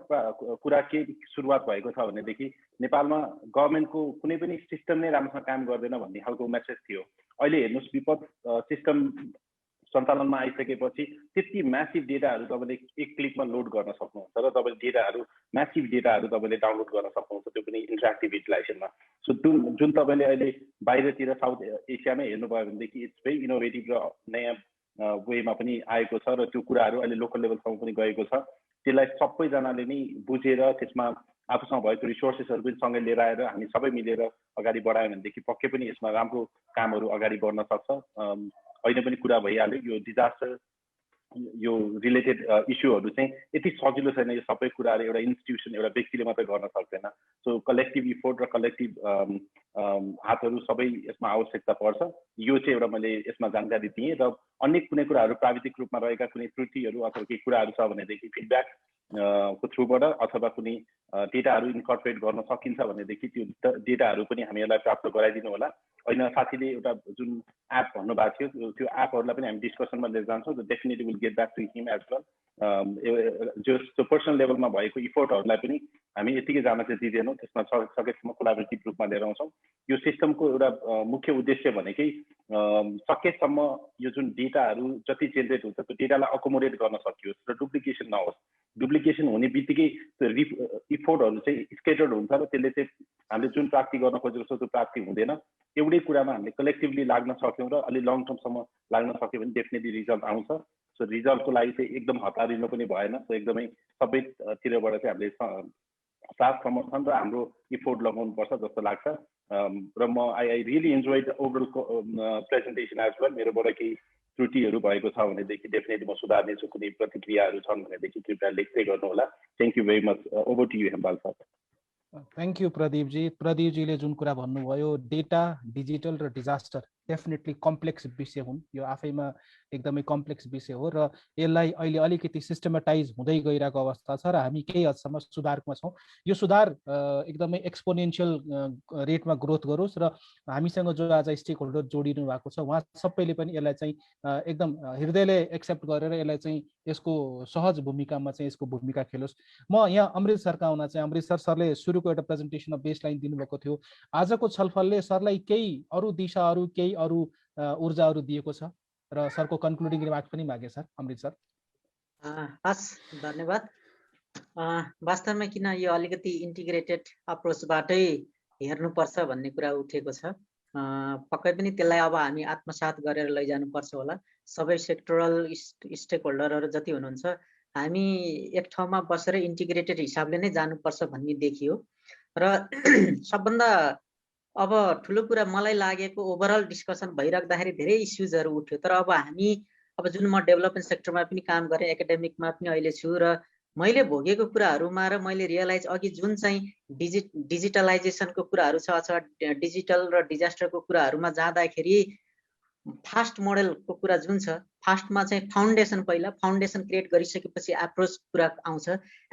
कुरा के सुरुवात भएको छ भनेदेखि नेपालमा गभर्मेन्टको कुनै पनि सिस्टम नै राम्रोसँग काम गर्दैन भन्ने खालको मेसेज थियो। अहिले हेर्नुहोस् विपद सिस्टम सञ्चालनमा आइसकेपछि त्यति म्यासिभ डेटाहरू तपाईँले एक क्लिकमा लोड गर्न सक्नुहुन्छ र तपाईँले डेटाहरू म्यासिभ डेटाहरू तपाईँले डाउनलोड गर्न सक्नुहुन्छ, त्यो पनि इन्टरेक्टिभ भिजुलाइजेसनमा। सो जुन तपाईँले अहिले बाहिरतिर साउथ एसियामै हेर्नुभयो भनेदेखि इट्स भेरी इनोभेटिभ र नयाँ वेमा पनि आएको छ र त्यो कुराहरू अहिले लोकल लेभलसम्म पनि गएको छ। त्यसलाई सबैजनाले नै बुझेर त्यसमा आफूसँग भएको रिसोर्सेसहरू पनि सँगै लिएर आएर हामी सबै मिलेर अगाडि बढायो भनेदेखि पक्कै पनि यसमा राम्रो कामहरू अगाडि बढ्न सक्छ। अहिले पनि कुरा भइहाल्यो, यो डिजास्टर यो रिलेटेड इस्युहरू चाहिँ यति सजिलो छैन। यो सबै कुराहरू एउटा इन्स्टिट्युसन एउटा व्यक्तिले मात्रै गर्न सक्दैन। सो कलेक्टिभ इफोर्ट र कलेक्टिभ हातहरू सबै यसमा आवश्यकता पर्छ। यो चाहिँ एउटा मैले यसमा जानकारी दिएँ र अन्य कुनै कुराहरू प्राविधिक रूपमा रहेका कुनै त्रुटिहरू अथवा केही कुराहरू छ भनेदेखि फिडब्याक को थ्रुबाट अथवा कुनै डेटाहरू इन्कर्पोरेट गर्न सकिन्छ भनेदेखि त्यो डेटाहरू पनि हामीहरूलाई प्राप्त गराइदिनु होला। होइन साथीले एउटा जुन एप भन्नुभएको थियो त्यो एपहरूलाई पनि हामी डिस्कसनमा लिएर जान्छौँ। Definitely will get back to him as well. जो पर्सनल लेभलमा भएको इफोर्टहरूलाई पनि हामी यतिकै जान चाहिँ दिँदैनौँ, त्यसमा सकेसम्म कोलाबोरेटिभ रूपमा लिएर आउँछौँ। यो सिस्टमको एउटा मुख्य उद्देश्य भनेकै सकेसम्म यो जुन डेटाहरू जति जेनेरेट हुन्छ त्यो डेटालाई अकोमोडेट गर्न सकियोस् र डुप्लिकेसन नहोस्। डुप्लिकेसन हुने बित्तिकै त्यो इफोर्टहरू चाहिँ स्केटर्ड हुन्छ र त्यसले चाहिँ हामीले जुन प्राप्ति गर्न खोजेको छ त्यो प्राप्ति हुँदैन। एउटै कुरामा हामीले कलेक्टिभली लाग्न सक्यौँ र अलि लङ टर्मसम्म लाग्न सक्यो भने डेफिनेटली रिजल्ट आउँछ। सो रिजल्टको लागि चाहिँ एकदम हतारिनु पनि भएन। सो एकदमै सबैतिरबाट चाहिँ हामीले साथ समर्थन र हाम्रो इफोर्ट लगाउनुपर्छ जस्तो लाग्छ। र म I really enjoy the overall presentation as well. मेरोबाट केही त्रुटिहरू भएको छ भनेदेखि डेफिनेटली म सुधार्नेछु। कुनै प्रतिक्रियाहरू छन् भनेदेखि कृपया लेख्दै गर्नुहोला। Thank you very much. Over to you Hempal sir. Thank you प्रदीपजी। प्रदीपजीले जुन कुरा भन्नुभयो डेटा, डिजिटल र डिजास्टर डेफिनेटली कम्प्लेक्स विषय हुन्। यो आफैमा एकदमै कम्प्लेक्स विषय हो र यसलाई अहिले अलिकति सिस्टमेटाइज हुँदै गइरहेको अवस्था छ र हामी केही हदसम्म सुधारमा छौँ। यो सुधार एकदमै एक्सपोनेन्सियल रेटमा ग्रोथ गरोस् र हामीसँग जो आज स्टेक होल्डर जोडिनु भएको छ उहाँ सबैले पनि यसलाई चाहिँ एकदम हृदयले एक्सेप्ट गरेर यसलाई चाहिँ यसको सहज भूमिकामा चाहिँ यसको भूमिका खेलोस्। म यहाँ अमृत सरका आउन चाहिँ अमृत सरले सुरुको एउटा प्रेजेन्टेसनमा बेसलाइन दिनुभएको थियो। आजको छलफलले सरलाई केही अरू दिशाहरू केही अरू ऊर्जाहरू दिएको छ र सरको कन्क्लुडिङ रिमार्क पनि मागे सर। अमृत सर। हस्, धन्यवाद। वास्तवमा किन यो अलिकति इन्टिग्रेटेड अप्रोचबाटै हेर्नुपर्छ भन्ने कुरा उठेको छ। पक्कै पनि त्यसलाई अब हामी आत्मसात गरेर लैजानुपर्छ होला। सबै सेक्टरल स्टेक होल्डरहरू जति हुनुहुन्छ हामी एक ठाउँमा बसेर इन्टिग्रेटेड हिसाबले नै जानुपर्छ भन्ने देखियो। र सबभन्दा अब ठुलो कुरा मलाई लागेको ओभरअल डिस्कसन भइराख्दाखेरि धेरै इस्युजहरू उठ्यो। तर अब हामी जुन म डेभलपमेन्ट सेक्टरमा पनि काम गरेँ, एकाडेमिकमा पनि अहिले छु र मैले भोगेको कुराहरूमा र मैले रियलाइज अघि जुन चाहिँ डिजिटलाइजेसनको कुराहरू छ अथवा डिजिटल र डिजास्टरको कुराहरूमा जाँदाखेरि फास्ट मोडलको कुरा जुन छ, फास्टमा चाहिँ फाउन्डेसन, पहिला फाउन्डेसन क्रिएट गरिसकेपछि एप्रोच कुरा आउँछ,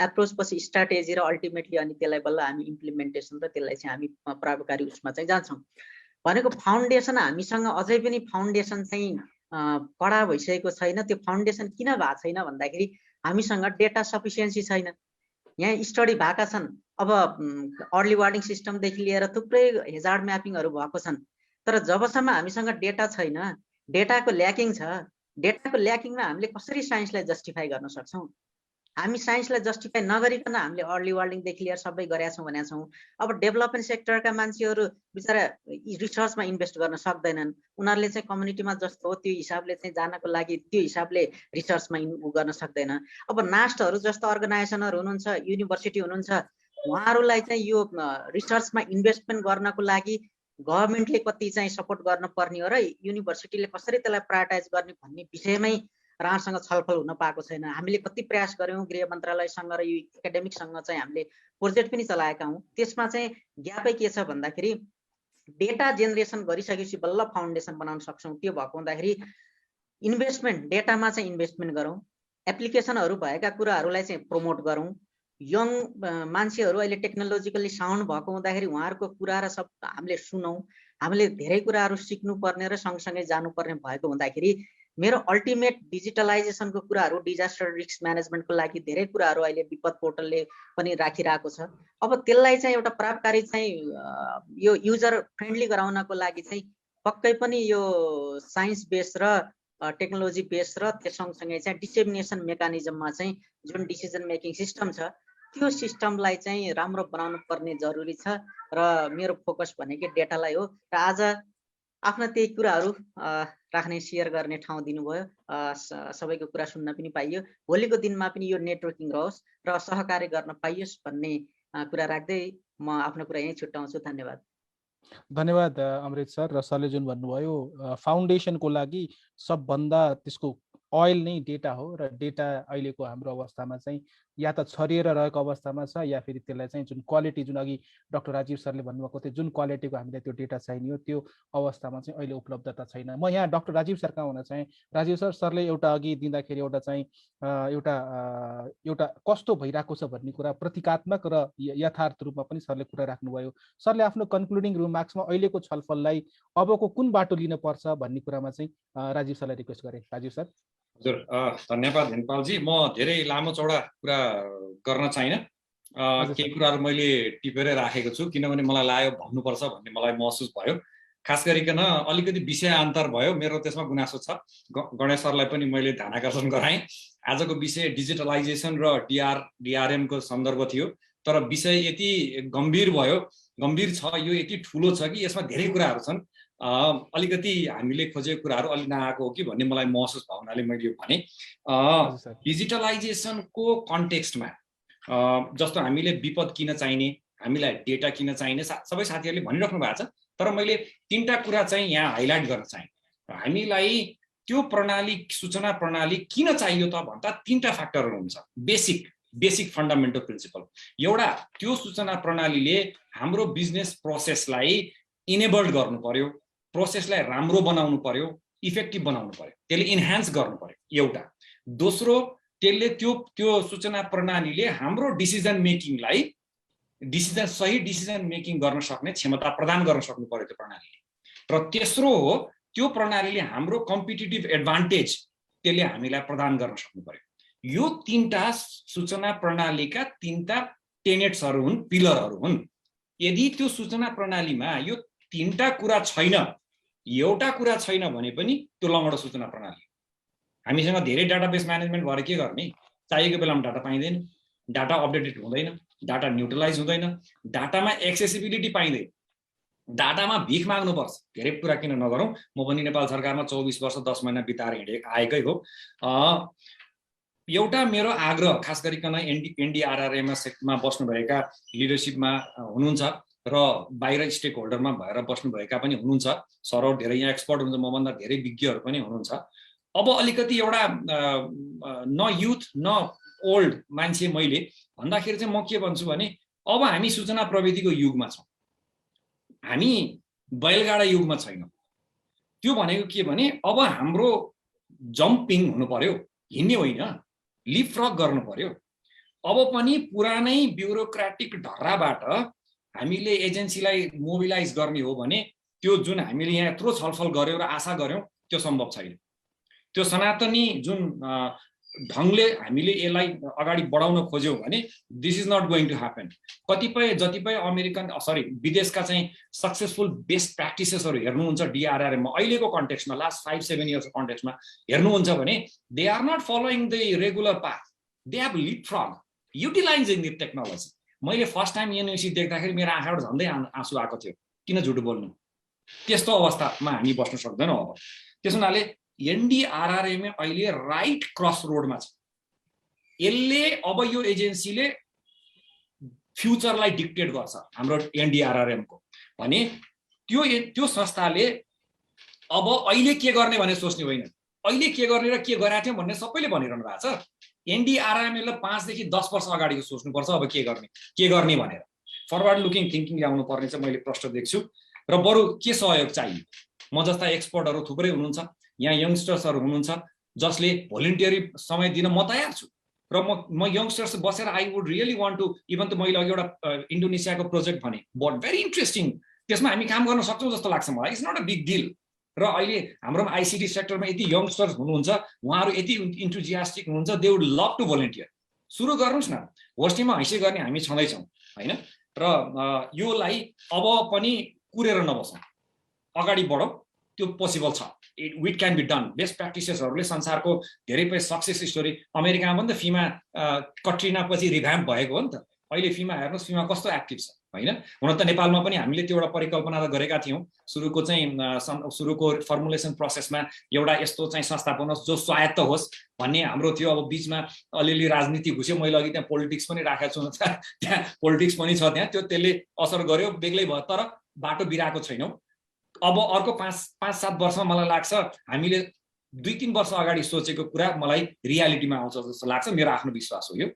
एप्रोच पछि स्ट्राटेजी र अल्टिमेटली अनि त्यसलाई बल्ल हामी इम्प्लिमेन्टेसन र त्यसलाई चाहिँ हामी प्रभावकारी उसमा चाहिँ जान्छौँ। भनेको फाउन्डेसन हामीसँग अझै पनि फाउन्डेसन चाहिँ कडा भइसकेको छैन। त्यो फाउन्डेसन किन भएको छैन भन्दाखेरि हामीसँग डेटा सफिसियन्सी छैन। यहाँ स्टडी भएका छन्, अब अर्ली वार्निङ सिस्टमदेखि लिएर थुप्रै हेजार्ड म्यापिङहरू भएको छन्। तर जबसम्म हामीसँग डेटा छैन, डेटाको ल्याकिङ छ, डेटाको ल्याकिङमा हामीले कसरी साइन्सलाई जस्टिफाई गर्न सक्छौँ? हामी साइन्सलाई जस्टिफाई नगरिकन हामीले अर्ली वार्निङदेखि लिएर सबै गरेका छौँ भनेका छौँ। अब डेभलपमेन्ट सेक्टरका मान्छेहरू बिचरा रिसर्चमा इन्भेस्ट गर्न सक्दैनन्। उनीहरूले चाहिँ कम्युनिटीमा जस्तो हो त्यो हिसाबले चाहिँ जानको लागि त्यो हिसाबले रिसर्चमा गर्न सक्दैन। अब नास्टहरू जस्तो अर्गनाइजेसनहरू हुनुहुन्छ, युनिभर्सिटी हुनुहुन्छ, उहाँहरूलाई चाहिँ यो रिसर्चमा इन्भेस्टमेन्ट गर्नको लागि गभर्मेन्टले कति चाहिँ सपोर्ट गर्नुपर्ने हो र युनिभर्सिटीले कसरी त्यसलाई प्रायोरिटाइज गर्ने भन्ने विषयमै राम्रोसँग छलफल हुन पाएको छैन। हामीले कति प्रयास गऱ्यौँ गृह मन्त्रालयसँग र यो एकाडेमिकसँग चाहिँ हामीले प्रोजेक्ट पनि चलाएका हौँ। त्यसमा चाहिँ ग्यापै के छ भन्दाखेरि डेटा जेनेरेसन गरिसकेपछि बल्ल फाउन्डेसन बनाउन सक्छौँ। त्यो भएको हुँदाखेरि इन्भेस्टमेन्ट डेटामा चाहिँ इन्भेस्टमेन्ट गरौँ, एप्लिकेसनहरू भएका कुराहरूलाई चाहिँ प्रमोट गरौँ। यङ मान्छेहरू अहिले टेक्नोलोजिकली साउन्ड भएको हुँदाखेरि उहाँहरूको कुरा र सब हामीले सुनौँ। हामीले धेरै कुराहरू सिक्नुपर्ने र सँगसँगै जानुपर्ने भएको हुँदाखेरि मेरो अल्टिमेट डिजिटलाइजेसनको कुराहरू, डिजास्टर रिस्क म्यानेजमेन्टको लागि धेरै कुराहरू अहिले विपद पोर्टलले पनि राखिरहेको छ। अब त्यसलाई चाहिँ एउटा प्रभावकारी चाहिँ यो युजर फ्रेन्डली गराउनको लागि चाहिँ पक्कै पनि यो साइन्स बेस र टेक्नोलोजी बेस र त्यो सँगसँगै चाहिँ डिसेमिनेसन मेकानिजममा चाहिँ जुन डिसिजन मेकिङ सिस्टम छ त्यो सिस्टमलाई चाहिँ राम्रो बनाउनु पर्ने जरुरी छ र मेरो फोकस भनेकै डेटालाई हो। र आज आफ्ना त्यही कुराहरू राख्ने सेयर गर्ने ठाउँ दिनुभयो, सबैको कुरा सुन्न पनि पाइयो। भोलिको दिनमा पनि यो नेटवर्किङ रहोस् र सहकार्य गर्न पाइयोस् भन्ने कुरा राख्दै म आफ्नो कुरा यहीँ छुट्याउँछु। धन्यवाद। धन्यवाद अमृत सर। र सरले जुन भन्नुभयो फाउन्डेसनको लागि सबभन्दा त्यसको ओइल नै डेटा हो र डेटा अहिलेको हाम्रो अवस्थामा चाहिँ या त छरिएर रहेको अवस्थामा छ या फेरि त्यसलाई चाहिँ जुन क्वालिटी, जुन अघि डाक्टर राजीव सरले भन्नुभएको थियो जुन क्वालिटीको हामीलाई त्यो डेटा चाहिने हो त्यो अवस्थामा चाहिँ अहिले उपलब्धता छैन। म यहाँ डाक्टर राजीव सरका हुन चाहिँ राजीव सरले एउटा अघि दिँदाखेरि एउटा चाहिँ एउटा कस्तो भइरहेको छ भन्ने कुरा प्रतीकात्मक र यथार्थ रूपमा पनि सरले कुरा राख्नुभयो। सरले आफ्नो कन्क्लुडिङ रिमार्क्समा अहिलेको छलफललाई अबको कुन बाटो लिनुपर्छ भन्ने कुरामा चाहिँ राजीव सरलाई रिक्वेस्ट गरेँ। राजीव सर। हजुर, धन्यवाद हेमपालजी। म धेरै लामो चौडा कुरा गर्न चाहिनँ। केही कुराहरू मैले टिपेर राखेको छु किनभने मलाई लाग्यो भन्नुपर्छ भन्ने मलाई महसुस भयो। खास गरिकन अलिकति विषयान्तर भयो, मेरो त्यसमा गुनासो छ। गणेश सरलाई पनि मैले ध्यानाकर्षण गराएँ। आजको विषय डिजिटलाइजेसन र डिआरएमको सन्दर्भ थियो, तर विषय यति गम्भीर भयो, गम्भीर छ, यो यति ठुलो छ कि यसमा धेरै कुराहरू छन्। अलिकति हामीले खोजेको कुराहरू अलि नआएको हो कि भन्ने मलाई महसुस भयो हुनाले मैले यो भने। डिजिटलाइजेसनको कन्टेक्स्टमा जस्तो हामीले विपद किन चाहिने, हामीलाई डेटा किन चाहिने, सबै साथीहरूले भनिराख्नु भएको छ, तर मैले तीनटा कुरा चाहिँ यहाँ हाइलाइट गर्न चाहेँ। हामीलाई त्यो प्रणाली, सूचना प्रणाली किन चाहियो त भन्दा तीनटा फ्याक्टरहरू हुन्छ। बेसिक फन्डामेन्टल प्रिन्सिपल एउटा, त्यो सूचना प्रणालीले हाम्रो बिजनेस प्रोसेसलाई इनेबल्ड गर्नु पर्यो, प्रोसेसलाई राम्रो बनाउनु पर्यो, इफेक्टिभ बनाउनु पर्यो, त्यसले इन्हान्स गर्नु पर्यो एउटा। दोस्रो, त्यसले त्यो सूचना प्रणालीले हाम्रो सही डिसिजन मेकिङ गर्न सक्ने क्षमता प्रदान गर्न सक्नु पर्यो त्यो प्रणालीले। र तेस्रो हो, त्यो प्रणालीले हाम्रो कम्पिटिटिभ एडभान्टेज त्यसले हामीलाई प्रदान गर्न सक्नु पर्यो। यो तीनटा सूचना प्रणालीका तीनटा टेनेट्सहरू हुन्, पिलरहरू हुन्। यदि त्यो सूचना प्रणालीमा यो तीनटा कुरा छैन, एउटा कुरा छैन भने पनि त्यो लङ्गडो सूचना प्रणाली। हामीसँग धेरै डाटाबेस म्यानेजमेन्ट भएर के गर्ने? चाहिएको बेलामा डाटा पाइँदैन, डाटा अपडेटेड हुँदैन, डाटा न्युट्रलाइज हुँदैन, डाटामा एक्सेसिबिलिटी पाइँदैन, डाटामा भिख माग्नुपर्छ। धेरै कुरा किन नगरौँ, म पनि नेपाल सरकारमा 24 वर्ष 10 महिना बिताएर आएकै हो। एउटा मेरो आग्रह, खास गरिकन एनडीआरआरएममा बस्नुभएका लिडरसिपमा हुनुहुन्छ र बाहिर स्टेक होल्डरमा भएर बस्नुभएका पनि हुनुहुन्छ, सरहरू धेरै यहाँ एक्सपर्ट हुनुहुन्छ, मभन्दा धेरै विज्ञहरू पनि हुनुहुन्छ। अब अलिकति एउटा न युथ न ओल्ड मान्छे मैले भन्दाखेरि चाहिँ म के भन्छु भने, अब हामी सूचना प्रविधिको युगमा छौँ, हामी बैलगाडा युगमा छैनौँ। त्यो भनेको के भने, अब हाम्रो जम्पिङ हुनु पर्यो, हिँड्ने होइन, लिपफ्रग गर्नु पर्यो। अब पनि पुरानै ब्युरोक्रेटिक ढर्राबाट हामीले एजेन्सीलाई मोबिलाइज गर्ने हो भने त्यो जुन हामीले यहाँ यत्रो छलफल गर्यौँ र आशा गर्यौँ त्यो सम्भव छैन। त्यो सनातनी जुन ढङ्गले हामीले यसलाई अगाडि बढाउन खोज्यौँ भने this is not going to happen. जतिपय विदेशका चाहिँ सक्सेसफुल बेस्ट प्र्याक्टिसेसहरू हेर्नुहुन्छ डिआरआरएममा अहिलेको कन्टेक्स्टमा, लास्ट 5-7 इयर्सको कन्टेक्स्टमा हेर्नुहुन्छ भने they are not following the regular path, they have leapfrog utilising the technology. मैले फर्स्ट टाइम युनिभर्सिटी देख्दाखेरि मेरो आँखाबाट झन्डै आँसु आएको थियो, किन झुटो बोल्नु। त्यस्तो अवस्थामा हामी बस्न सक्दैनौँ अब। त्यस हुनाले एनडीआरआरएम अहिले राइट क्रस रोडमा छ। यसले अब यो एजेन्सीले फ्युचरलाई डिक्टेट गर्छ हाम्रो एनडीआरआरएमको भने त्यो संस्थाले अब अहिले के गर्ने भने सोच्ने होइन, अहिले के गर्ने र के गरेका थियौँ भन्ने सबैले भनिरहनु भएको छ। एनडीआरआरएमले 5 देखि 10 वर्ष अगाडिको सोच्नुपर्छ अब के गर्ने भनेर फरवर्ड लुकिङ थिङ्किङ ल्याउनु पर्ने चाहिँ मैले प्रश्न देख्छु। र बरु के सहयोग चाहियो, म जस्ता एक्सपर्टहरू थुप्रै हुनुहुन्छ, यहाँ यङ्स्टर्सहरू हुनुहुन्छ जसले भोलिन्टियरी समय दिन म तयार छु। र म यङ्स्टर्स बसेर I would really want to, even त मैले अघि एउटा इन्डोनेसियाको प्रोजेक्ट भने बट भेरी इन्ट्रेस्टिङ, त्यसमा हामी काम गर्न सक्छौँ जस्तो लाग्छ मलाई। It's not a big deal. र अहिले हाम्रोमा आइसिटी सेक्टरमा यति यङ्स्टर्स हुनुहुन्छ, उहाँहरू यति इन्थुजियास्टिक हुनुहुन्छ, they would love to volunteer. सुरु गर्नुहोस् न, होस्टिङमा हैसियत गर्ने हामी छँदैछौँ होइन। र योलाई अब पनि कुरेर नबसौँ, अगाडि बढौँ, त्यो पोसिबल छ। It can be done. Best प्र्याक्टिसेसहरूले संसारको धेरै सक्सेस स्टोरी, अमेरिकामा पनि त फिमा कट्रिना पछि रिभ्याम्प भएको हो नि त। अहिले फिमा हेर्नुहोस्, फिमा कस्तो एक्टिभ छ होइन। हुन त नेपालमा पनि हामीले त्यो एउटा परिकल्पना त गरेका थियौँ, सुरुको फर्मुलेसन प्रोसेसमा एउटा यस्तो चाहिँ संस्था बनोस् जो स्वायत्त होस् भन्ने हाम्रो थियो। अब बिचमा अलिअलि राजनीति घुस्यो, मैले अघि त्यहाँ पोलिटिक्स पनि राखेको छु, त्यहाँ पोलिटिक्स पनि छ त्यहाँ, त्यसले असर गर्यो, बेग्लै भयो, तर बाटो बिराएको छैनौँ। अब अर्को 5-7 वर्षमा मलाई लाग्छ हामीले 2-3 वर्ष अगाडि सोचेको कुरा मलाई रियालिटीमा आउँछ जस्तो लाग्छ, मेरो आफ्नो विश्वास हो यो।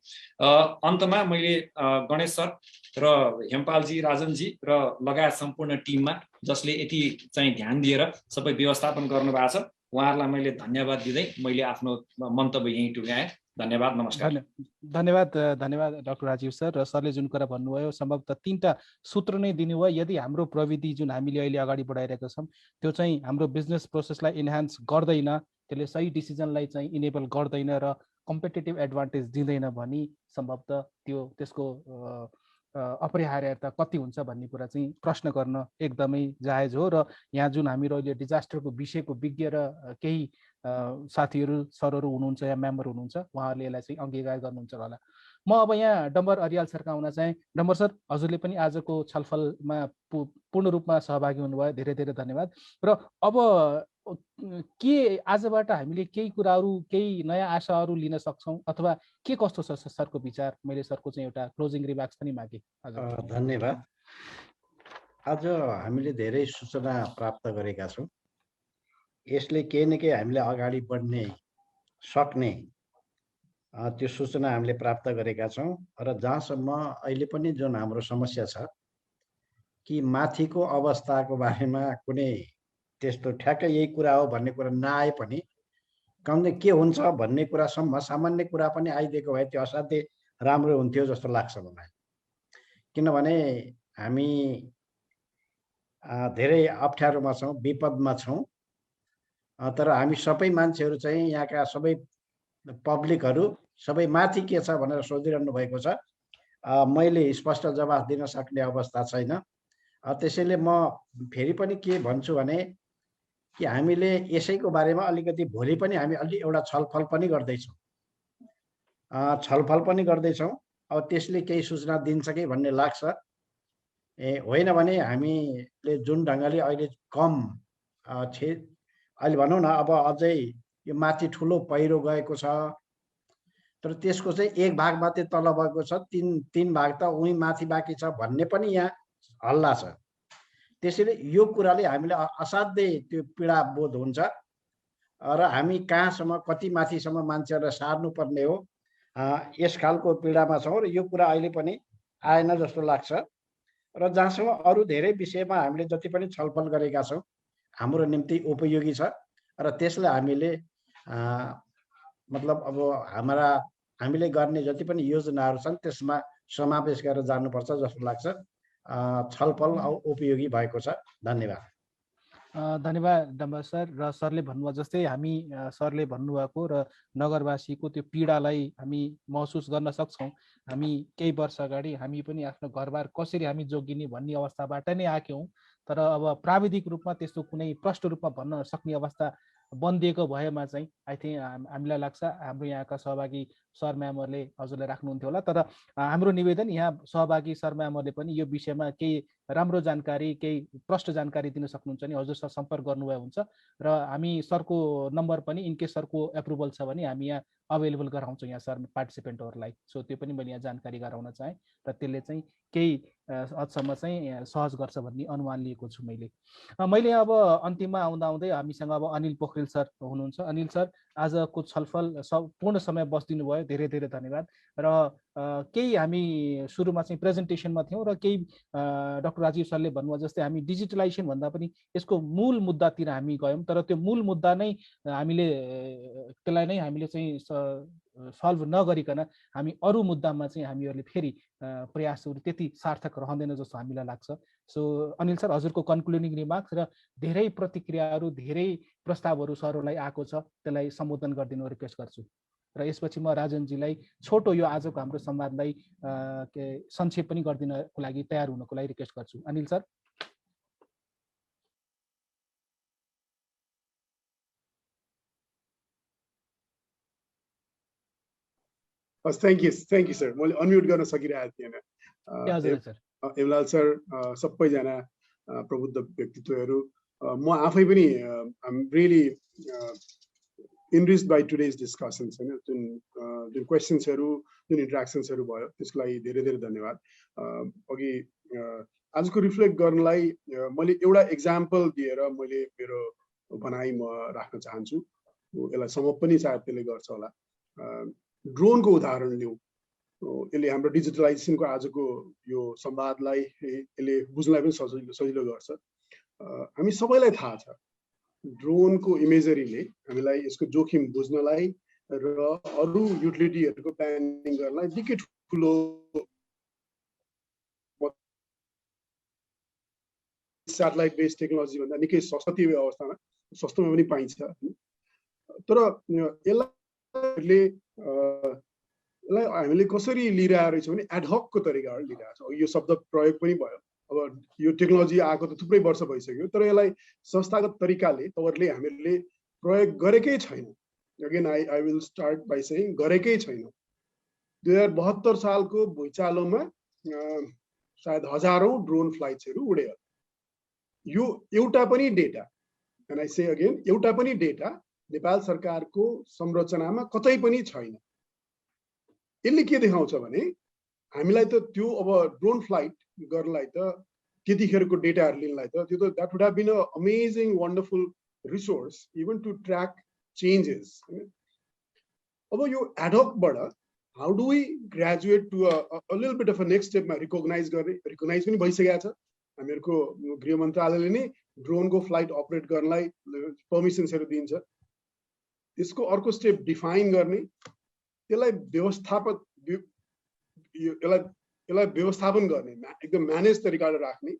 अन्तमा मैले गणेश सर र हेमपालजी, राजनजी र लगायत सम्पूर्ण टिममा जसले यति चाहिँ ध्यान दिएर सबै व्यवस्थापन गर्नुभएको छ, उहाँहरूलाई मैले धन्यवाद दिँदै मैले आफ्नो मन्तव्य यहीँ टुङ्गाएँ। धन्यवाद, नमस्कार। धन्यवाद डाक्टर राजीव सर। र सरले जुन कुरा भन्नुभयो सम्भवतः 3टा सूत्र नै दिनुभयो। यदि हाम्रो प्रविधि जुन हामीले अहिले अगाडि बढाइरहेका छौँ त्यो चाहिँ हाम्रो बिजनेस प्रोसेसलाई इन्हान्स गर्दैन, त्यसले सही डिसिजनलाई चाहिँ इनेबल गर्दैन र कम्पिटेटिभ एडभान्टेज दिँदैन भने सम्भवतः त्यसको अपरिहार्यता कति हुन्छ भन्ने कुरा चाहिँ प्रश्न गर्न एकदमै जायज हो। र यहाँ जुन हाम्रो अहिले डिजास्टरको विषयको विज्ञ र केही साथीहरू सरहरू हुनुहुन्छ या मेम्बर हुनुहुन्छ, उहाँहरूले यसलाई चाहिँ अङ्गीकार गर्नुहुन्छ होला। म अब यहाँ डम्बर अरियाल सरका हुन चाहेँ। डम्बर सर, हजुरले पनि आजको छलफलमा पूर्ण रूपमा सहभागी हुनुभयो, धेरै धेरै धन्यवाद। र अब के आजबाट हामीले केही कुराहरू, केही नयाँ आशाहरू लिन सक्छौँ अथवा के कस्तो छ सरको विचार? मैले सरको चाहिँ एउटा क्लोजिङ रिमार्क्स पनि मागेँ। धन्यवाद। आज हामीले धेरै सूचना प्राप्त गरेका छौँ। यसले केही न केही हामीले अगाडि बढ्ने सक्ने त्यो सूचना हामीले प्राप्त गरेका छौँ। र जहाँसम्म अहिले पनि जुन हाम्रो समस्या छ कि माथिको अवस्थाको बारेमा कुनै त्यस्तो ठ्याक्कै यही कुरा हो भन्ने कुरा नआए पनि कमले के हुन्छ भन्ने कुरासम्म सामान्य कुरा पनि आइदिएको भए त्यो असाध्यै राम्रो हुन्थ्यो जस्तो लाग्छ मलाई। किनभने हामी धेरै अप्ठ्यारोमा छौँ, विपदमा छौँ, तर हामी सबै मान्छेहरू चाहिँ यहाँका सबै पब्लिकहरू सबै माथि के छ भनेर सोधिरहनु भएको छ। मैले स्पष्ट जवाफ दिन सक्ने अवस्था छैन। त्यसैले म फेरि पनि के भन्छु भने कि हामीले यसैको बारेमा अलिकति भोलि पनि हामी अलि एउटा छलफल पनि गर्दैछौँ। अब त्यसले केही सूचना दिन्छ कि भन्ने लाग्छ। होइन भने हामीले जुन ढङ्गले अहिले कम अहिले भनौँ न अब अझै यो माथि ठुलो पहिरो गएको छ, तर त्यसको चाहिँ एक भाग मात्रै तल भएको छ, तीन भाग त उही माथि बाँकी छ भन्ने पनि यहाँ हल्ला छ। त्यसैले यो कुराले हामीलाई असाध्यै त्यो पीडा बोध हुन्छ र हामी कहाँसम्म कति माथिसम्म मान्छेहरूलाई सार्नुपर्ने हो यस खालको पीडामा छौँ र यो कुरा अहिले पनि आएन जस्तो लाग्छ। र जहाँसम्म अरू धेरै विषयमा हामीले जति पनि छलफल गरेका छौँ हाम्रो निम्ति उपयोगी छ र त्यसलाई हामीले मतलब अब हामीले गर्ने जति पनि योजनाहरू छन् त्यसमा समावेश गरेर जानुपर्छ जस्तो लाग्छ। छलफल उपयोगी भएको छ। धन्यवाद। धन्यवाद डम्बर सर। र सरले भन्नुभयो जस्तै हामी सरले भन्नुभएको र नगरवासीको त्यो पीडालाई हामी महसुस गर्न सक्छौँ। हामी केही वर्ष अगाडि हामी पनि आफ्नो घरबार कसरी हामी जोगिने भन्ने अवस्थाबाट नै आएका हौँ, तर अब प्राविधिक रूपमा त्यस्तो कुनै प्रष्ट रूपमा भन्न सक्ने अवस्था बनिदिएको भएमा चाहिँ आई थिङ्क हामीलाई लाग्छ हाम्रो यहाँका सहभागी सर म्यामहरूले हजुरलाई राख्नुहुन्थ्यो होला। तर हाम्रो निवेदन यहाँ सहभागी सर म्यामहरूले पनि यो विषयमा केही राम्रो जानकारी केही प्रष्ट जानकारी दिन सक्नुहुन्छ भने हजुरसँग सम्पर्क गर्नुभयो हुन्छ र हामी सरको नम्बर पनि इनकेस सरको एप्रुभल छ भने हामी यहाँ अभाइलेबल गराउँछौँ यहाँ सर पार्टिसिपेन्टहरूलाई। सो त्यो पनि मैले यहाँ जानकारी गराउन चाहेँ र त्यसले चाहिँ केही हदसम्म चाहिँ सहज गर्छ भन्ने अनुमान लिएको छु मैले। अब अन्तिममा आउँदै हामीसँग अब अनिल पोखरेल सर हुनुहुन्छ। अनिल सर आजको छलफल पूर्ण समय बसिदिनु भयो, धेरै धेरै धन्यवाद। र केही हामी सुरुमा चाहिँ प्रेजेन्टेसनमा थियौँ र केही डाक्टर राजीव सरले भन्नुभयो जस्तै हामी डिजिटलाइजेसन भन्दा पनि यसको मूल मुद्दातिर हामी गयौँ, तर त्यो मूल मुद्दा नै हामीले चाहिँ सल्भ नगरिकन हामी अरू मुद्दामा चाहिँ हामीहरूले फेरि प्रयासहरू त्यति सार्थक रहँदैन जस्तो हामीलाई लाग्छ। सो अनिल सर हजुरको कन्क्लुडिङ रिमार्क्स र धेरै प्रतिक्रियाहरू धेरै प्रस्तावहरू सरहरूलाई आएको छ त्यसलाई सम्बोधन गरिदिनु रिक्वेस्ट गर्छु र यसपछि म राजनजीलाई छोटो यो आजको हाम्रो संवादलाई संक्षेप पनि गरिदिनको लागि तयार हुनको लागि रिक्वेस्ट गर्छु। Anil sir. Thank you sir. मैले अनम्युट गर्न सकिरहेको थिएन। एमलाल सर, सबैजना प्रबुद्ध व्यक्तित्वहरू, म आफै पनि really enriched by today's discussions होइन, जुन क्वेसन्सहरू जुन इन्ट्रेक्सन्सहरू भयो त्यसको लागि धेरै धेरै धन्यवाद। अघि आजको रिफ्लेक्ट गर्नलाई मैले एउटा इक्जाम्पल दिएर मैले मेरो भनाइ म राख्न चाहन्छु। यसलाई समप पनि सायद त्यसले गर्छ होला। ड्रोनको उदाहरण लिउँ। यसले हाम्रो डिजिटलाइजेसनको आजको यो संवादलाई यसले बुझ्नलाई पनि सजिलो गर्छ। हामी सबैलाई थाहा छ ड्रोनको इमेजरीले हामीलाई यसको जोखिम बुझ्नलाई र अरू युटिलिटीहरूको प्लानिङ गर्नलाई निकै ठुलो स्याटेलाइट बेस्ड टेक्नोलोजी भन्दा निकै सस्तो अवस्थामा सस्तोमा पनि पाइन्छ। तर यसलाई हामीले कसरी लिइरहेको रहेछौँ भने एडहकको तरिकाबाट लिइरहेको छ। यो शब्द प्रयोग पनि भयो। अब यो टेक्नोलोजी आएको त थुप्रै वर्ष भइसक्यो, तर यसलाई संस्थागत तरिकाले तवरले हामीले प्रयोग गरेकै छैन। Again I will start by saying गरेकै छैन। 2072 सालको भुइँचालोमा सायद हजारौं ड्रोन फ्लाइट्सहरू उडे। यो एउटा पनि data, and I say again एउटा पनि डेटा नेपाल सरकारको संरचनामा कतै पनि छैन। यसले के देखाउँछ भने हामीलाई त त्यो अब ड्रोन फ्लाइट गर्नलाई त त्यतिखेरको डेटाहरू लिनलाई त त्यो त that would have been a amazing wonderful resource even to track changes. अब यो एडहकबाट how do we graduate to a little bit of a next स्टेपमा रिकग्नाइज पनि भइसकेको छ। हामीहरूको गृह मन्त्रालयले नै ड्रोनको फ्लाइट अपरेट गर्नलाई पर्मिसन्सहरू दिन्छ। त्यसको अर्को स्टेप डिफाइन गर्ने, त्यसलाई व्यवस्थापन गर्ने, एकदम म्यानेज तरिकाले राख्ने,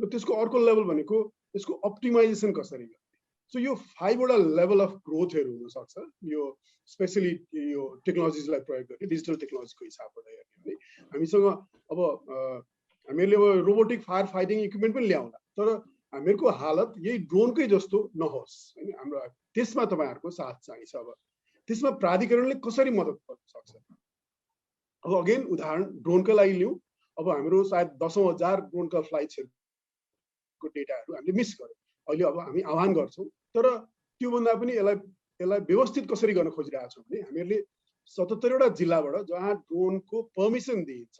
र त्यसको अर्को लेभल भनेको यसको अप्टिमाइजेसन कसरी गर्ने। सो यो 5 वटा लेभल अफ ग्रोथहरू हुनसक्छ, यो स्पेसली यो टेक्नोलोजिजलाई प्रयोग गर्ने, डिजिटल टेक्नोलोजीको हिसाबबाट हेर्ने भने हामीसँग अब हामीहरूले अब रोबोटिक फायर फाइटिङ इक्विपमेन्ट पनि ल्याउँला, तर हामीहरूको हालत यही ड्रोनकै जस्तो नहोस् हैन। हाम्रो त्यसमा तपाईँहरूको साथ चाहिन्छ। अब त्यसमा प्राधिकरणले कसरी मद्दत गर्न सक्छ? अब अगेन उदाहरण ड्रोनकै लागि लिउँ। अब हाम्रो सायद 10,000 ड्रोनका फ्लाइट्सहरूको डेटाहरू हामीले मिस गर्यौँ। अहिले अब हामी आह्वान गर्छौँ, तर त्योभन्दा पनि यसलाई व्यवस्थित कसरी गर्न खोजिरहेका छौँ भने हामीहरूले 77 वटा जिल्लाबाट जहाँ ड्रोनको पर्मिसन दिइन्छ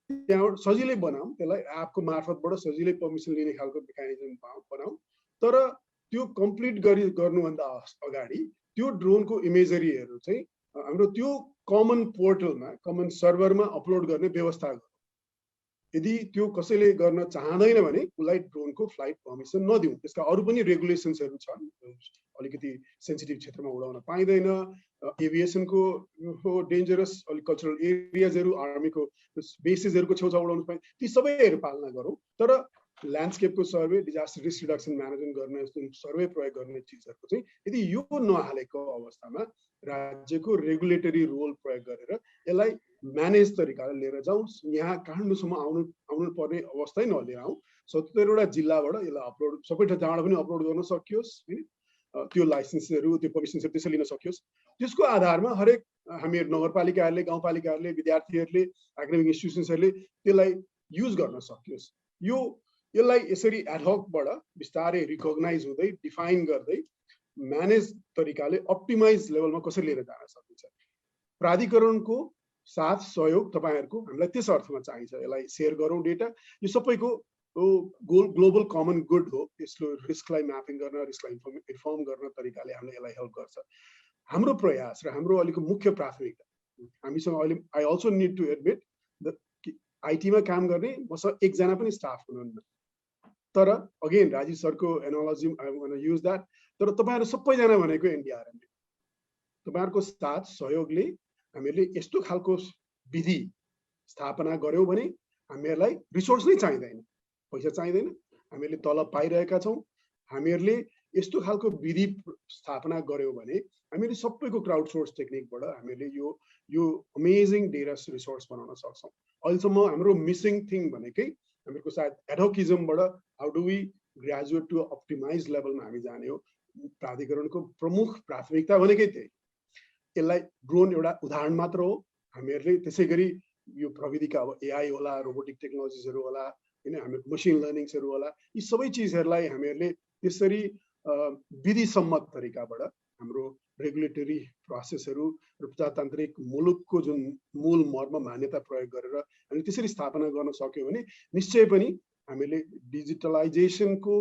त्यहाँबाट सजिलै बनाऊँ, त्यसलाई एपको मार्फतबाट सजिलै पर्मिसन लिने खालको मेकानिजम बनाऊँ। तर त्यो कम्प्लिट गर्नुभन्दा अगाडि त्यो ड्रोनको इमेजरीहरू चाहिँ हाम्रो त्यो कमन पोर्टलमा, कमन सर्भरमा अपलोड गर्ने व्यवस्था गरौँ। यदि त्यो कसैले गर्न चाहँदैन भने उसलाई ड्रोनको फ्लाइट पर्मिसन नदिउँ। त्यसका अरू पनि रेगुलेसन्सहरू छन्, अलिकति सेन्सिटिभ क्षेत्रमा उडाउन पाइँदैन, एभिएसनको डेन्जरस अलिक कल्चरल एरियाजहरू, आर्मीको बेसेसहरूको छेउछाउ उडाउनु पाइन्छ, ती सबैहरू पालना गरौँ। तर ल्यान्डस्केपको survey, disaster risk reduction management गर्ने जस्तो सर्वे प्रयोग गर्ने चिजहरूको चाहिँ यदि यो नहालेको अवस्थामा राज्यको रेगुलेटरी रोल प्रयोग गरेर यसलाई म्यानेज तरिकाले लिएर जाउँ। यहाँ काठमाडौँसम्म आउनु पर्ने अवस्थै नलिएर आउँ। 77 वटा जिल्लाबाट यसलाई अपलोड सबै जहाँबाट पनि अपलोड गर्न सकियोस् हैन। त्यो लाइसेन्सहरू, त्यो पर्मिसन्सहरू त्यसरी लिन सकियोस्। त्यसको आधारमा हरेक हामीहरू नगरपालिकाहरूले, गाउँपालिकाहरूले, विद्यार्थीहरूले, एकाडेमिक इन्स्टिट्युसन्सहरूले त्यसलाई युज गर्न सकियोस्। यसलाई यसरी एडहकबाट बिस्तारै रिकग्नाइज हुँदै, डिफाइन गर्दै, म्यानेज तरिकाले अप्टिमाइज लेभलमा कसरी लिएर जान सकिन्छ। प्राधिकरणको साथ सहयोग तपाईँहरूको हामीलाई त्यस अर्थमा चाहिन्छ। यसलाई सेयर गरौँ डेटा। यो सबैको ग्लोबल कमन गुड हो। यसले रिस्कलाई म्यापिङ गर्न, रिस्कलाई इन्फर्म गर्न तरिकाले हामीले यसलाई हेल्प गर्छ। हाम्रो प्रयास र हाम्रो अलिक मुख्य प्राथमिकता, हामीसँग अहिले I also need to admit the आइटीमा काम गर्ने मसँग एकजना पनि स्टाफ हुनुहुन्न। तर अगेन राजीव सरको analogy I want to use that. तर तपाईहरु सबैजना भनेको एनडीआरएम, तपाईहरुको साथ सहयोगले हामीले यस्तो खालको विधि स्थापना गर्यौं भने हामीहरूलाई रिसोर्स नै चाहिँदैन, पैसा चाहिँदैन, हामीले तलब पाइरहेका छौं। हामीहरूले यस्तो खालको विधि स्थापना गर्यौं भने हामीले सबैको क्राउड सोर्स टेक्निकबाट हामीले यो अमेजिङ डेटा रिसोर्स बनाउन सक्छौं। अहिलेसम्म हाम्रो मिसिङ थिङ भनेकै हामीहरूको सायद एडहोकिजमबाट how do we graduate to optimise लेभलमा हामी जाने हो। प्राधिकरणको प्रमुख प्राथमिकता भनेकै त्यही। यसलाई ड्रोन एउटा उदाहरण मात्र हो। हामीहरूले त्यसैगरी यो प्रविधिका अब एआई होला, रोबोटिक टेक्नोलोजिजहरू होला, हैन, हामीहरूको मसिन लर्निङ्सहरू होला, यी सबै चिजहरूलाई हामीहरूले त्यसरी विधि सम्मत तरिकाबाट हाम्रो रेगुलेटरी प्रोसेसहरू र प्रजातान्त्रिक मुलुकको जुन मूल मर्म मान्यता प्रयोग गरेर हामी त्यसरी स्थापना गर्न सक्यौं भने निश्चय पनि हामीले डिजिटलाइजेसनको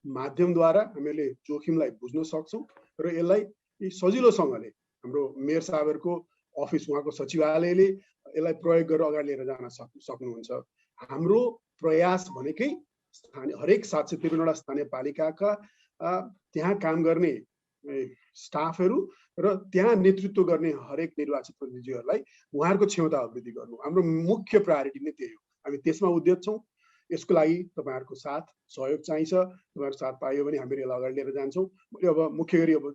माध्यमद्वारा हामीले जोखिमलाई बुझ्न सक्छौं र यसलाई सजिलोसँगले हाम्रो मेयर साहबहरुको अफिस, उहाँको सचिवालयले यसलाई प्रयोग गरेर अगाडि लिएर जान सक्नुहुन्छ। हाम्रो प्रयास भनेकै स्थानीय हरेक 753 वटा स्थानीय पालिकाका त्यहाँ काम गर्ने स्टाफहरू र त्यहाँ नेतृत्व गर्ने हरेक निर्वाचित प्रतिनिधिहरूलाई उहाँहरूको क्षमता अभिवृद्धि गर्नु हाम्रो मुख्य प्रायोरिटी नै त्यही हो। हामी त्यसमा उद्यत छौं। यसको लागि तपाईहरुको साथ सहयोग चाहिन्छ। तपाईहरुको साथ पाइयो भने हामीले यसलाई अगाडि लिएर जान्छौं। मैले अब मुख्य गरी अब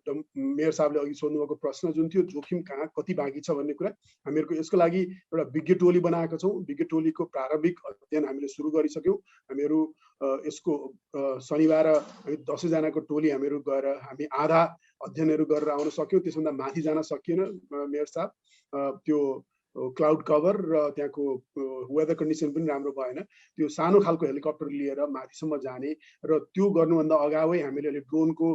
मेयर साहबले अघि सोध्नुभएको प्रश्न जुन थियो जोखिम कहाँ कति बाँकी छ भन्ने कुरा, हामीहरूको यसको लागि एउटा विज्ञ टोली बनाएका छौं। विज्ञ टोलीको प्रारम्भिक अध्ययन हामीले सुरु गरिसक्यौं। हामीहरू यसको शनिबार हामी 10 जनाको टोली हामीहरू गएर हामी आधा अध्ययनहरू गरेर आउन सक्यौं। त्यसभन्दा माथि जान सकिएन मेयर साहब। त्यो क्लाउड कभर र त्यहाँको वेदर कन्डिसन पनि राम्रो भएन। त्यो सानो खालको हेलिकप्टर लिएर माथिसम्म जाने र त्यो गर्नुभन्दा अगावै हामीले अहिले ड्रोनको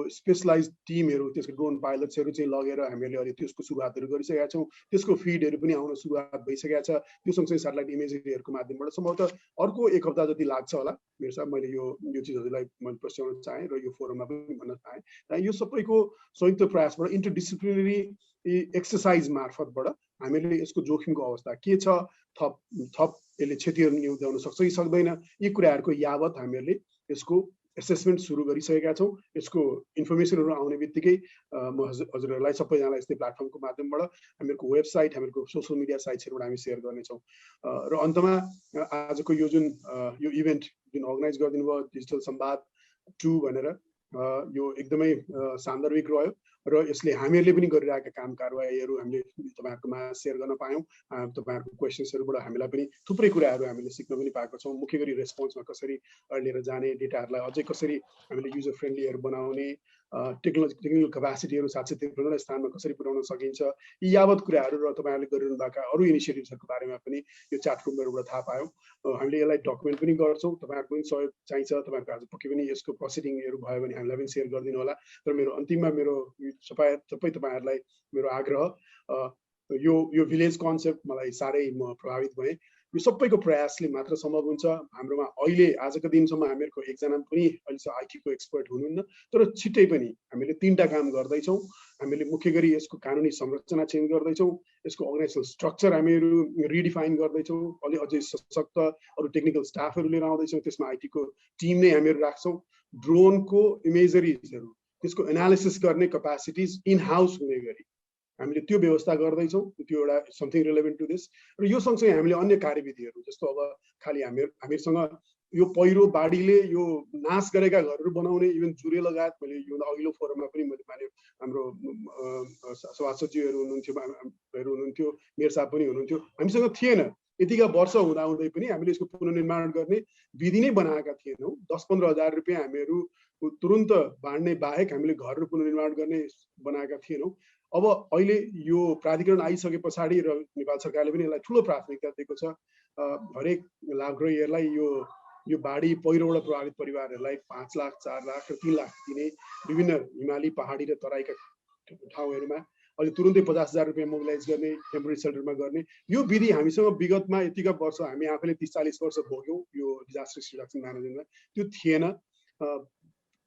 स्पेशलाइज्ड टिमहरू, त्यसको ड्रोन पाइलट्सहरू चाहिँ लगेर हामीले अहिले त्यसको सुरुवातहरू गरिसकेका छौं। त्यसको फिडहरू पनि आउन सुरुवात भइसकेको छ। त्यो सँगसँगै सैटेलाइट इमेजरीहरूको माध्यमबाट सम्भवतः अर्को 1 हप्ता जति लाग्छ होला। मेरो साहब, मैले यो चिजहरूलाई मैले प्रस्ताउन चाहे र यो फोरममा पनि भन्न चाहे। यो सबैको संयुक्त प्रयासबाट इन्टरडिसिप्लिनरी एक्सरसाइज मार्फतबाट हामीले यसको जोखिमको अवस्था के छ, थप यसले क्षतिहरू निम्त्याउन सक्छ कि सक्दैन, यी कुराहरूको यावत हामीहरूले यसको एसेसमेन्ट सुरु गरिसकेका छौँ। यसको इन्फर्मेसनहरू आउने बित्तिकै म हजुरहरूलाई सबैजनालाई यस्तै प्लेटफर्मको माध्यमबाट हामीहरूको वेबसाइट, हामीहरूको सोसियल मिडिया साइट्सहरूबाट हामी सेयर गर्नेछौँ। र अन्तमा आजको यो जुन यो इभेन्ट जुन अर्गनाइज गरिदिनु भयो डिजिटल संवाद 2 भनेर, यो एकदमै सान्दर्भिक रह्यो र यसले हामीहरूले पनि गरिरहेका काम कारवाहीहरू हामीले तपाईँहरूकोमा सेयर गर्न पायौँ। तपाईँहरूको क्वेसन्सहरूबाट हामीलाई पनि थुप्रै कुराहरू हामीले सिक्न पनि पाएको छौँ। मुख्य गरी रेस्पोन्समा कसरी लिएर जाने, डेटाहरूलाई अझै कसरी हामीले युजर फ्रेन्डलीहरू बनाउने, टेक्निकल क्यापासिटीहरू 753 स्थानमा कसरी पुर्याउन सकिन्छ, यी यावत कुराहरू र तपाईँहरूले गरिरहनु भएका अरू इनिसिएटिभ्सहरूको बारेमा पनि यो च्याट रुमहरूबाट थाहा पायौँ। हामीले यसलाई डकुमेन्ट पनि गर्छौँ। तपाईँहरूको पनि सहयोग चाहिन्छ। तपाईँहरूको आज पक्कै पनि यसको प्रोसिडिङहरू भयो भने हामीलाई पनि सेयर गरिदिनु होला। तर मेरो अन्तिममा मेरो सबै तपाईँहरूलाई मेरो आग्रह, यो भिलेज कन्सेप्ट मलाई साह्रै म प्रभावित भएँ। यो सबैको प्रयासले मात्र सम्भव हुन्छ। हाम्रोमा अहिले आजको दिनसम्म हामीहरूको एकजना पनि अहिलेसम्म आइटीको एक्सपर्ट हुनुहुन्न, तर छिट्टै पनि हामीले 3टा काम गर्दैछौँ। हामीले मुख्य गरी यसको कानुनी संरचना चेन्ज गर्दैछौँ, यसको अर्गनाइजेसनल स्ट्रक्चर हामीहरू रिडिफाइन गर्दैछौँ, अझै सशक्त अरू टेक्निकल स्टाफहरू लिएर आउँदैछौँ, त्यसमा आइटीको टिम नै हामीहरू राख्छौँ। ड्रोनको इमेजरिजहरू, त्यसको एनालिसिस गर्ने क्यापासिटिज इन हाउस हुने गरी हामीले त्यो व्यवस्था गर्दैछौँ। त्यो एउटा समथिङ रिलेभेन्ट टु दिस। र यो सँगसँगै हामीले अन्य कार्यविधिहरू, जस्तो अब खालि हामीहरूसँग यो पहिरो बाढीले यो नाश गरेका घरहरू बनाउने, इभन जुरे लगायत, मैले यो अघिल्लो फोरममा पनि मैले माने हाम्रो सभासदज्यूहरू हुनुहुन्थ्यो, मेयर साहब पनि हुनुहुन्थ्यो, हामीसँग थिएन। यतिका वर्ष हुँदाहुँदै पनि हामीले यसको पुनर्निर्माण गर्ने विधि नै बनाएका थिएनौँ। 10-15 हजार रुपियाँ हामीहरू तुरुन्त बाँड्ने बाहेक हामीले घरहरू पुनर्निर्माण गर्ने बनाएका थिएनौँ। अब अहिले यो प्राधिकरण आइसके पछाडि र नेपाल सरकारले पनि यसलाई ठुलो प्राथमिकता दिएको छ। हरेक लाभग्राहीहरूलाई यो बाढी पहिरोबाट प्रभावित परिवारहरूलाई 5 लाख, 4 लाख र 3 लाख दिने, विभिन्न हिमाली, पहाडी र तराईका ठाउँहरूमा अहिले तुरुन्तै 50,000 रुपियाँ मोबिलाइज गर्ने, टेम्पोरेरी सेल्टरमा गर्ने। यो विधि हामीसँग विगतमा यतिका वर्ष हामी आफैले 30-40 वर्ष भोग्यौँ यो डिजास्टर रिस्क रिडक्सन म्यानेजमेन्टमा, त्यो थिएन।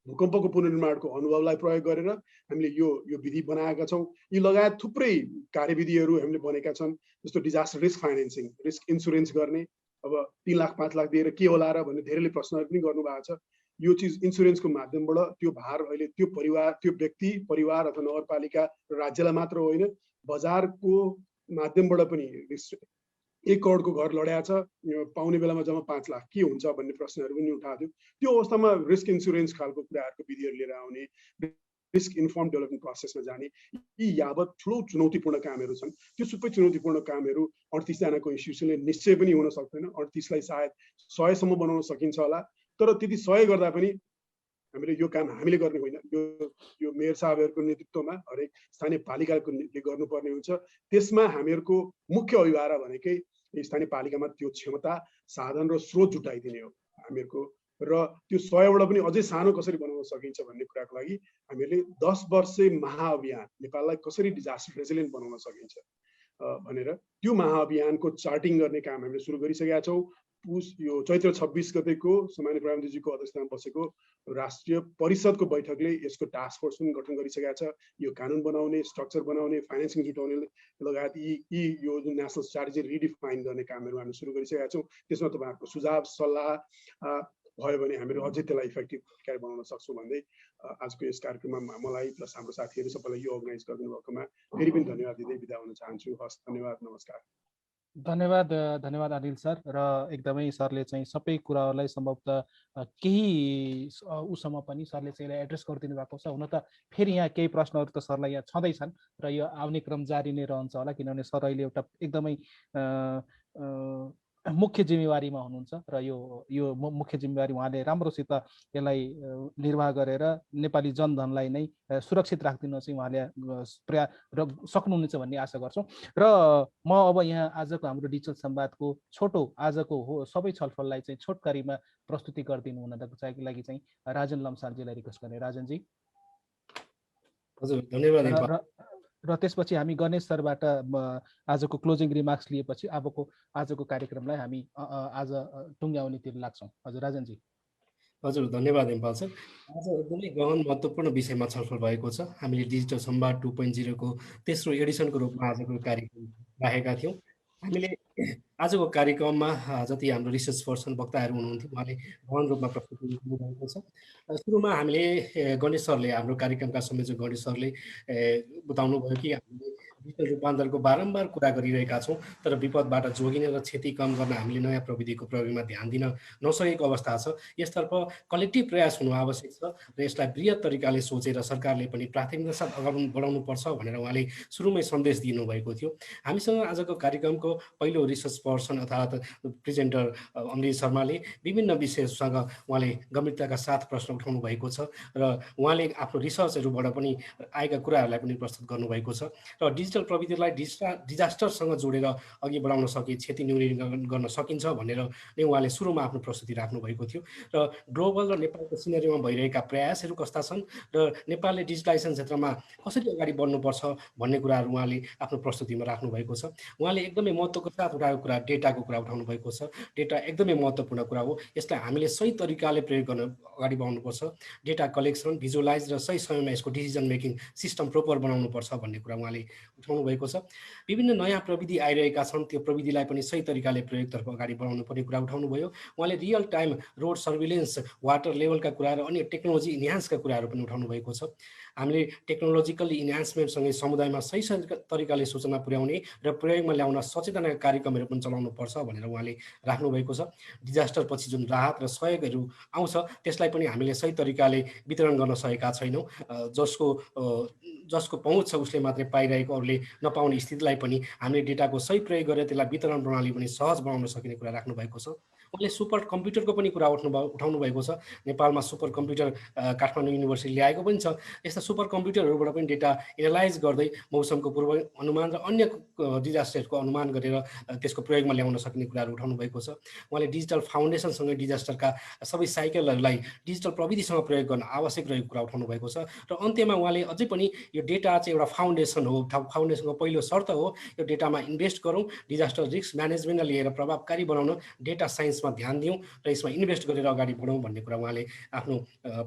भूकम्पको पुनर्निर्माणको अनुभवलाई प्रयोग गरेर हामीले यो विधि बनाएका छौँ। यी लगायत थुप्रै कार्यविधिहरू हामीले बनेका छन्, जस्तो disaster risk financing, risk insurance गर्ने। अब 3 लाख 5 लाख दिएर के होला र भन्ने धेरैले प्रश्नहरू पनि गर्नुभएको छ। यो चिज इन्सुरेन्सको माध्यमबाट त्यो भार अहिले त्यो परिवार, त्यो व्यक्ति, परिवार अथवा नगरपालिका र राज्यलाई मात्र होइन, बजारको माध्यमबाट पनि 1 करोडको घर लड्या छ, पाउने बेलामा जम्मा 5 लाख के हुन्छ भन्ने प्रश्नहरू पनि उठाएको थियो। त्यो अवस्थामा रिस्क इन्सुरेन्स खालको कुराहरूको विधिहरू लिएर आउने, रिस्क इन्फर्म डेभलपमेन्ट प्रोसेसमा जाने, यी यावत ठुलो चुनौतीपूर्ण कामहरू छन्। त्यो सबै चुनौतीपूर्ण कामहरू 38 जनाको इन्स्टिट्युसनले निश्चय पनि हुन सक्दैन। 38 लाई सायद 100 सम्म बनाउन सकिन्छ होला, तर त्यति 100 गर्दा पनि हामीले यो काम हामीले गर्ने होइन। यो मेयर साहबहरूको नेतृत्वमा हरेक स्थानीय पालिकाले गर्नुपर्ने हुन्छ। त्यसमा हामीहरूको मुख्य अभिभावक भनेकै स्थानीय पालिकामा त्यो क्षमता, साधन र स्रोत जुटाइदिने हो हामीहरूको। र त्यो 100बाट पनि अझै सानो कसरी बनाउन सकिन्छ भन्ने कुराको लागि हामीले 10 वर्षे महाअभियान, नेपाललाई कसरी डिजास्टर रेजिलिएन्ट बनाउन सकिन्छ भनेर त्यो महाअभियानको चार्टिङ गर्ने काम हामीले सुरु गरिसकेका छौँ। यो चैत्र 26 गतेको सामान्य प्रधानमन्त्रीजीको अध्यक्षतामा बसेको राष्ट्रिय परिषदको बैठकले यसको टास्क फोर्स पनि गठन गरिसकेका छ। यो कानुन बनाउने, स्ट्रक्चर बनाउने, फाइनेन्सिङ जुटाउने लगायत यी यो जुन नेसनल स्ट्राटेजी रिडिफाइन गर्ने कामहरू हामी सुरु गरिसकेका छौँ। त्यसमा तपाईँहरूको सुझाव सल्लाह भयो भने हामीहरू अझै त्यसलाई इफेक्टिभ कार्य बनाउन सक्छौँ भन्दै आजको यस कार्यक्रममा मलाई प्लस हाम्रो साथीहरू सबैलाई यो अर्गनाइज गरिदिनु भएकोमा फेरि पनि धन्यवाद दिँदै बिदा हुन चाहन्छु। हस्, धन्यवाद, नमस्कार। धन्यवाद अनिल सर। र एकदमै सरले चाहिँ सबै कुराहरूलाई सम्भवतः केही उसम्म पनि सरले चाहिँ एड्रेस गरिदिनु भएको छ। हुन त फेरि यहाँ केही प्रश्नहरू त सरलाई यहाँ छँदैछन् र यो आउने क्रम जारी नै रहन्छ होला, किनभने सर अहिले एउटा एकदमै मुख्य जिम्मेवारीमा हुनुहुन्छ र यो मुख्य जिम्मेवारी उहाँले राम्रोसित यसलाई निर्वाह गरेर नेपाली जनधनलाई नै सुरक्षित राखिदिन चाहिँ उहाँले प्रयास सक्नुहुनेछ भन्ने आशा गर्छौँ। र म अब यहाँ आजको हाम्रो डिजिटल संवादको छोटो आजको सबै छलफललाई चाहिँ छोटकरीमा प्रस्तुति गरिदिनु हुनको लागि चाहिँ राजन लम्सालजीलाई रिक्वेस्ट गर्ने। राजनजी। हजुर, धन्यवाद। र त्यसपछि हामी गणेश सरबाट आजको क्लोजिङ रिमार्क्स लिएपछि आजको कार्यक्रमलाई हामी आज टुङ्ग्याउनेतिर लाग्छौँ। हजुर राजनजी। हजुर, धन्यवाद हेमपाल सर। आज एकदमै गहन महत्त्वपूर्ण विषयमा छलफल भएको छ। हामीले डिजिटल संवाद 2.0 को तेस्रो एडिसनको रूपमा आजको कार्यक्रम राखेका थियौँ। हामीले आजको कार्यक्रममा जति हाम्रो रिसर्च पर्सन वक्ताहरू हुनुहुन्थ्यो उहाँले गहन रूपमा प्रस्तुति दिनुभएको छ। सुरुमा हामीले गणेश सरले हाम्रो कार्यक्रमका संयोजक गणेश सरले बताउनु भयो कि हामीले डिजिटल रूपान्तरणको बारम्बार कुरा गरिरहेका छौँ, तर विपदबाट जोगिन र क्षति कम गर्न हामीले नयाँ प्रविधिको प्रयोगमा ध्यान दिन नसकेको अवस्था छ। यसतर्फ कलेक्टिभ प्रयास हुनु आवश्यक छ र यसलाई बृहत तरिकाले सोचेर सरकारले पनि प्राथमिकता साथ अगाडि बढाउनुपर्छ भनेर उहाँले सुरुमै सन्देश दिनुभएको थियो। हामीसँग आजको कार्यक्रमको पहिलो रिसर्च पर्सन अर्थात् प्रेजेन्टर अमृत शर्माले विभिन्न विषयसँग उहाँले गम्भीरताका साथ प्रश्न उठाउनु भएको छ र उहाँले आफ्नो रिसर्चहरूबाट पनि आएका कुराहरूलाई पनि प्रस्तुत गर्नुभएको छ र डिजिटल प्रविधिलाई डिजास्टरसँग जोडेर अघि बढाउन सके क्षति न्यूनीकरण गर्न सकिन्छ भनेर नै उहाँले सुरुमा आफ्नो प्रस्तुति राख्नुभएको थियो र ग्लोबल र नेपालको सिनेरीमा भइरहेका प्रयासहरू कस्ता छन् र नेपालले डिजिटलाइजेसन क्षेत्रमा कसरी अगाडि बढ्नुपर्छ भन्ने कुराहरू उहाँले आफ्नो प्रस्तुतिमा राख्नुभएको छ। उहाँले एकदमै महत्त्वको साथ उठाएको कुरा डेटाको कुरा उठाउनु भएको छ। डेटा एकदमै महत्त्वपूर्ण कुरा हो, यसलाई हामीले सही तरिकाले प्रयोग गर्न अगाडि बढाउनुपर्छ। डेटा कलेक्सन, भिजुअलाइज र सही समयमा यसको डिसिजन मेकिङ सिस्टम प्रोपर बनाउनुपर्छ भन्ने कुरा उहाँले उठाउनु भएको छ। विभिन्न नयाँ प्रविधि आइरहेका छन्, त्यो प्रविधिलाई पनि सही तरिकाले प्रयोगतर्फ अगाडि बढाउनु पर्ने कुरा उठाउनु भयो। उहाँले real time road surveillance, water लेभलका कुरा र अन्य टेक्नोलोजी इन्हान्सका कुराहरू पनि उठाउनु भएको छ। हामीले टेक्नोलोजिकल इन्हान्समेन्टसँगै समुदायमा सही तरिकाले सूचना पुर्याउने र प्रयोगमा ल्याउन सचेतनाका कार्यक्रमहरू पनि चलाउनुपर्छ भनेर उहाँले राख्नुभएको छ। डिजास्टर पछि जुन राहत र सहयोगहरू आउँछ त्यसलाई पनि हामीले सही तरिकाले वितरण गर्न सकेका छैनौँ। जसको पहुँच छ उसले मात्रै पाइरहेको, अरूले नपाउने स्थितिलाई पनि हामीले डेटाको सही प्रयोग गरेर त्यसलाई वितरण प्रणाली पनि सहज बनाउन सकिने कुरा राख्नुभएको छ। उहाँले सुपर कम्प्युटरको पनि कुरा उठाउनु भएको छ। नेपालमा सुपर कम्प्युटर काठमाडौँ युनिभर्सिटी ल्याएको पनि छ। यस्ता सुपर कम्प्युटरहरूबाट पनि डेटा एनालाइज गर्दै मौसमको पूर्व अनुमान र अन्य डिजास्टरको अनुमान गरेर त्यसको प्रयोगमा ल्याउन सक्ने कुराहरू उठाउनु भएको छ। उहाँले डिजिटल फाउन्डेसनसँगै डिजास्टरका सबै साइकलहरूलाई डिजिटल प्रविधिसँग प्रयोग गर्न आवश्यक रहेको कुरा उठाउनु भएको छ। र अन्त्यमा उहाँले अझै पनि यो डेटा चाहिँ एउटा फाउन्डेसन हो, फाउन्डेसनको पहिलो शर्त हो यो डेटामा इन्भेस्ट गरौँ, डिजास्टर रिस्क म्यानेजमेन्टलाई लिएर प्रभावकारी बनाउन डेटा साइन्समा ध्यान दिउँ र यसमा इन्भेस्ट गरेर अगाडि बढौँ भन्ने कुरा उहाँले आफ्नो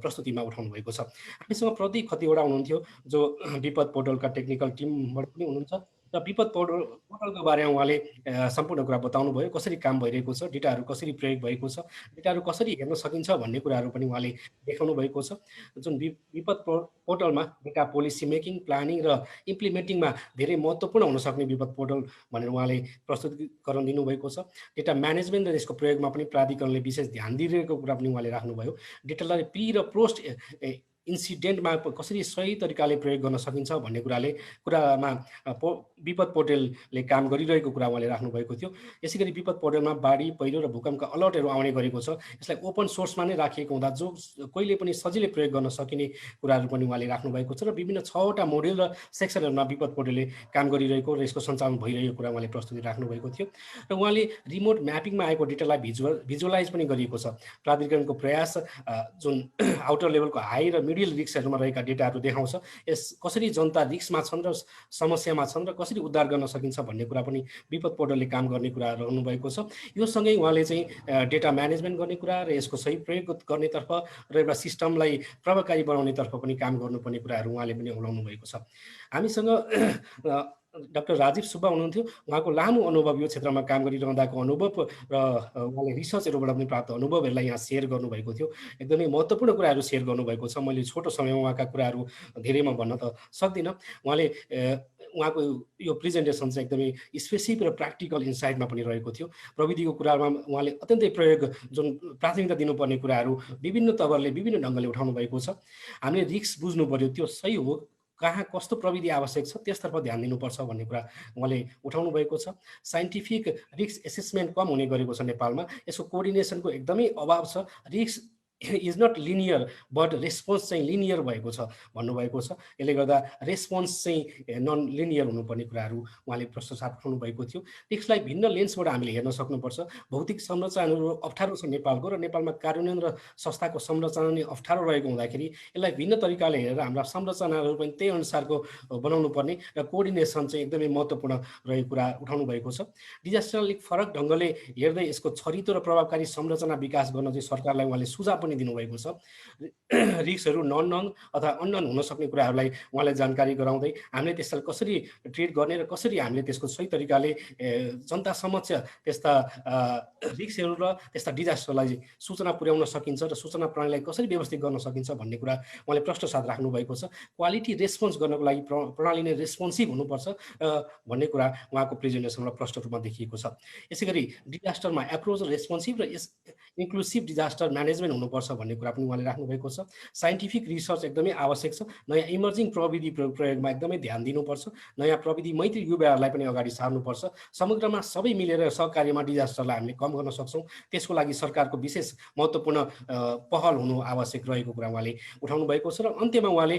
प्रस्तुतिमा उठाउनु भएको छ। हामीसँग प्रदीप खतिवडा हुनुहुन्थ्यो जो विपद पोर्टलका टेक्निकल टिमबाट पनि हुनुहुन्छ र विपद पोर्टलको बारेमा उहाँले सम्पूर्ण कुरा बताउनु भयो, कसरी काम भइरहेको छ, डेटाहरू कसरी प्रयोग भएको छ, डेटाहरू कसरी हेर्न सकिन्छ भन्ने कुराहरू पनि उहाँले देखाउनु भएको छ। जुन विपद पोर्टलमा डेटा पोलिसी मेकिङ, प्लानिङ र इम्प्लिमेन्टिङमा धेरै महत्त्वपूर्ण हुन सक्ने विपद पोर्टल भनेर उहाँले प्रस्तुतीकरण दिनुभएको छ। डेटा म्यानेजमेन्ट र यसको प्रयोगमा पनि प्राधिकरणले विशेष ध्यान दिइरहेको कुरा पनि उहाँले राख्नुभयो। डेटालाई प्री र पोस्ट इन्सिडेन्टमा कसरी सही तरिकाले प्रयोग गर्न सकिन्छ भन्ने कुरामा विपद पोर्टलले काम गरिरहेको कुरा उहाँले राख्नुभएको थियो। यसै गरी विपद पोर्टलमा बाढी, पहिरो र भूकम्पका अलर्टहरू आउने गरेको छ। यसलाई ओपन सोर्समा नै राखिएको हुँदा जो कोहीले पनि सजिलै प्रयोग गर्न सकिने कुराहरू पनि उहाँले राख्नुभएको छ र विभिन्न 6वटा मोडेल र सेक्सनहरूमा विपद पोर्टलले काम गरिरहेको र यसको सञ्चालन भइरहेको कुरा उहाँले प्रस्तुति राख्नुभएको थियो। र उहाँले रिमोट म्यापिङमा आएको डेटालाई भिजुअलाइज पनि गरिएको छ। प्राधिकरणको प्रयास जुन आउटर लेभलको हाई र मिडल रिस्कहरूमा रहेका डेटाहरू देखाउँछ यस कसरी जनता रिस्कमा छन् र समस्यामा छन् र कसरी उद्धार गर्न सकिन्छ भन्ने कुरा पनि विपद पोर्टलले काम गर्ने कुरा रहनुभएको छ। यो सँगै उहाँले चाहिँ डेटा म्यानेजमेन्ट गर्ने कुरा र यसको सही प्रयोग गर्नेतर्फ र एउटा सिस्टमलाई प्रभावकारी बनाउनेतर्फ पनि काम गर्नुपर्ने कुराहरू उहाँले पनि औलाउनु भएको छ। हामीसँग डाक्टर राजीव सुब्बा हुनुहुन्थ्यो। उहाँको लामो अनुभव यो क्षेत्रमा काम गरिरहँदाको अनुभव र उहाँले रिसर्चहरूबाट पनि प्राप्त अनुभवहरूलाई यहाँ सेयर गर्नुभएको थियो। एकदमै महत्त्वपूर्ण कुराहरू सेयर गर्नुभएको छ। मैले छोटो समयमा उहाँका कुराहरू धेरैमा भन्न त सक्दिनँ। उहाँको यो प्रेजेन्टेसन चाहिँ एकदमै स्पेसिफिक र प्र्याक्टिकल इन्साइटमा पनि रहेको थियो। प्रविधिको कुरामा उहाँले अत्यन्तै प्रयोग जुन प्राथमिकता दिनुपर्ने कुराहरू विभिन्न तवरले विभिन्न ढङ्गले उठाउनु भएको छ। हामीले रिस्क बुझ्नु पर्यो, त्यो सही हो, कहाँ कस्तो प्रविधि आवश्यक छ त्यसतर्फ ध्यान दिनुपर्छ भन्ने कुरा उहाँले उठाउनु भएको छ। साइन्टिफिक रिस्क एसेसमेन्ट कम हुने गरेको छ नेपालमा, यसको कोअर्डिनेसनको एकदमै अभाव छ। Risk is not linear but response चाहिँ लिनियर भएको छ भन्नुभएको छ। यसले गर्दा रेस्पोन्स चाहिँ नन लिनियर हुनुपर्ने कुराहरू उहाँले प्रश्नसाथ उठाउनु भएको थियो। रिस्कलाई भिन्न लेन्सबाट हामीले हेर्न सक्नुपर्छ। भौतिक संरचनाहरू अप्ठ्यारो छ नेपालको र नेपालमा कार्यान्वयन र संस्थाको संरचना नै अप्ठ्यारो रहेको हुँदाखेरि यसलाई भिन्न तरिकाले हेरेर हाम्रा संरचनाहरू पनि त्यही अनुसारको बनाउनु पर्ने र कोअर्डिनेसन चाहिँ एकदमै महत्त्वपूर्ण रहेको कुरा उठाउनु भएको छ। डिजास्टर अलिक फरक ढङ्गले हेर्दै यसको छरितो र प्रभावकारी संरचना विकास गर्न चाहिँ सरकारलाई उहाँले सुझाव पनि दिनुभएको छ। रिस्कहरू नन अथवा अननोन हुन सक्ने कुराहरूलाई उहाँले जानकारी गराउँदै हामीले त्यसलाई कसरी ट्रिट गर्ने र कसरी हामीले त्यसको सही तरिकाले जनता समक्ष त्यस्ता रिस्कहरू र त्यस्ता डिजास्टरलाई सूचना पुर्याउन सकिन्छ र सूचना प्रणालीलाई कसरी व्यवस्थित गर्न सकिन्छ भन्ने कुरा उहाँले प्रश्न साथ राख्नु भएको छ। क्वालिटी रेस्पोन्स गर्नको लागि प्रणाली नै रेस्पोन्सिभ हुनुपर्छ भन्ने कुरा उहाँको प्रेजेन्टेसनमा प्रष्ट रूपमा देखिएको छ। यसै गरी डिजास्टरमा एप्रोच रेस्पोन्सिभ र इन्क्लुसिभ डिजास्टर म्यानेजमेन्ट हुनुपर्छ भन्ने कुरा पनि उहाँले राख्नुभएको छ। साइन्टिफिक रिसर्च एकदमै आवश्यक छ। नयाँ इमर्जिङ प्रविधि प्रयोगमा एकदमै ध्यान दिनुपर्छ। नयाँ प्रविधि मैत्री युवाहरूलाई पनि अगाडि सार्नुपर्छ। समग्रमा सबै मिलेर सहकार्यमा डिजास्टरलाई हामीले कम गर्न सक्छौँ। त्यसको लागि सरकारको विशेष महत्त्वपूर्ण पहल हुनु आवश्यक रहेको कुरा उहाँले उठाउनु भएको छ। र अन्त्यमा उहाँले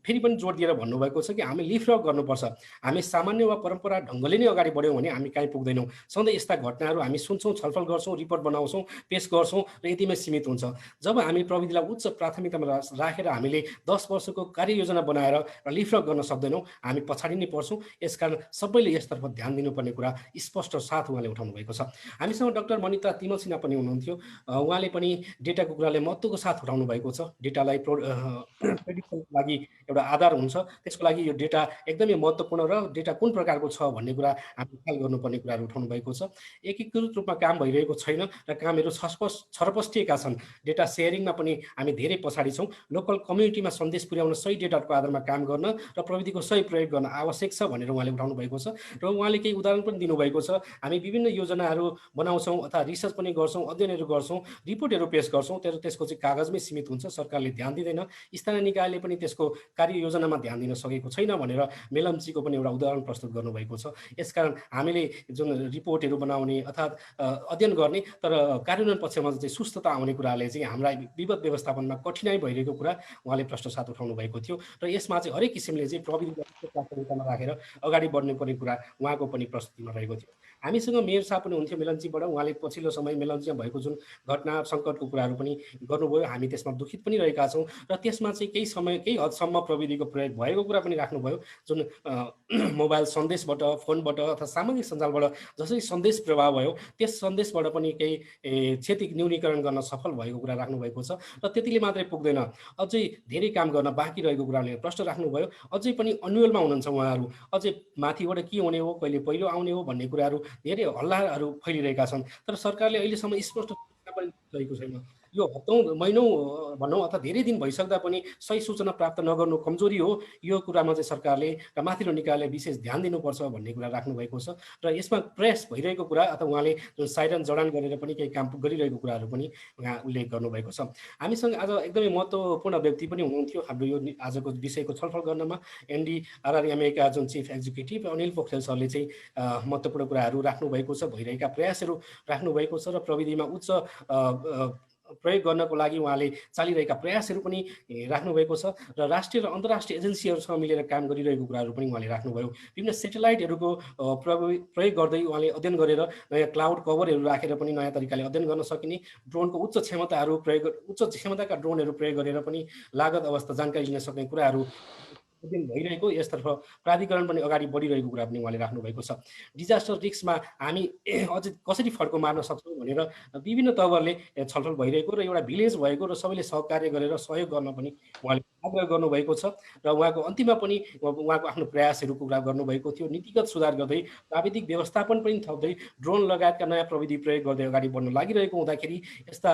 फेरि पनि जोड दिएर भन्नुभएको छ कि हामी लिफ्ट गर्नुपर्छ। हामी सामान्य वा परम्परा ढङ्गले नै अगाडि बढ्यौँ भने हामी कहीँ पुग्दैनौँ। सधैँ यस्ता घटनाहरू हामी सुन्छौँ, छलफल गर्छौँ, रिपोर्ट बनाउँछौँ, पेस गर्छौँ र यतिमै सीमित हुन्छ। जब हामी प्रविधिलाई उच्च प्राथमिकतामा राखेर हामीले 10 वर्षको कार्ययोजना बनाएर र लिफ्ट गर्न सक्दैनौँ, हामी पछाडि नै पर्छौँ। यसकारण सबैले यसतर्फ ध्यान दिनुपर्ने कुरा स्पष्ट साथ उहाँले उठाउनु भएको छ। हामीसँग डाक्टर मनिता तिमल सिन्हा पनि हुनुहुन्थ्यो। उहाँले पनि डेटाको कुराले महत्त्वको साथ उठाउनु भएको छ। डेटालाई प्रेडिक्सनको लागि एउटा आधार हुन्छ। त्यसको लागि यो डेटा एकदमै महत्त्वपूर्ण र डेटा कुन प्रकारको छ भन्ने कुरा हामीले ख्याल गर्नुपर्ने कुराहरू उठाउनु भएको छ। एकीकृत रूपमा काम भइरहेको छैन र कामहरू छरपष्टिएका छन्। डेटा सेयरिङमा पनि हामी धेरै पछाडि छौँ। लोकल कम्युनिटीमा सन्देश पुर्याउन सही डेटाको आधारमा काम गर्न र प्रविधिको सही प्रयोग गर्न आवश्यक छ भनेर उहाँले उठाउनु भएको छ। र उहाँले केही उदाहरण पनि दिनुभएको छ। हामी विभिन्न योजनाहरू बनाउँछौँ अथवा रिसर्च पनि गर्छौँ, अध्ययनहरू गर्छौँ, रिपोर्टहरू पेश गर्छौँ, तर त्यसको चाहिँ कागजमै सीमित हुन्छ। सरकारले ध्यान दिँदैन। स्थानीय निकायले पनि त्यसको कार्ययोजनामा ध्यान दिन सकेको छैन भनेर मेलम्चीको पनि एउटा उदाहरण प्रस्तुत गर्नुभएको छ। यसकारण हामीले जुन रिपोर्टहरू बनाउने अर्थात् अध्ययन गर्ने तर कार्यान्वयन पक्षमा चाहिँ सुस्तता आउने कुराले चाहिँ हाम्रा विपद व्यवस्थापनमा कठिनाइ भइरहेको कुरा उहाँले प्रश्न साथ उठाउनु भएको थियो। र यसमा चाहिँ हरेक किसिमले चाहिँ प्रविधि प्राथमिकतामा राखेर अगाडि बढ्ने पर्ने कुरा उहाँको पनि प्रस्तुतिमा रहेको थियो। हामीसँग मेयर साहब पनि हुन्थ्यो मेलम्चीबाट। उहाँले पछिल्लो समय मेलम्चीमा भएको जुन घटना सङ्कटको कुराहरू पनि गर्नुभयो। हामी त्यसमा दुखित पनि रहेका छौँ र त्यसमा चाहिँ केही हदसम्म प्रविधिको प्रयोग भएको कुरा पनि राख्नुभयो। जुन मोबाइल सन्देशबाट, फोनबाट अथवा सामाजिक सञ्जालबाट जसरी सन्देश प्रवाह भयो त्यस सन्देशबाट पनि केही क्षति न्यूनीकरण गर्न सफल भएको कुरा राख्नुभएको छ। र त्यतिले मात्रै पुग्दैन, अझै धेरै काम गर्न बाँकी रहेको कुराले प्रश्न राख्नुभयो। अझै पनि अन्वेलमा हुनुहुन्छ उहाँहरू। अझै माथिबाट के हुने हो, कहिले पहिलो आउने हो भन्ने कुराहरू धेरै हल्लाहरू फैलिरहेका छन्। तर सरकारले अहिलेसम्म स्पष्ट पनि रहेको छैन। यो हप्तौँ महिनौँ भनौँ अथवा धेरै दिन भइसक्दा पनि सही सूचना प्राप्त नगर्नु कमजोरी हो। यो कुरामा चाहिँ सरकारले र माथिल्लो निकायले विशेष ध्यान दिनुपर्छ भन्ने कुरा राख्नुभएको छ। र यसमा प्रयास भइरहेको कुरा अथवा उहाँले जुन साइरन जडान गरेर पनि केही काम गरिरहेको कुराहरू पनि उहाँ उल्लेख गर्नुभएको छ। हामीसँग आज एकदमै महत्त्वपूर्ण व्यक्ति पनि हुनुहुन्थ्यो हाम्रो यो आजको विषयको छलफल गर्नमा। NDRRMA का जुन चिफ एक्जिक्युटिभ अनिल पोखरेल सरले चाहिँ महत्त्वपूर्ण कुराहरू राख्नुभएको छ, भइरहेका प्रयासहरू राख्नुभएको छ र प्रविधिमा उच्च प्रयोग गर्नको लागि उहाँले चालिरहेका प्रयासहरू पनि राख्नुभएको छ। र राष्ट्रिय र अन्तर्राष्ट्रिय एजेन्सीहरूसँग मिलेर काम गरिरहेको कुराहरू पनि उहाँले राख्नुभयो। विभिन्न सेटेलाइटहरूको प्रयोग गर्दै उहाँले अध्ययन गरेर नयाँ क्लाउड कभरहरू राखेर पनि नयाँ तरिकाले अध्ययन गर्न सकिने, ड्रोनको उच्च क्षमताका ड्रोनहरू प्रयोग गरेर पनि लागत अवस्था जानकारी लिन सक्ने कुराहरू अध्ययन भइरहेको, यसतर्फ प्राधिकरण पनि अगाडि बढिरहेको कुरा पनि उहाँले राख्नुभएको छ। डिजास्टर रिस्कमा हामी अझै कसरी फड्को मार्न सक्छौँ भनेर विभिन्न तवरले छलफल भइरहेको र एउटा भिलेज भएको र सबैले सहकार्य गरेर सहयोग गर्न पनि उहाँले आग्रह गर्नुभएको छ। र उहाँको अन्तिममा पनि उहाँको आफ्नो प्रयासहरूको कुरा गर्नुभएको थियो। नीतिगत सुधार गर्दै, प्राविधिक व्यवस्थापन पनि थप्दै, ड्रोन लगायतका नयाँ प्रविधि प्रयोग गर्दै अगाडि बढ्न लागिरहेको हुँदाखेरि यस्ता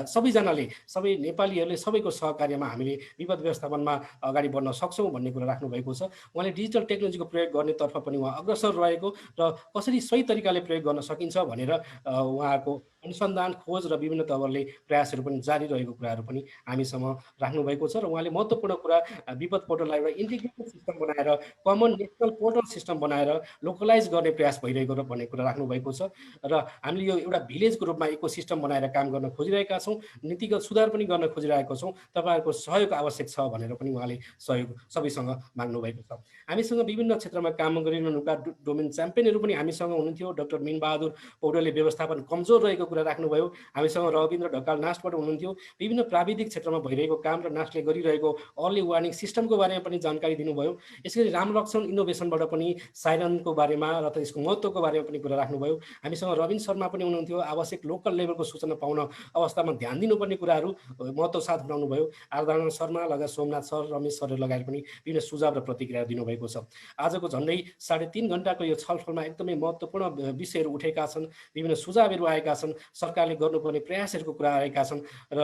सबैजनाले, सबै नेपालीहरूले सबैको सहकार्यमा हामीले विपद व्यवस्थापनमा अगाडि बढ्न सक्छौँ भन्ने कुरा राख्नुभएको छ। उहाँले डिजिटल टेक्नोलोजीको प्रयोग गर्नेतर्फ पनि उहाँ अग्रसर रहेको र कसरी सही तरिकाले प्रयोग गर्न सकिन्छ भनेर उहाँको अनुसन्धान, खोज र विभिन्न तवरले प्रयासहरू पनि जारी रहेको कुराहरू पनि हामीसँग राख्नुभएको छ। र उहाँले महत्त्वपूर्ण कुरा विपद पोर्टललाई एउटा इन्टिग्रेटेड सिस्टम बनाएर, कमन नेसनल पोर्टल सिस्टम बनाएर लोकलाइज गर्ने प्रयास भइरहेको भन्ने कुरा राख्नुभएको छ। र हामीले यो एउटा भिलेजको रूपमा इकोसिस्टम बनाएर काम गर्न खोजिरहेका छौँ, नीतिगत सुधार पनि गर्न खोजिरहेका छौँ। तपाईँहरूको सहयोग आवश्यक छ भनेर पनि उहाँले सहयोग सबैसँग माग्नुभएको छ। हामीसँग विभिन्न क्षेत्रमा काम गरिरहनुका डोमेन च्याम्पियनहरू पनि हामीसँग हुनुहुन्थ्यो। डाक्टर मिनबहादुर पौडेलले व्यवस्थापन कमजोर रहेको कुरा राख्नुभयो। हामीसँग रविन्द्र ढकाल नास्टबाट हुनुहुन्थ्यो, विभिन्न प्राविधिक क्षेत्रमा भइरहेको काम र नास्टले गरिरहेको अर्ली वार्निङ सिस्टमको बारेमा पनि जानकारी दिनुभयो। यसरी रामलक्ष्मण इनोभेसनबाट पनि साइरनको बारेमा र त यसको महत्त्वको बारेमा पनि कुरा राख्नुभयो। हामीसँग रविन शर्मा पनि हुनुहुन्थ्यो, आवश्यक लोकल लेभलको सूचना पाउन अवस्थामा ध्यान दिनुपर्ने कुराहरू महत्त्व साथ बनाउनु भयो। आराधना शर्मा लगायत सोमनाथ सर, रमेश सरले लगायत पनि विभिन्न सुझाव र प्रतिक्रिया दिनुभएको छ। आजको झन्डै 3.5 घण्टाको यो छलफलमा एकदमै महत्त्वपूर्ण विषयहरू उठेका छन्, विभिन्न सुझावहरू आएका छन्, सरकारले गर्नुपर्ने प्रयासहरूको कुरा आएका छन् र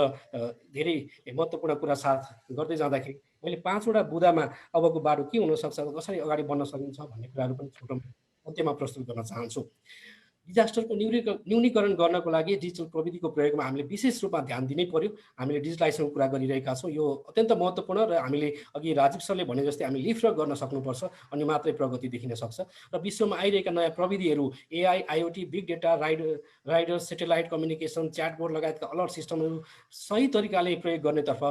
धेरै महत्त्वपूर्ण कुरा साथ गर्दै जाँदाखेरि मैले 5वटा बुँदामा अबको बाटो के हुनसक्छ, कसरी अगाडि बढ्न सकिन्छ भन्ने कुराहरू पनि छोटो अन्त्यमा प्रस्तुत गर्न चाहन्छु। डिजास्टरको न्यूनीकरण गर्नको लागि डिजिटल प्रविधिको प्रयोगमा हामीले विशेष रूपमा ध्यान दिनै पर्यो। हामीले डिजिटलाइजेसनको कुरा गरिरहेका छौँ, यो अत्यन्त महत्त्वपूर्ण र हामीले अघि राजीव सरले भने जस्तै हामी लिफ्ट गर्न सक्नुपर्छ, अनि मात्रै प्रगति देखिन सक्छ। र विश्वमा आइरहेका नयाँ प्रविधिहरू AI, IoT, big data, rider, satellite communication, chatbot लगायतका अलर्ट सिस्टमहरू सही तरिकाले प्रयोग गर्नेतर्फ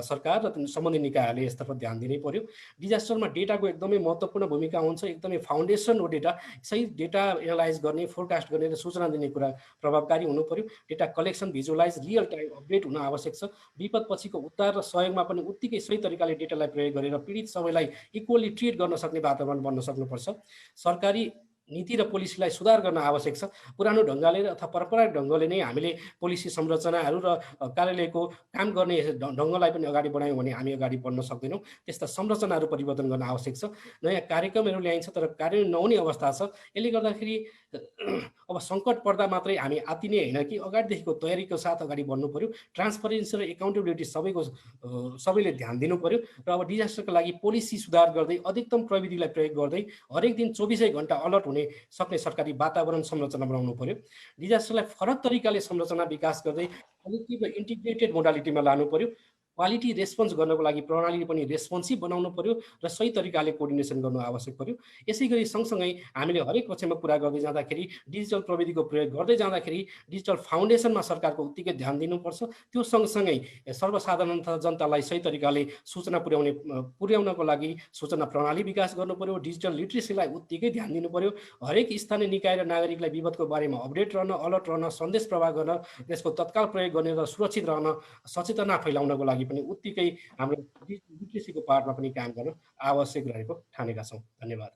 सरकार र सम्बन्धित निकायहरूले यसतर्फ ध्यान दिनै पर्यो। डिजास्टरमा डेटाको एकदमै महत्त्वपूर्ण भूमिका हुन्छ, एकदमै फाउन्डेसन हो डेटा। सही डेटा एनालाइज गर्ने, फोरकास्ट गर्ने र सूचना दिने कुरा प्रभावकारी हुनु पर्यो। Data collection, visualise, real time update हुन आवश्यक छ। विपद पछिको उद्धार र सहयोगमा पनि उत्तिकै सही तरिकाले डेटालाई प्रयोग गरेर पीडित सबैलाई इक्वली ट्रिट गर्न सक्ने वातावरण बन्न सक्नुपर्छ। सरकारी नीति र पोलिसीलाई सुधार गर्न आवश्यक छ। पुरानो ढङ्गले अथवा परम्परागत ढङ्गले नै हामीले पोलिसी संरचनाहरू र कार्यालयको काम गर्ने ढङ्गलाई पनि अगाडि बढायौँ भने हामी अगाडि बढ्न सक्दैनौँ। त्यस्ता संरचनाहरू परिवर्तन गर्न आवश्यक छ। नयाँ कार्यक्रमहरू ल्याइन्छ तर कार्यान्वयन नहुने अवस्था छ। यसले गर्दाखेरि अब सङ्कट पर्दा मात्रै हामी आतिने होइन कि अगाडिदेखिको तयारीको साथ अगाडि बढ्नु पर्यो। ट्रान्सपरेन्सी र एकाउन्टेबिलिटी सबैले ध्यान दिनु पर्यो र अब डिजास्टरको लागि पोलिसी सुधार गर्दै अधिकतम प्रविधिलाई प्रयोग गर्दै हरेक दिन 24 घण्टा अलर्ट हुने सक्ने सरकारी वातावरण संरचना बनाउनु पर्यो। डिजास्टरलाई फरक तरिकाले संरचना विकास गर्दै कलेक्टिभ र इन्टिग्रेटेड मोडालिटीमा लानु पर्यो। क्वालिटी रेस्पोन्स गर्नको लागि प्रणाली पनि रेस्पोन्सिभ बनाउनु पर्यो र सही तरिकाले कोअर्डिनेसन गर्नु आवश्यक पर्यो। यसै गरी सँगसँगै हामीले हरेक पक्षमा कुरा गर्दै जाँदाखेरि डिजिटल प्रविधिको प्रयोग गर्दै जाँदाखेरि डिजिटल फाउन्डेसनमा सरकारको उत्तिकै ध्यान दिनुपर्छ। त्यो सँगसँगै सर्वसाधारण जनतालाई सही तरिकाले सूचना पुर्याउनको लागि सूचना प्रणाली विकास गर्नु पर्यो। डिजिटल लिट्रेसीलाई उत्तिकै ध्यान दिनु पर्यो। हरेक स्थानीय निकाय र नागरिकलाई विपदको बारेमा अपडेट रहन, अलर्ट रहन, सन्देश प्रवाह गर्न, त्यसको तत्काल प्रयोग गर्ने र सुरक्षित रहन, सचेतना फैलाउनको लागि पनि उत्तिकै हाम्रो लिट्रेसीको पार्टमा पनि काम गर्न आवश्यक रहेको ठानेका छौँ। धन्यवाद।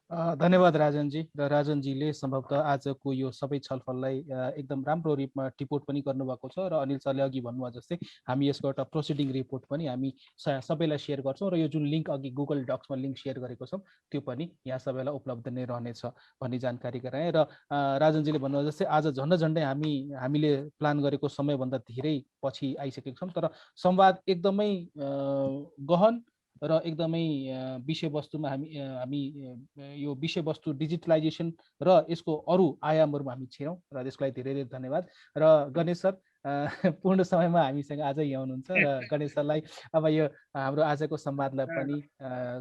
धन्यवाद राजनजी। र राजनजीले सम्भवतः आजको यो सबै छलफललाई एकदम राम्रो रूपमा टिपोट पनि गर्नुभएको छ र अनिल सरले अघि भन्नुभयो जस्तै हामी यसको एउटा प्रोसिडिङ रिपोर्ट पनि हामी सबैलाई सेयर गर्छौँ र यो जुन लिङ्क अघि गुगल डक्समा लिङ्क सेयर गरेको छौँ त्यो पनि यहाँ सबैलाई उपलब्ध नै रहनेछ भन्ने जानकारी गराएँ। र राजनजीले भन्नुभयो जस्तै आज झन्डै हामीले प्लान गरेको समयभन्दा धेरै पछि आइसकेको छौँ, तर संवाद एकदमै गहन र एकदमै विषयवस्तुमा हामी यो विषयवस्तु डिजिटलाइजेसन र यसको अरू आयामहरूमा हामी छिरौँ र त्यसको लागि धेरै धेरै धन्यवाद। र गणेश सर पूर्ण समयमा हामीसँग आज यहाँ हुनुहुन्छ र गणेश सरलाई अब यो हाम्रो आजको संवादलाई पनि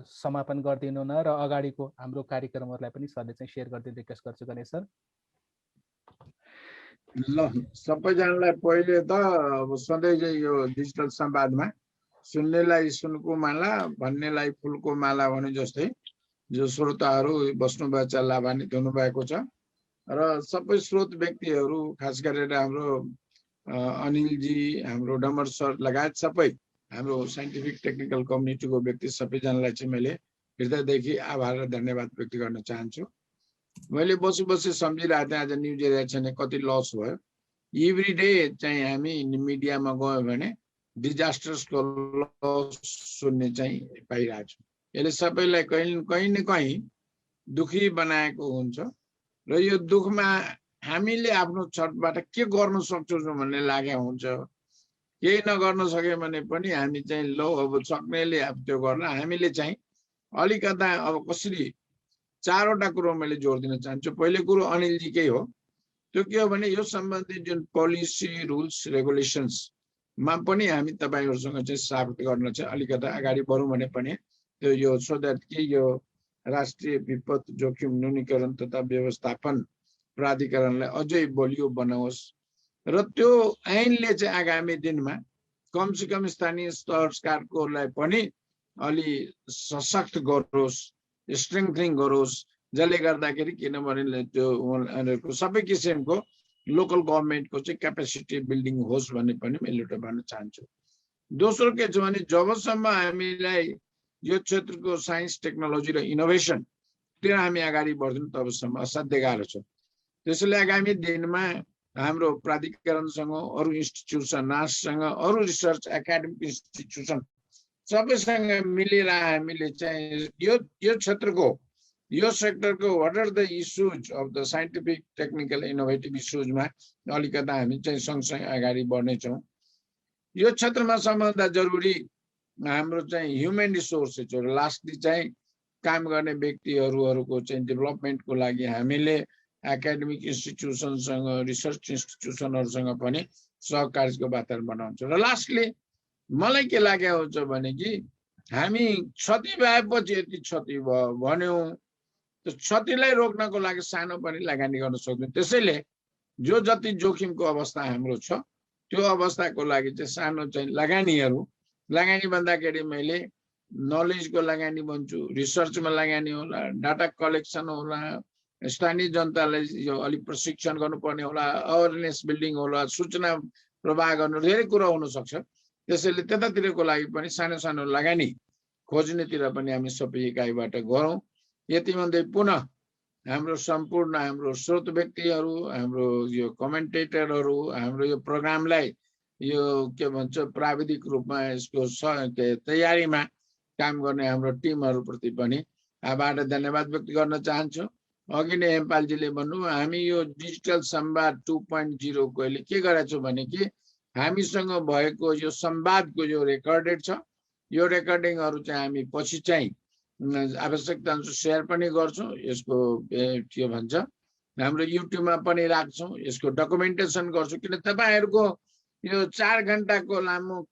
समापन गरिदिनु न र अगाडिको हाम्रो कार्यक्रमहरूलाई पनि सरले चाहिँ सेयर गरिदिनु रिक्वेस्ट गर्छु। गणेश सर। ल सबैजनालाई पहिले त सधैँ यो डिजिटल संवादमा सुन्नेलाई सुनको माला, भन्नेलाई फुलको माला भने जस्तै जो श्रोताहरू बस्नुभएछ लाभान्वित हुनुभएको छ र सबै स्रोत व्यक्तिहरू खास गरेर हाम्रो अनिलजी, हाम्रो डमर सर लगायत सबै हाम्रो साइन्टिफिक टेक्निकल कम्युनिटीको व्यक्ति सबैजनालाई चाहिँ मैले हृदयदेखि आभार र धन्यवाद व्यक्त गर्न चाहन्छु। मैले बसी सम्झिरहेको थिएँ आज न्युज एरिया छैन कति लस भयो। एभ्री डे चाहिँ हामी मिडियामा गयौँ भने डिजास्टर्सको लस सुन्ने चाहिँ पाइरहेको छु। यसले सबैलाई कहीँ न कहीँ दुखी बनाएको हुन्छ र यो दुखमा हामीले आफ्नो छतबाट के गर्न सक्छौँ भन्ने लागेको हुन्छ। केही नगर्न सक्यो भने पनि हामी चाहिँ ल अब सक्नेले अब त्यो गर्न हामीले चाहिँ अलिकता अब कसरी 4वटा कुरो मैले जोड दिन चाहन्छु। पहिलो कुरो अनिलजीकै हो, त्यो के हो भने यो सम्बन्धित जुन पोलिसी रुल्स रेगुलेसन्समा पनि हामी तपाईँहरूसँग चाहिँ साबित गर्न चाहिँ अलिकता अगाडि बढौँ भने पनि त्यो यो सो द्याट कि यो राष्ट्रिय विपद जोखिम न्यूनीकरण तथा व्यवस्थापन प्राधिकरणलाई अझै बलियो बनाओस् र त्यो ऐनले चाहिँ आगामी दिनमा कमसेकम स्थानीय सरकारकोलाई पनि अलि सशक्त गरोस्, स्ट्रेङ्थनिङ गरोस्, जसले गर्दाखेरि किनभने त्यो उनीहरूको सबै किसिमको लोकल गभर्मेन्टको चाहिँ क्यापेसिटी बिल्डिङ होस् भन्ने पनि मैले एउटा भन्न चाहन्छु। दोस्रो के छ भने जबसम्म हामीलाई यो क्षेत्रको साइन्स टेक्नोलोजी र इनोभेसनतिर हामी अगाडि बढ्दैनौँ तबसम्म असाध्य गाह्रो छ। त्यसैले आगामी दिनमा हाम्रो प्राधिकरणसँग, अरू इन्स्टिट्युसन, नाससँग, अरू रिसर्च एकाडेमिक इन्स्टिट्युसन सबैसँग मिलेर हामीले चाहिँ यो क्षेत्रको, यो सेक्टरको what are the issues of the scientific technical innovative इस्युजमा अलिकता हामी चाहिँ सँगसँगै अगाडि बढ्नेछौँ। यो क्षेत्रमा सबभन्दा जरुरी हाम्रो चाहिँ ह्युमन रिसोर्सेसहरू, लास्टली चाहिँ काम गर्ने व्यक्तिहरूको चाहिँ डेभलपमेन्टको लागि हामीले एकाडेमिक इन्स्टिट्युसनसँग, रिसर्च इन्स्टिट्युसनहरूसँग पनि सहकार्यको वातावरण बनाउँछ। र लास्टली मलाई के लागेको हुन्छ भने कि हामी क्षति भएपछि यति क्षति भयो भन्यौँ, त्यो क्षतिलाई रोक्नको लागि सानो पनि लगानी गर्न सक्छौँ। त्यसैले जो जति जोखिमको अवस्था हाम्रो छ त्यो अवस्थाको लागि चाहिँ सानो चाहिँ लगानी भन्दाखेरि मैले नलेजको लगानी भन्छु, रिसर्चमा लगानी होला, डाटा कलेक्सन होला, स्थानीय जनतालाई यो अलिक प्रशिक्षण गर्नुपर्ने होला, अवेरनेस बिल्डिङ होला, सूचना प्रवाह गर्नु, धेरै कुरा हुनसक्छ। त्यसैले त्यतातिरको लागि पनि सानो सानो लगानी खोज्नेतिर पनि हामी सबै इकाइबाट गरौँ। यति भन्दै पुनः हाम्रो सम्पूर्ण हाम्रो स्रोत व्यक्तिहरू, हाम्रो यो कमेन्टेटरहरू, हाम्रो यो प्रोग्रामलाई यो के भन्छ प्राविधिक रूपमा यसको तयारीमा काम गर्ने हाम्रो टिमहरूप्रति पनि आभार र धन्यवाद व्यक्त गर्न चाहन्छु। अघि नै हेमपालजीले भन्नु, हामी यो डिजिटल संवाद 2.0 को अहिले के गरेको छु भने कि हामीसँग भएको यो संवादको यो रेकर्डेड छ, यो रेकर्डिङहरू चाहिँ हामी पछि चाहिँ आवश्यकता अनुसार सेयर पनि गर्छौँ। यसको के भन्छ हाम्रो युट्युबमा पनि राख्छौँ, यसको डकुमेन्टेसन गर्छौँ। किन तपाईँहरूको यो 4 घण्टाको लामो